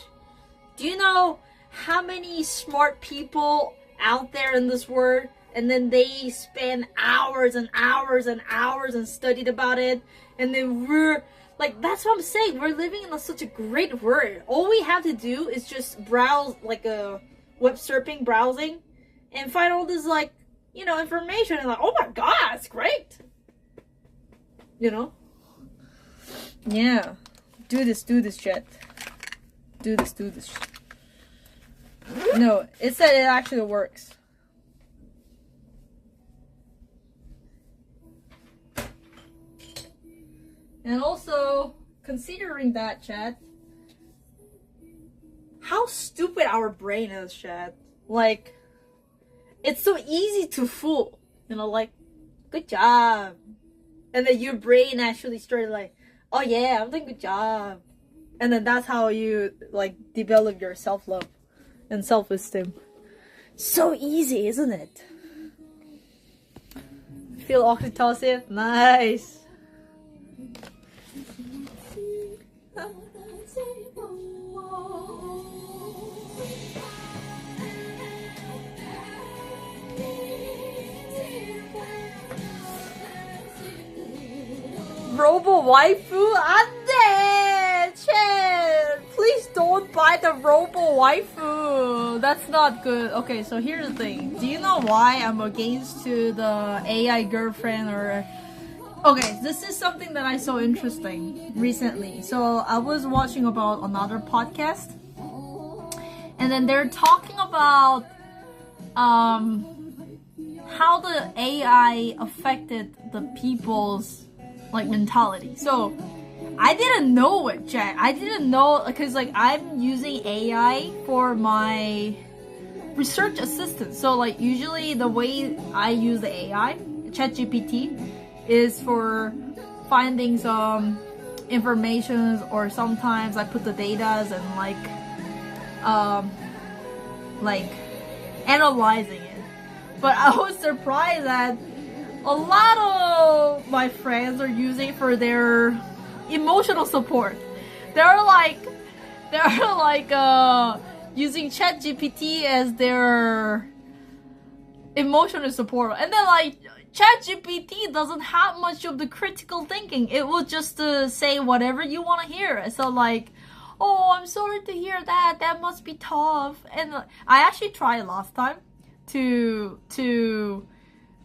Do you know how many smart people out there in this world, and then they spend hours and hours and hours and studied about it, and then we're like, that's what I'm saying, we're living in such a great world. All we have to do is just browse, like a web surfing, browsing, and find all this, like, you know, information, and like, oh my god, it's great, you know? Yeah, do this, chat. Do this. No, it said it actually works. And also, considering that, chat, how stupid our brain is, chat. Like, it's so easy to fool. You know, like, good job. And then your brain actually started like, oh yeah, I'm doing a good job. And then that's how you, like, develop your self-love and self-esteem. So easy, isn't it? Feel oxytocin? Nice. Robo Waifu? 안돼! Chen! Please don't buy the Robo Waifu! That's not good. Okay, so here's the thing. Do you know why I'm against to the AI girlfriend or... Okay, this is something that I saw interesting recently. So I was watching about another podcast, and then they're talking about how the AI affected the people's like mentality. So I didn't know it, Jack. I didn't know because like I'm using AI for my research assistant. So like usually the way I use the AI, ChatGPT, is for finding some information, or sometimes I put the datas and like analyzing it. But I was surprised that a lot of my friends are using for their emotional support. They're like using ChatGPT as their emotional support, and then like ChatGPT doesn't have much of the critical thinking. It will just say whatever you want to hear. So like, oh, I'm sorry to hear that. That must be tough. And I actually tried last time to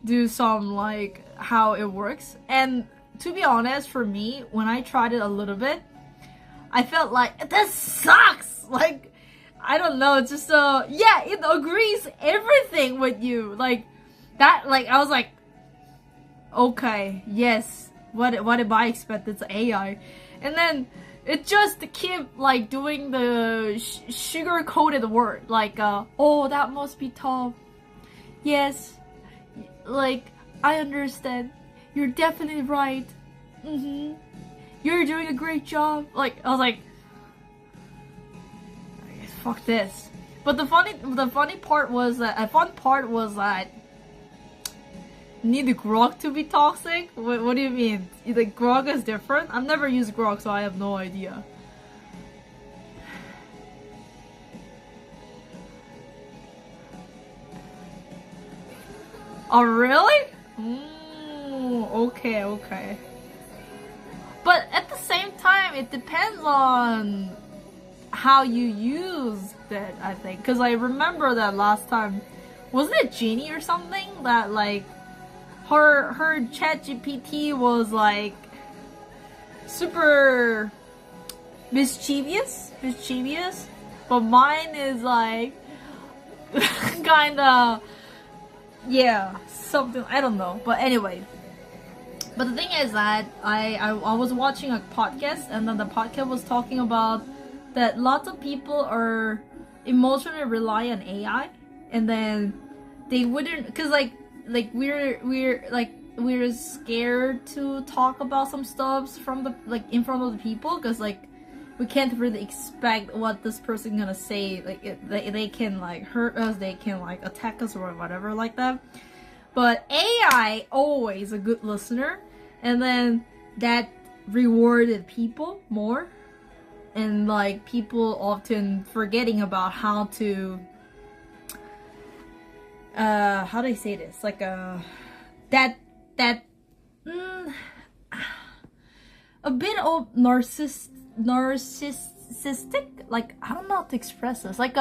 do some like how it works. And to be honest, for me, when I tried it a little bit, I felt like this sucks. Like, I don't know. It's just yeah, it agrees everything with you. Like that. Like I was like, okay, yes. What did I expect? It's AI, and then it just keep like doing the sugar coated word. Like oh, that must be tough. Yes, like I understand. You're definitely right. You're doing a great job. Like I was like, fuck this. But the funny part was that need Grok to be toxic? What do you mean? You think Grok is different? I've never used Grok, so I have no idea. Oh really? Okay. But at the same time, it depends on how you used it, I think. Because I remember that last time, wasn't it Genie or something? That like, her ChatGPT was like, super mischievous. But mine is like, kinda, yeah, something, I don't know. But anyway. But the thing is that I was watching a podcast, and then the podcast was talking about that lots of people are emotionally rely on AI, and then they wouldn't, cause like we're scared to talk about some stuffs from the like in front of the people, cause like we can't really expect what this person gonna say. Like they can like hurt us, they can like attack us or whatever like that. But AI always a good listener, and then that rewarded people more, and like people often forgetting about how to how do I say this, like a bit of narcissistic, like I don't know how to express this, like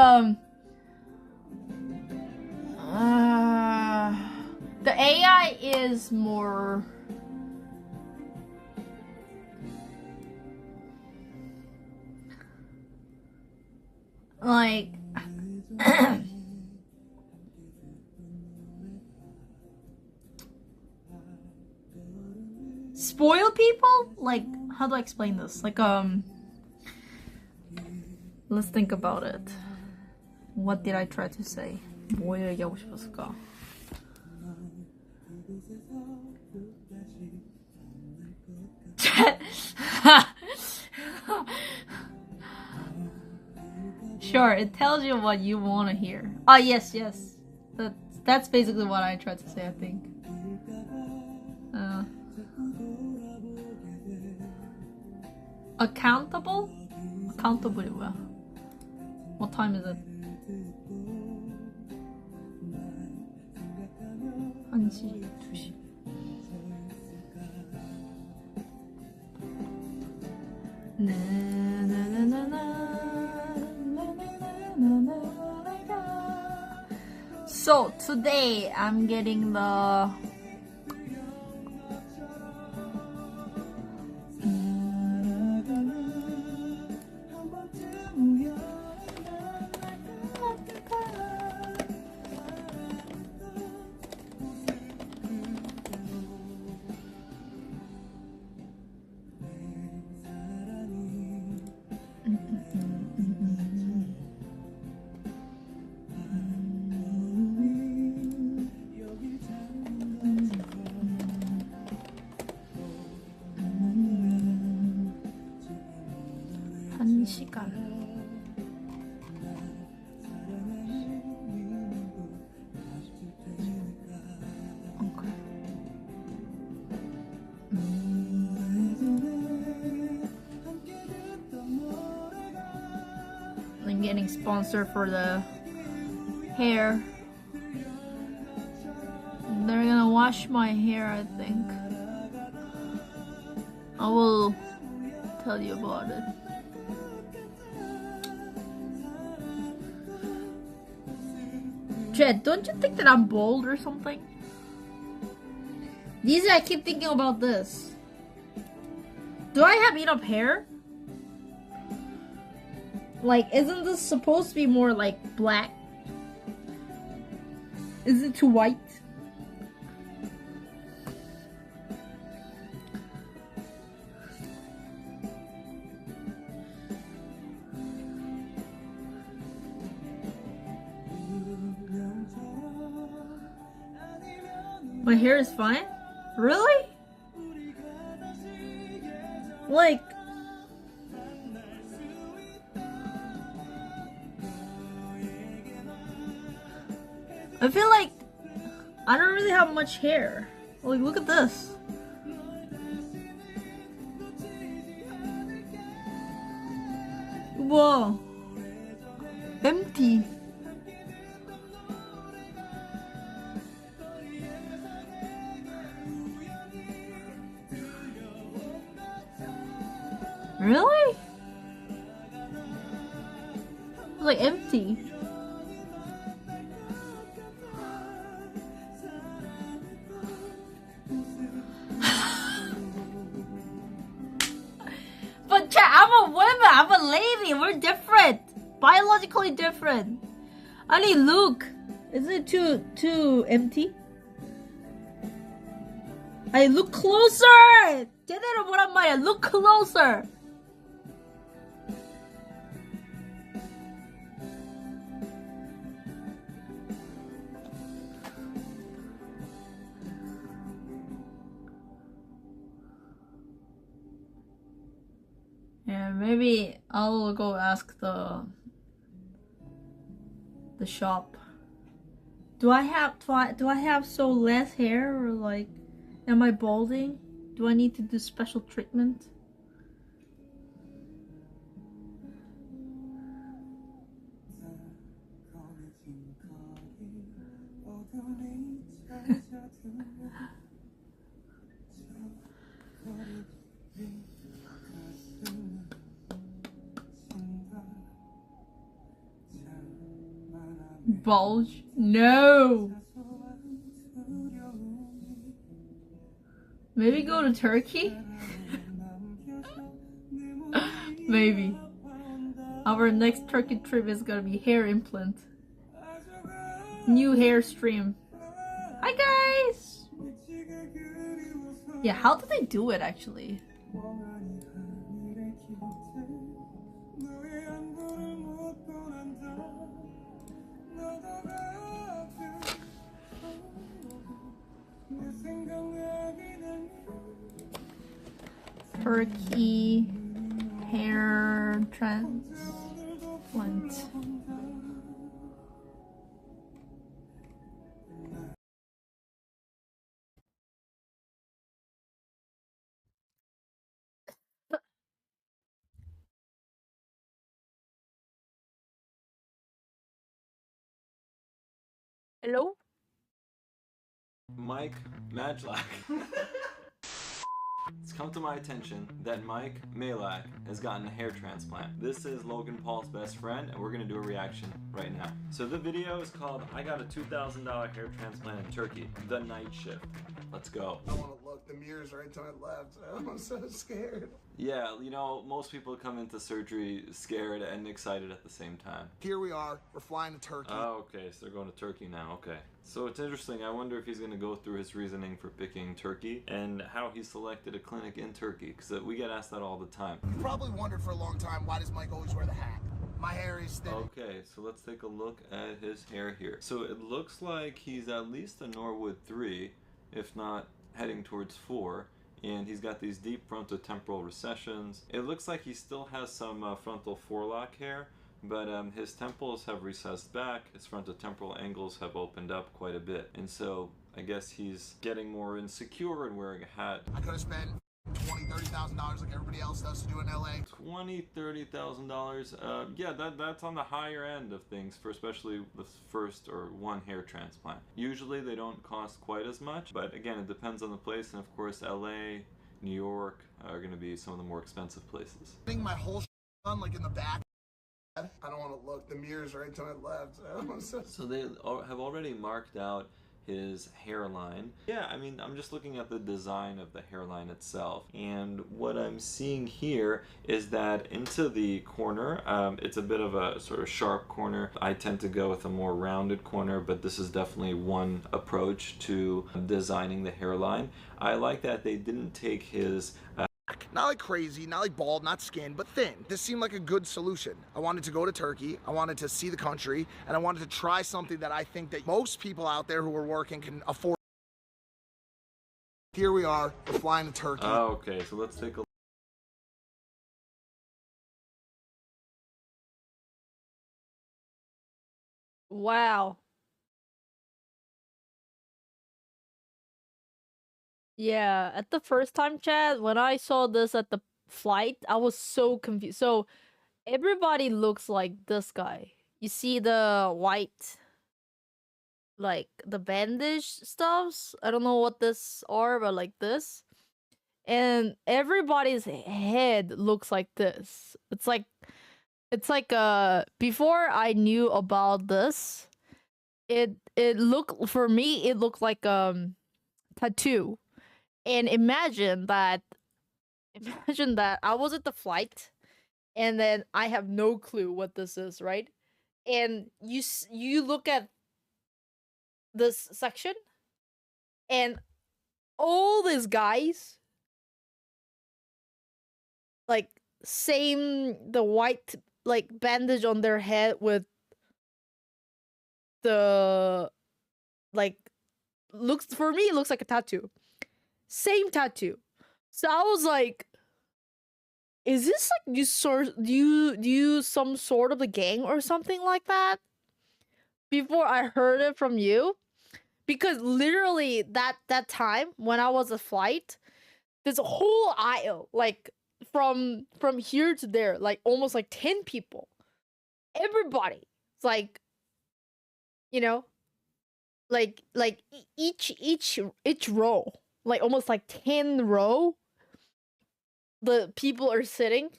the AI is more like spoil people? Like, how do I explain this? Like, let's think about it. What did I try to say? 뭐 얘기하고 싶었을까? Sure, it tells you what you want to hear. Ah, yes. That's basically what I tried to say, I think. Accountable? Accountable이 뭐야? What time is it? 1시, 2시. So today I'm getting the 한 시간. Okay. I'm getting sponsored for the hair. They're gonna wash my hair, I think. I will tell you about it. Jed, don't you think that I'm bald or something? These I keep thinking about this. Do I have enough hair? Like, isn't this supposed to be more like black? Is it too white? My hair is fine? Really? Like, I feel like I don't really have much hair. Like, look at this. Whoa. Empty. Really? It's like empty. But I'm a woman, I'm a lady, we're different. Biologically different. Ali, look. Is it too empty? I look closer! 제대로 보란 말이야. Look closer! Yeah, maybe I'll go ask the shop. Do I have so less hair, or like, am I balding? Do I need to do special treatment? Bulge? No! Maybe go to Turkey? Maybe. Our next Turkey trip is gonna be hair implant. New hair stream. Hi guys! Yeah, how do they do it actually? Turkey hair transplant. Hello? Mike Madlack. It's come to my attention that Mike Malak has gotten a hair transplant. This is Logan Paul's best friend, and we're gonna do a reaction right now. So the video is called "I Got a $2,000 Hair Transplant in Turkey: The Night Shift." Let's go. I want to look. The mirror's right to my left. I'm so scared. Yeah, you know, most people come into surgery scared and excited at the same time. Here we are. We're flying to Turkey. Oh, okay, so they're going to Turkey now, okay. So it's interesting, I wonder if he's going to go through his reasoning for picking Turkey and how he selected a clinic in Turkey, because we get asked that all the time. You probably wondered for a long time, why does Mike always wear the hat? My hair is thin. Okay, so let's take a look at his hair here. So it looks like he's at least a Norwood 3, if not heading towards 4. And he's got these deep frontotemporal recessions. It looks like he still has some frontal forelock hair, but his temples have recessed back, his frontotemporal angles have opened up quite a bit. And so I guess he's getting more insecure and wearing a hat. I could have spent $20,000-$30,000 like everybody else does to do in LA. $20,000-$30,000. Yeah, that's on the higher end of things for especially the first or one hair transplant. Usually they don't cost quite as much, but again, it depends on the place, and of course LA, New York are going to be some of the more expensive places. I think my whole on like in the back. I don't want to look. The mirror's right to my left. So they have already marked out his hairline. Yeah, I mean, I'm just looking at the design of the hairline itself, and what I'm seeing here is that into the corner, it's a bit of a sort of sharp corner. I tend to go with a more rounded corner, but this is definitely one approach to designing the hairline. I like that they didn't take his not like crazy, not like bald, not skin, but thin. This seemed like a good solution. I wanted to go to Turkey, I wanted to see the country, and I wanted to try something that I think that most people out there who are working can afford. Here we are, we're flying to Turkey. Oh, okay, so let's take a Wow. Yeah, at the first time, Chad, when I saw this at the flight, I was so confused. So everybody looks like this guy. You see the white, like the bandage stuffs. I don't know what this are, but like this. And everybody's head looks like this. It's like before I knew about this, it looked, for me it looked like tattoo. And imagine that I was at the flight and then I have no clue what this is, right? And you look at this section and all these guys, like the white like bandage on their head with the like for me it looks like a tattoo. Same tattoo. So I was like, is this like you some sort of a gang or something like that? Before I heard it from you. Because literally that time when I was a flight, there's a whole aisle, like from here to there, like almost like 10 people. Everybody. It's like, you know, like each row, like almost like 10 row, the people are sitting,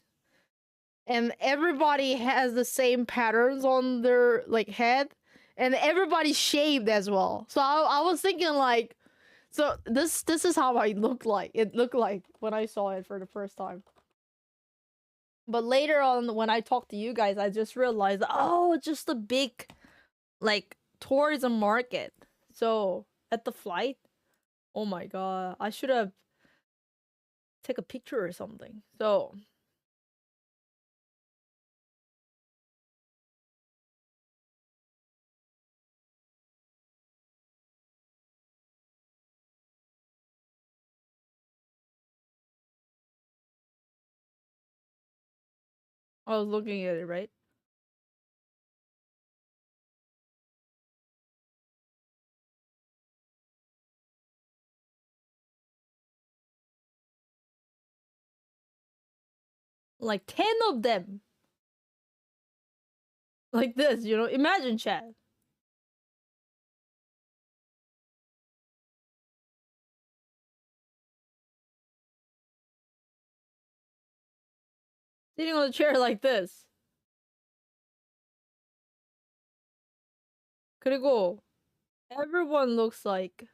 and everybody has the same patterns on their like head, and everybody's shaved as well. So I was thinking like, so this is how it looked like when I saw it for the first time. But later on, when I talked to you guys, I just realized, oh, it's just a big like tourism market. So at the flight, oh my god, I should have take a picture or something. So I was looking at it, right? Like 10 of them. Like this, you know? Imagine, chat. Sitting on a chair like this. 그리고 everyone looks like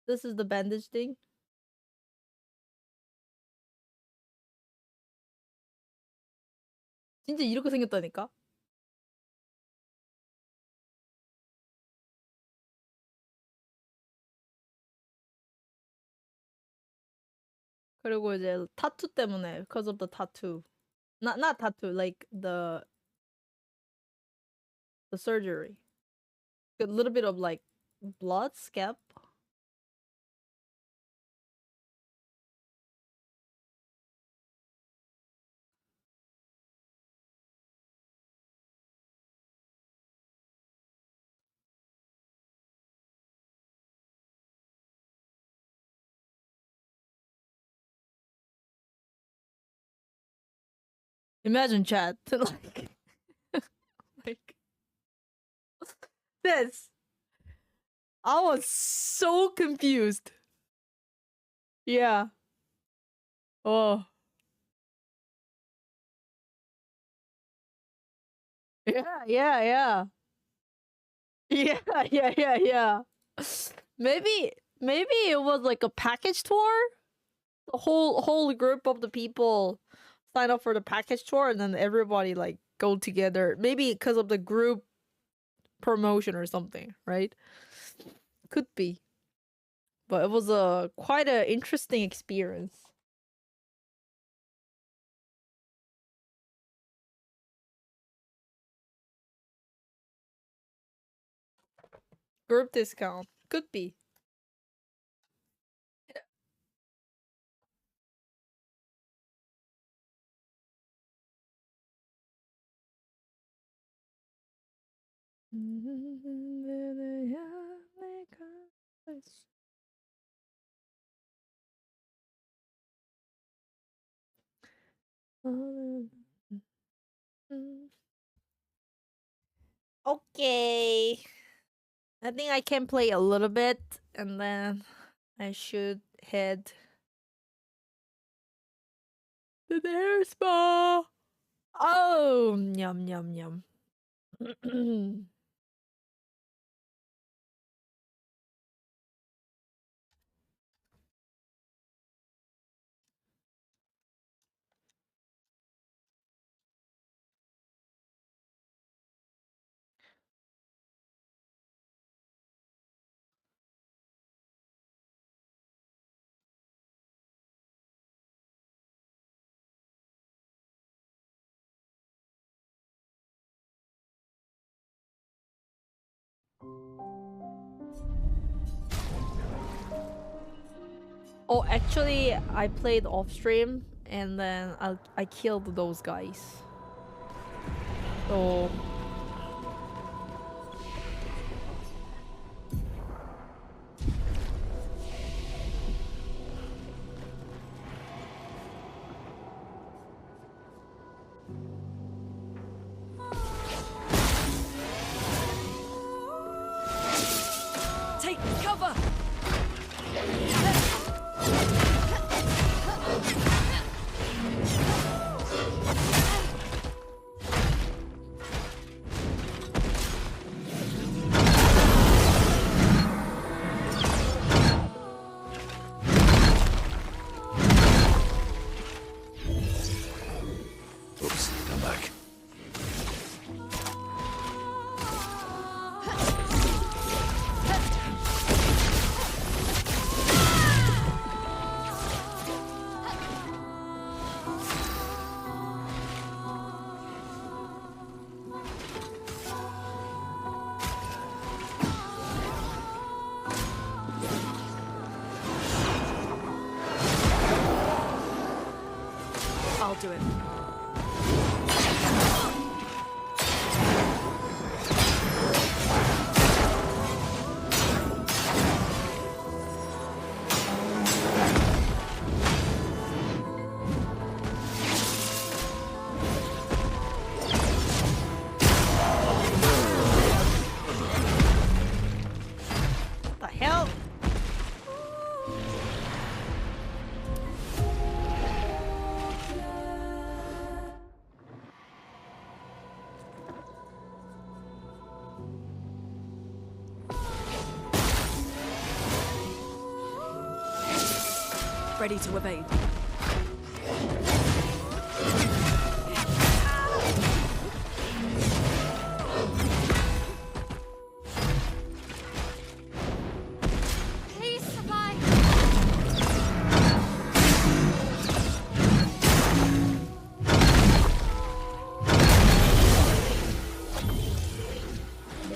this is the bandage thing. 진짜 이렇게 생겼다니까? 그리고 이제 타투 때문에 because of the tattoo. Not tattoo, like the surgery. A little bit of like blood scab. Imagine chat like this. I was so confused. Yeah. Oh. Yeah, yeah, yeah. Yeah, yeah. Maybe it was like a package tour. The whole group of the people sign up for the package tour, and then everybody like go together. Maybe because of the group promotion or something, right? Could be. But it was quite an interesting experience. Group discount. Could be. Okay. I think I can play a little bit and then I should head to the hair spa. Oh, yum, yum, yum. Oh, actually, I played off stream and then I killed those guys. So take cover. ready to evade. Please survive.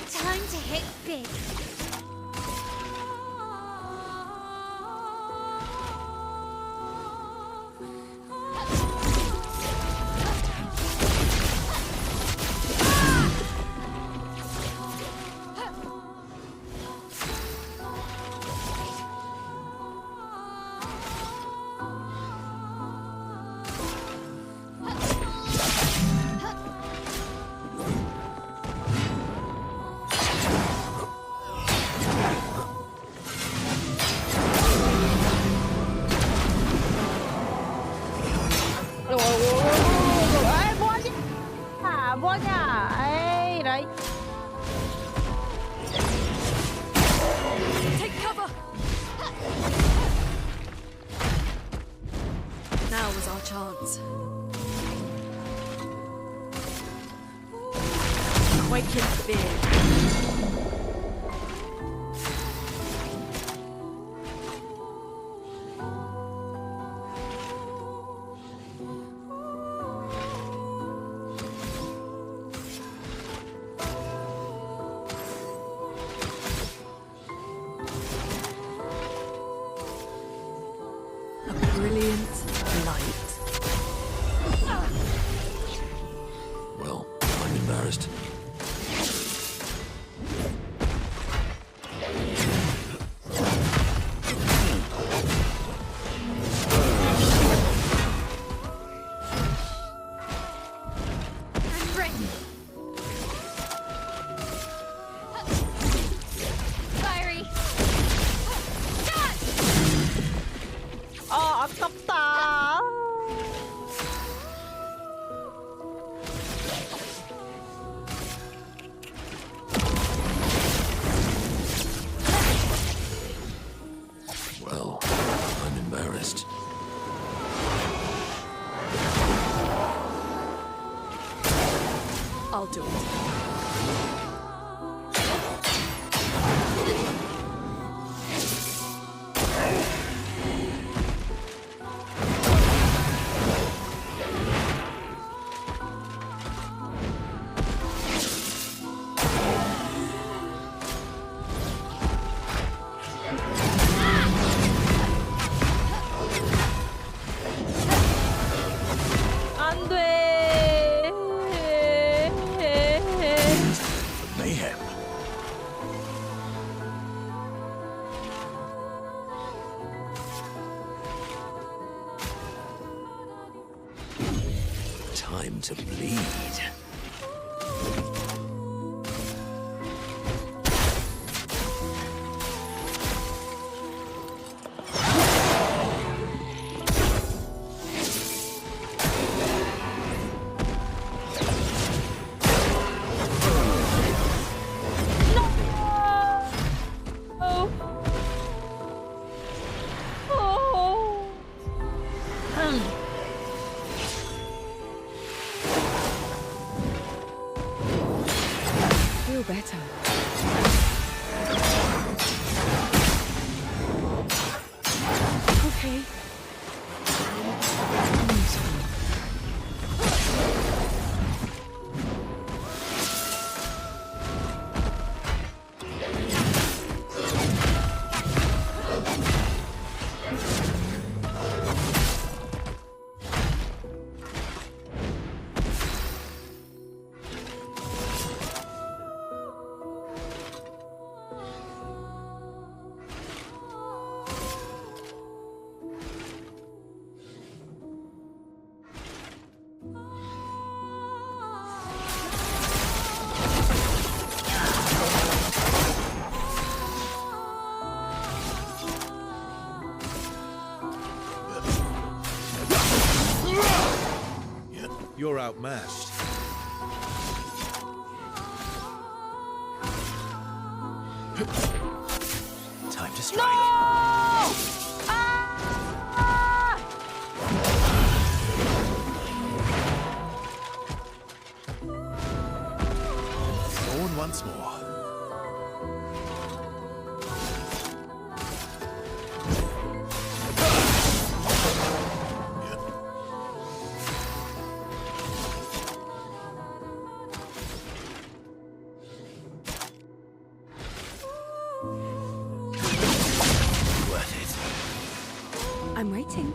Time to hit big. Ê, 뭐하냐? 뭐하냐? 에이, 라이. Take cover! Now was our chance. Quake in fear. A brilliant light. Well, I'm embarrassed. I'm ready. Fiery. Dodge! 아, 아깝다. Well, I'm embarrassed. I'll do it. 안 돼. Mayhem. Time to bleed. Oh. Oh. Feel better. Okay. You're outmatched. Time to strike. No! Ah! once more. I'm waiting.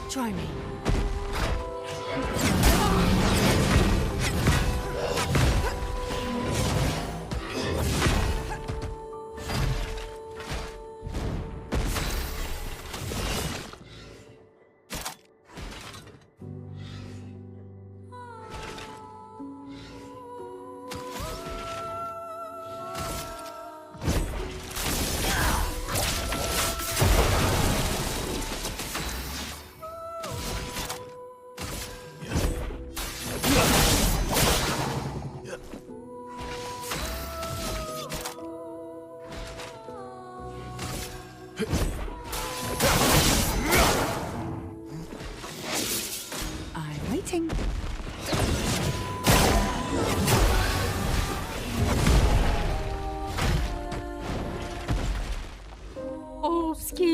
Try me. I'm waiting. Oh, ski.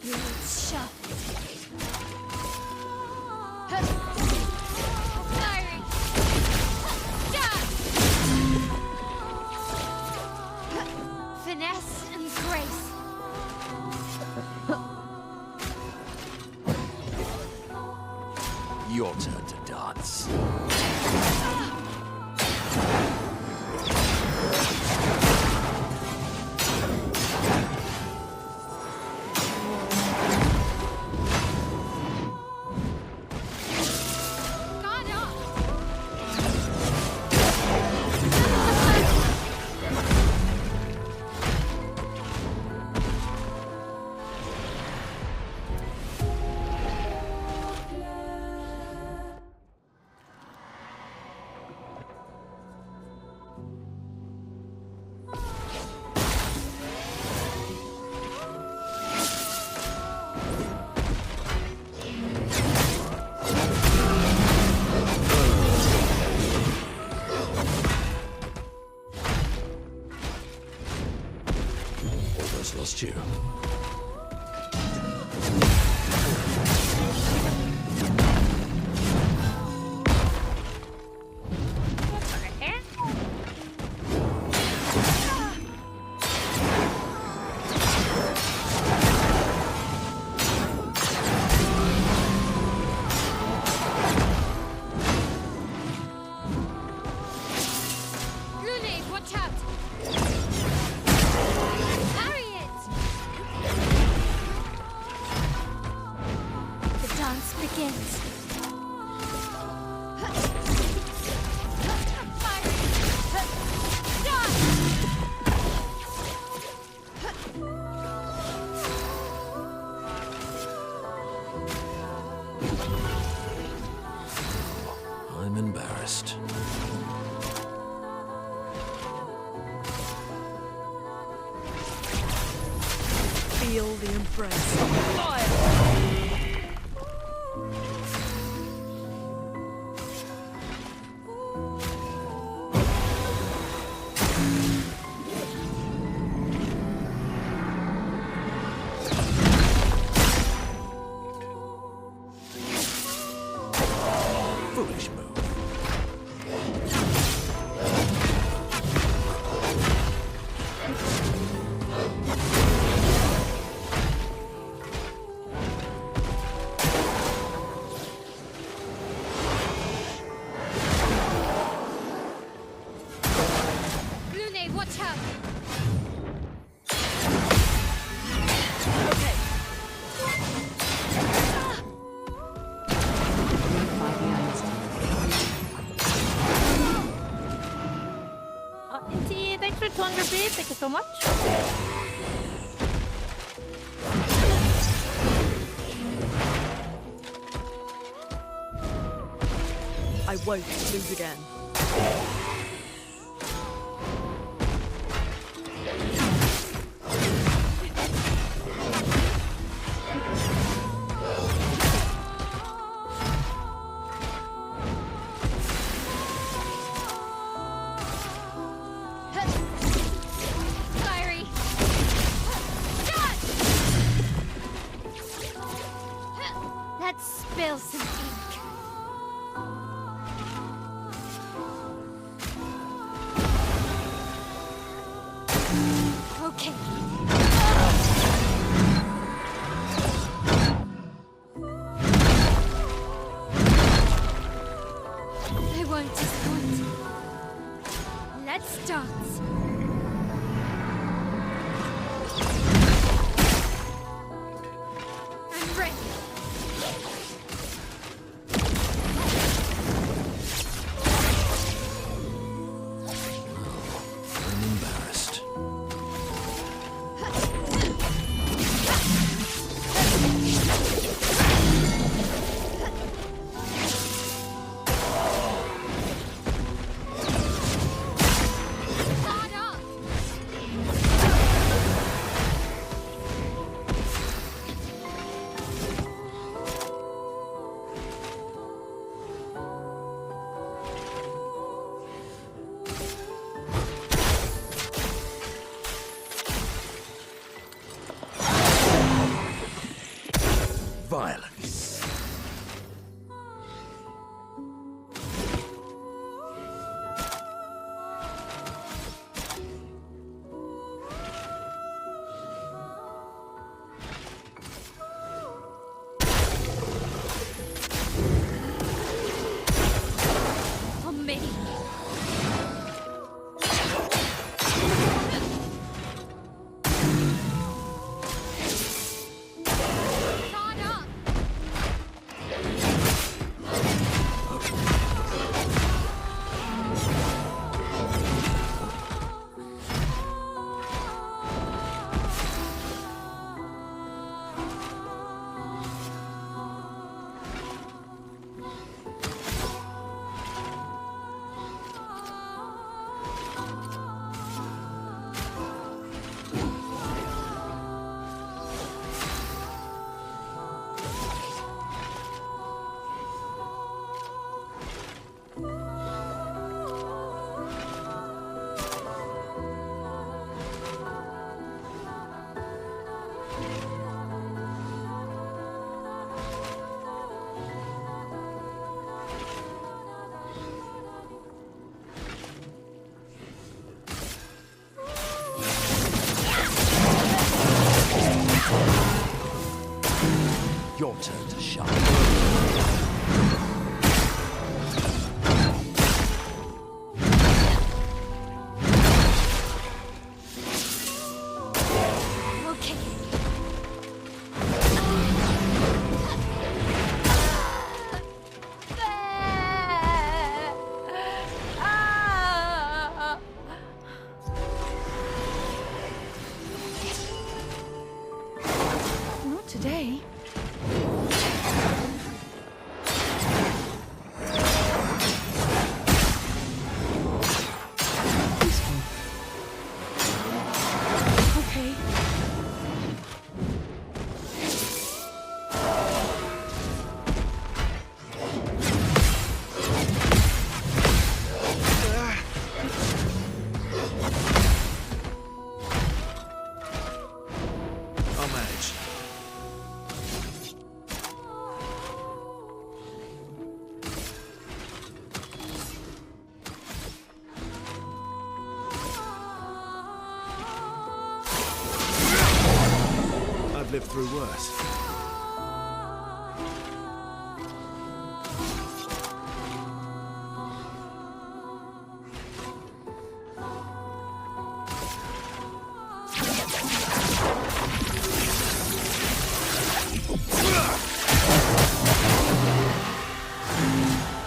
It's shut. Fiery. Dodge. Finesse and grace. Your turn to dance. God off. Almost lost you. Grenade, watch out. Parry it. The dance begins. Fiery. Dodge. I'm embarrassed. Feel the embrace. Foolish move. extra 200 bit. Thank you so much. I won't lose again. Fiery. Dodge! Let's spill some ink. Okay. I won't disappoint. Let's dance. I'm ready. I'm embarrassed. Start up. Violence. For me. Start up. Your turn to shine. Okay. Not today. Peaceful. Okay. I'll manage. I've lived through worse.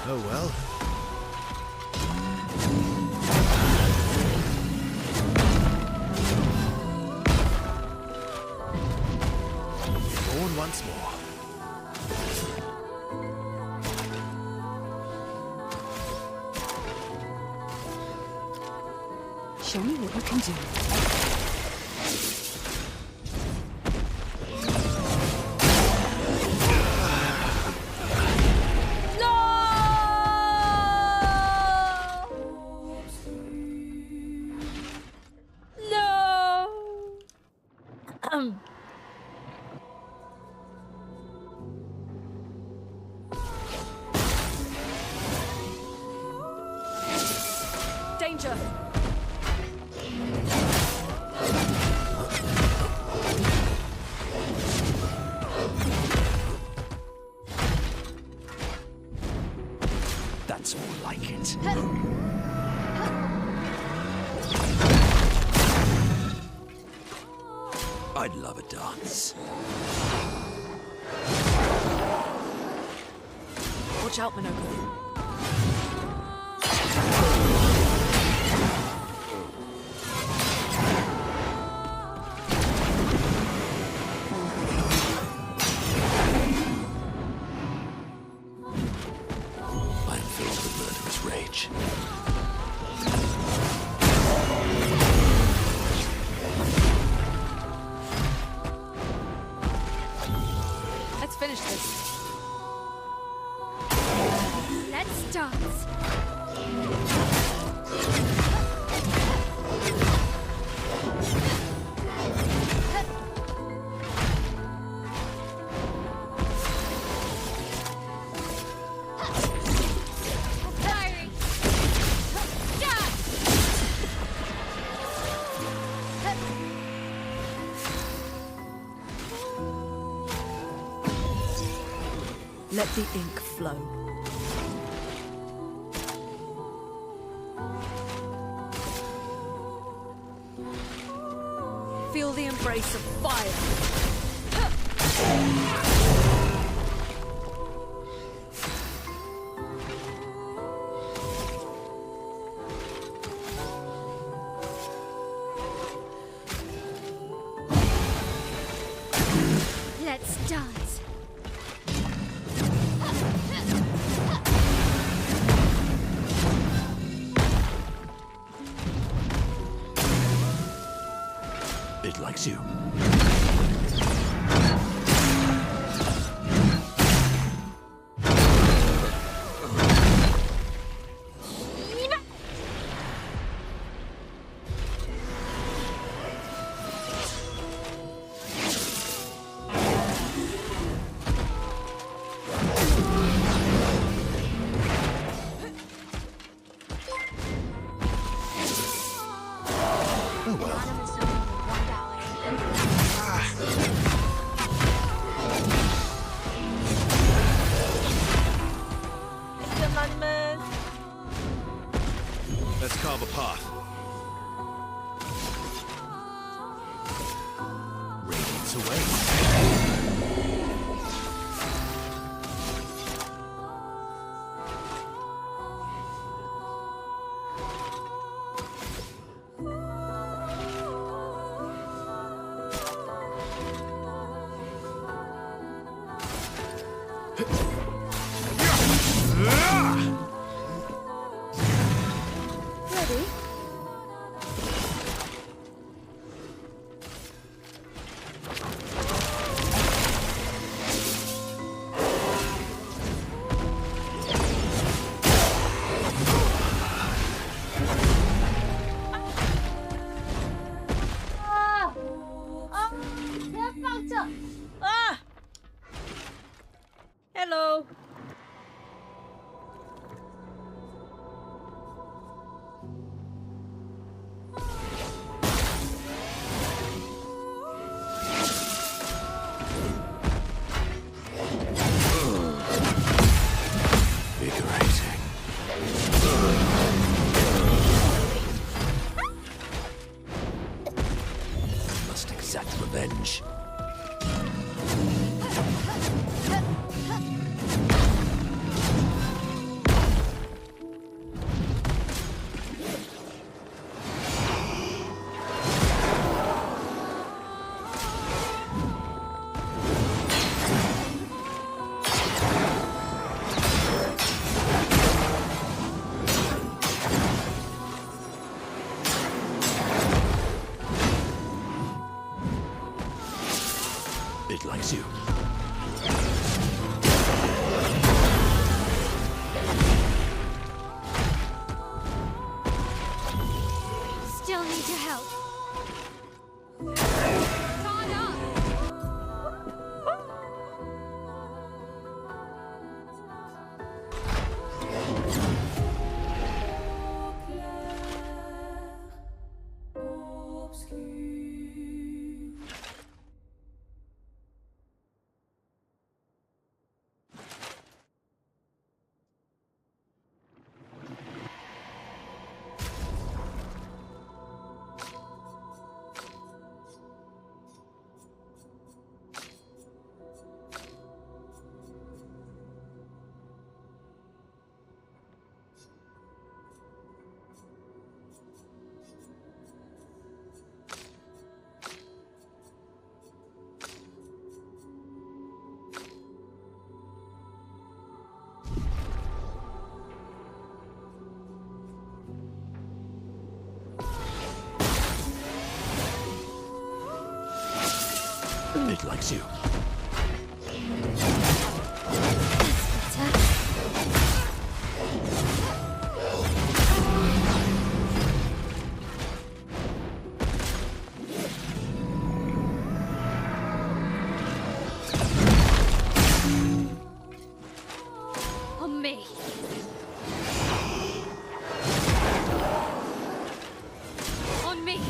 Oh well. once more. Show me what you can do. No! Danger! That's more like it. I'd love a dance. Watch out, Minoko. I am filled with murderous rage. Let's finish this. Let's dance. Firing. Let the ink flow. Feel the embrace of fire. Let's dance. It likes you. Oh well. Let's carve a path. Radiance away. Ready? Ah! Hello. Invigorating. I must exact revenge. It likes you. Still need your help. Caught up. It likes you. On me. On me.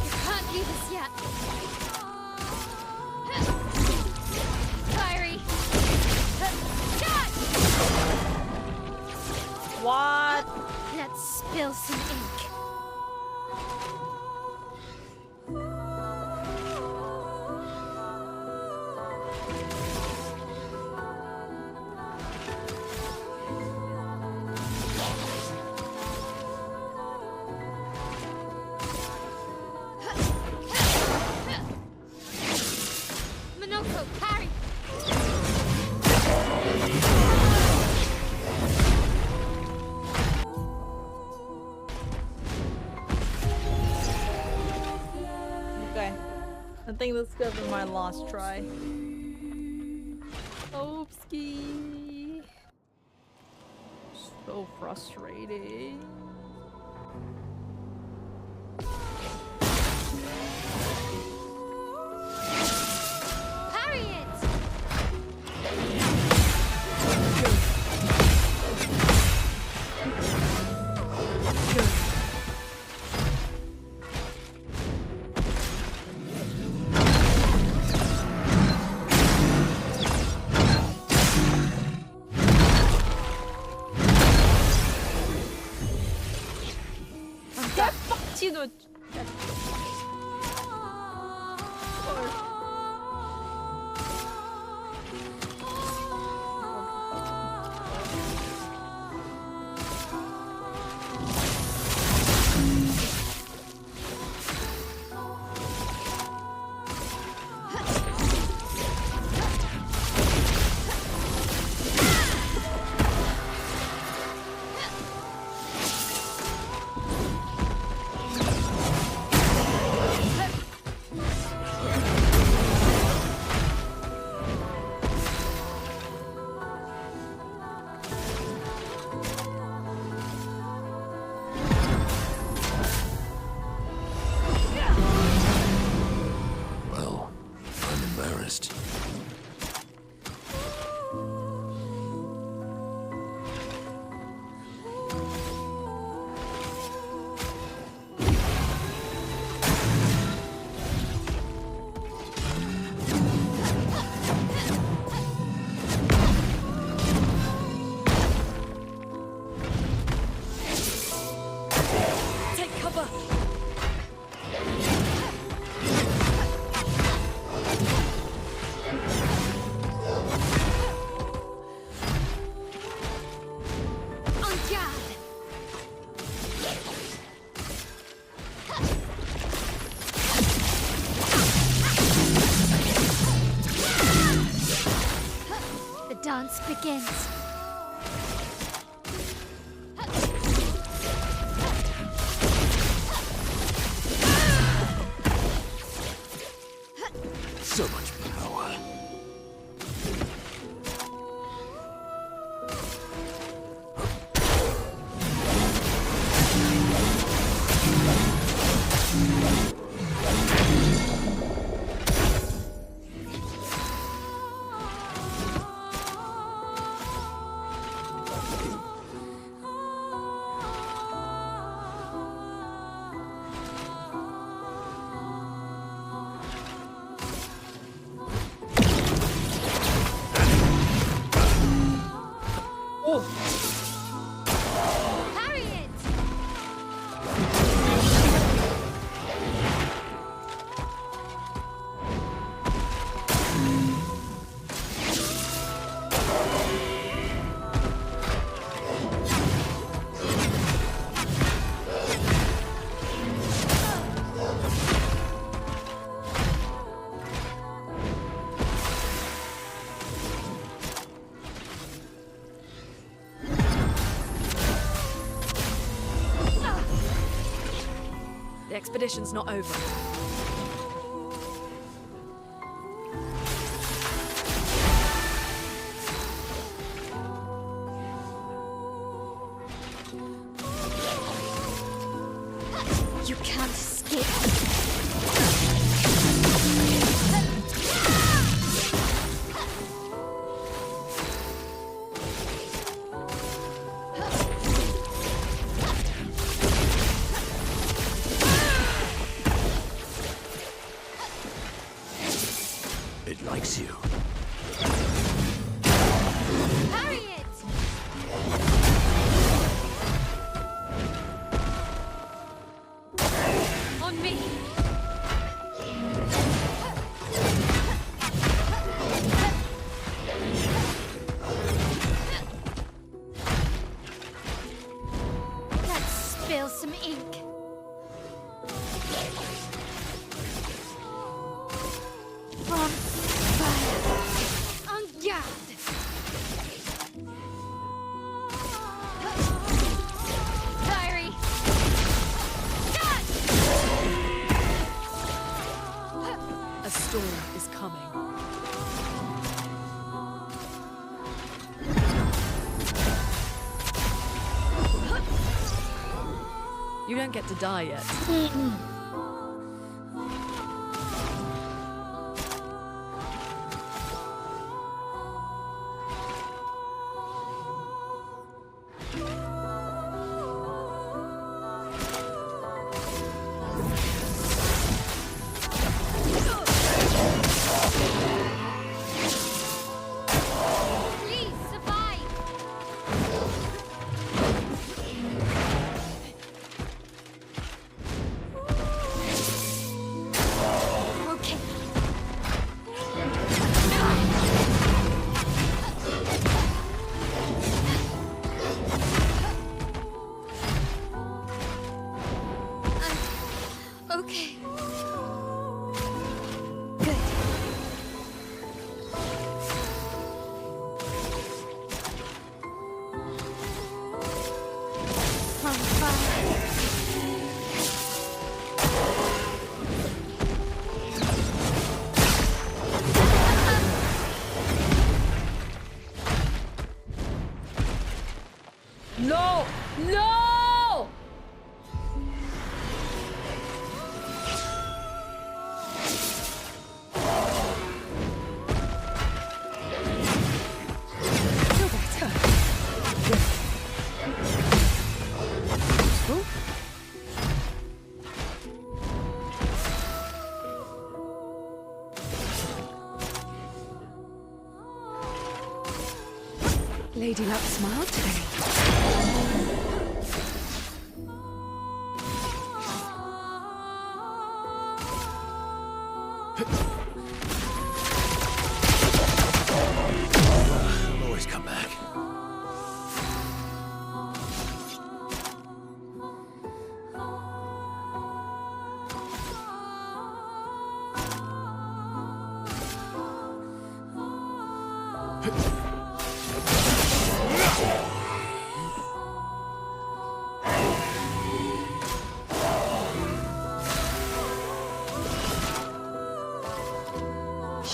You can't leave us yet. Fiery. Dodge! What? Let's spill some ink. Minoko, parry! Okay. I think this is gonna be my last try. Oopski. So frustrating. Parry it! 개빡치노. Well, I'm embarrassed. Take cover! begins. So much power. Parry it! The expedition's not over. You can't escape. It likes you. Parry it! On me! Let's spill some ink. On fire! En garde! Fiery! Done! A storm is coming. You don't get to die yet. Please survive! Okay. Okay. Good. On fire. No! No! Feel better. Ooh. Lady Luck smiled today. I'll always come back.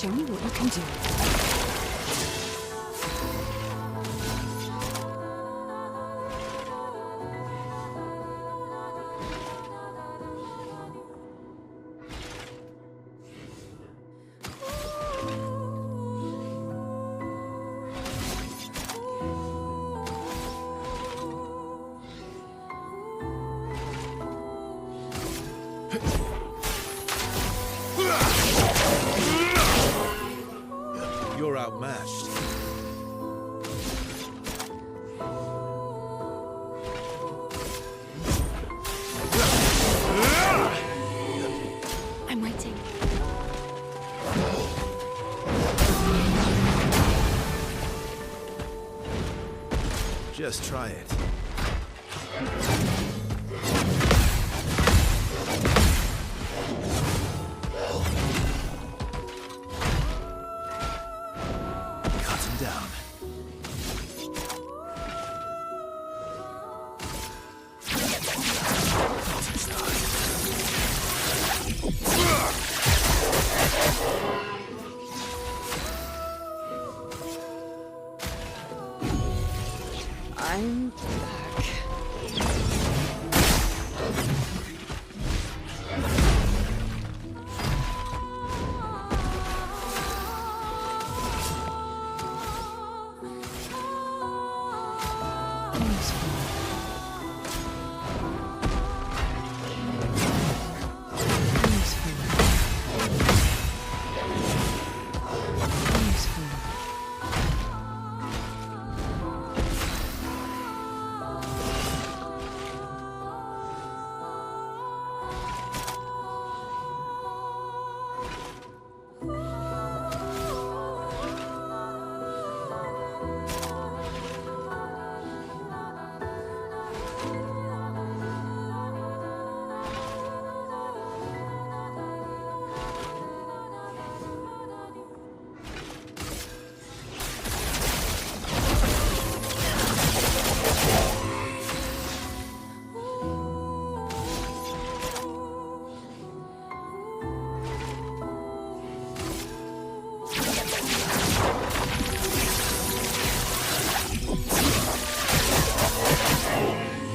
Show me what you can do. You're outmatched. I'm waiting. Just try it. Cut him down. I'm back.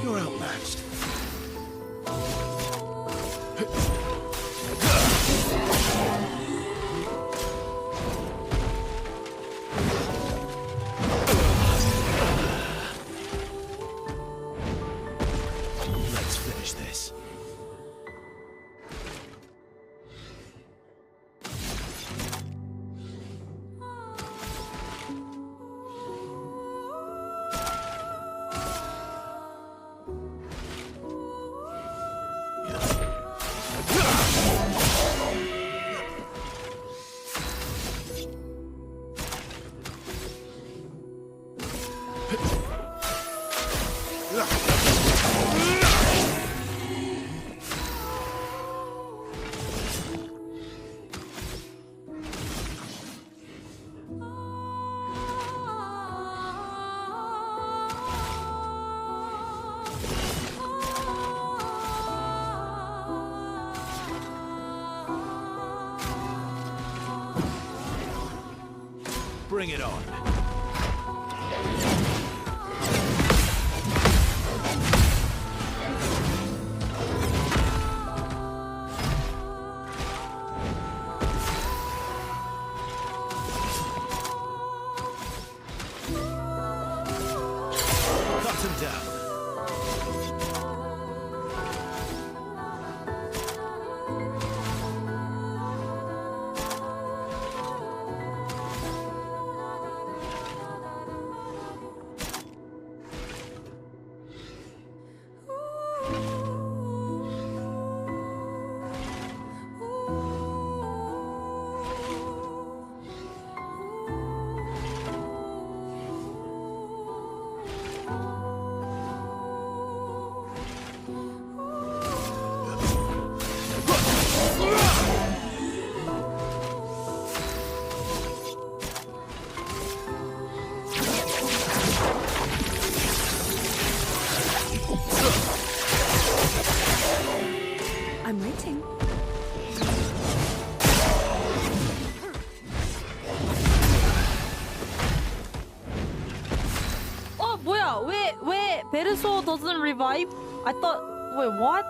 You're outmatched. Let's finish this. Bring it on. Cut him down. Pedestal doesn't revive? I thought... Wait, what?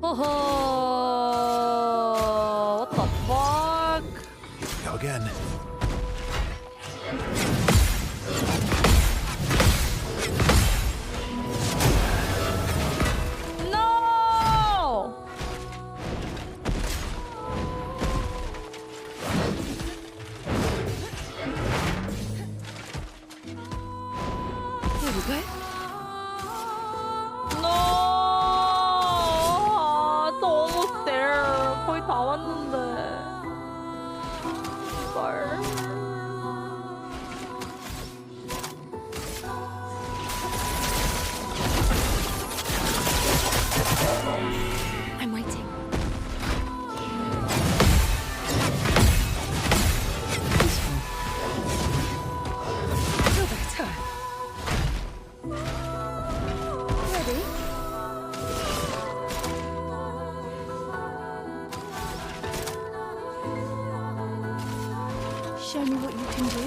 Oh, what the fuck? Go again. No! Here we go. No! 또 almost there. 거의 다 왔는데. 제발. I'm waiting. Feel better. Ready? Show me what you can do.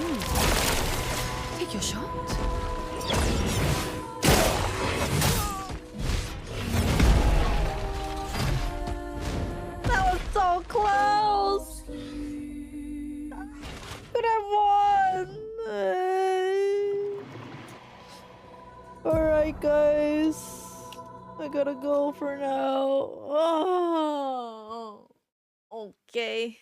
Take your shot. That was so close! Could have won! Alright, guys. I gotta go for now. Oh, okay.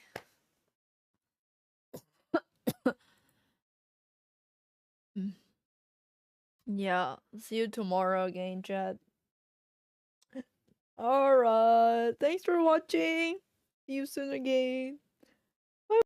Yeah, see you tomorrow again, chat. Alright, thanks for watching. See you soon again.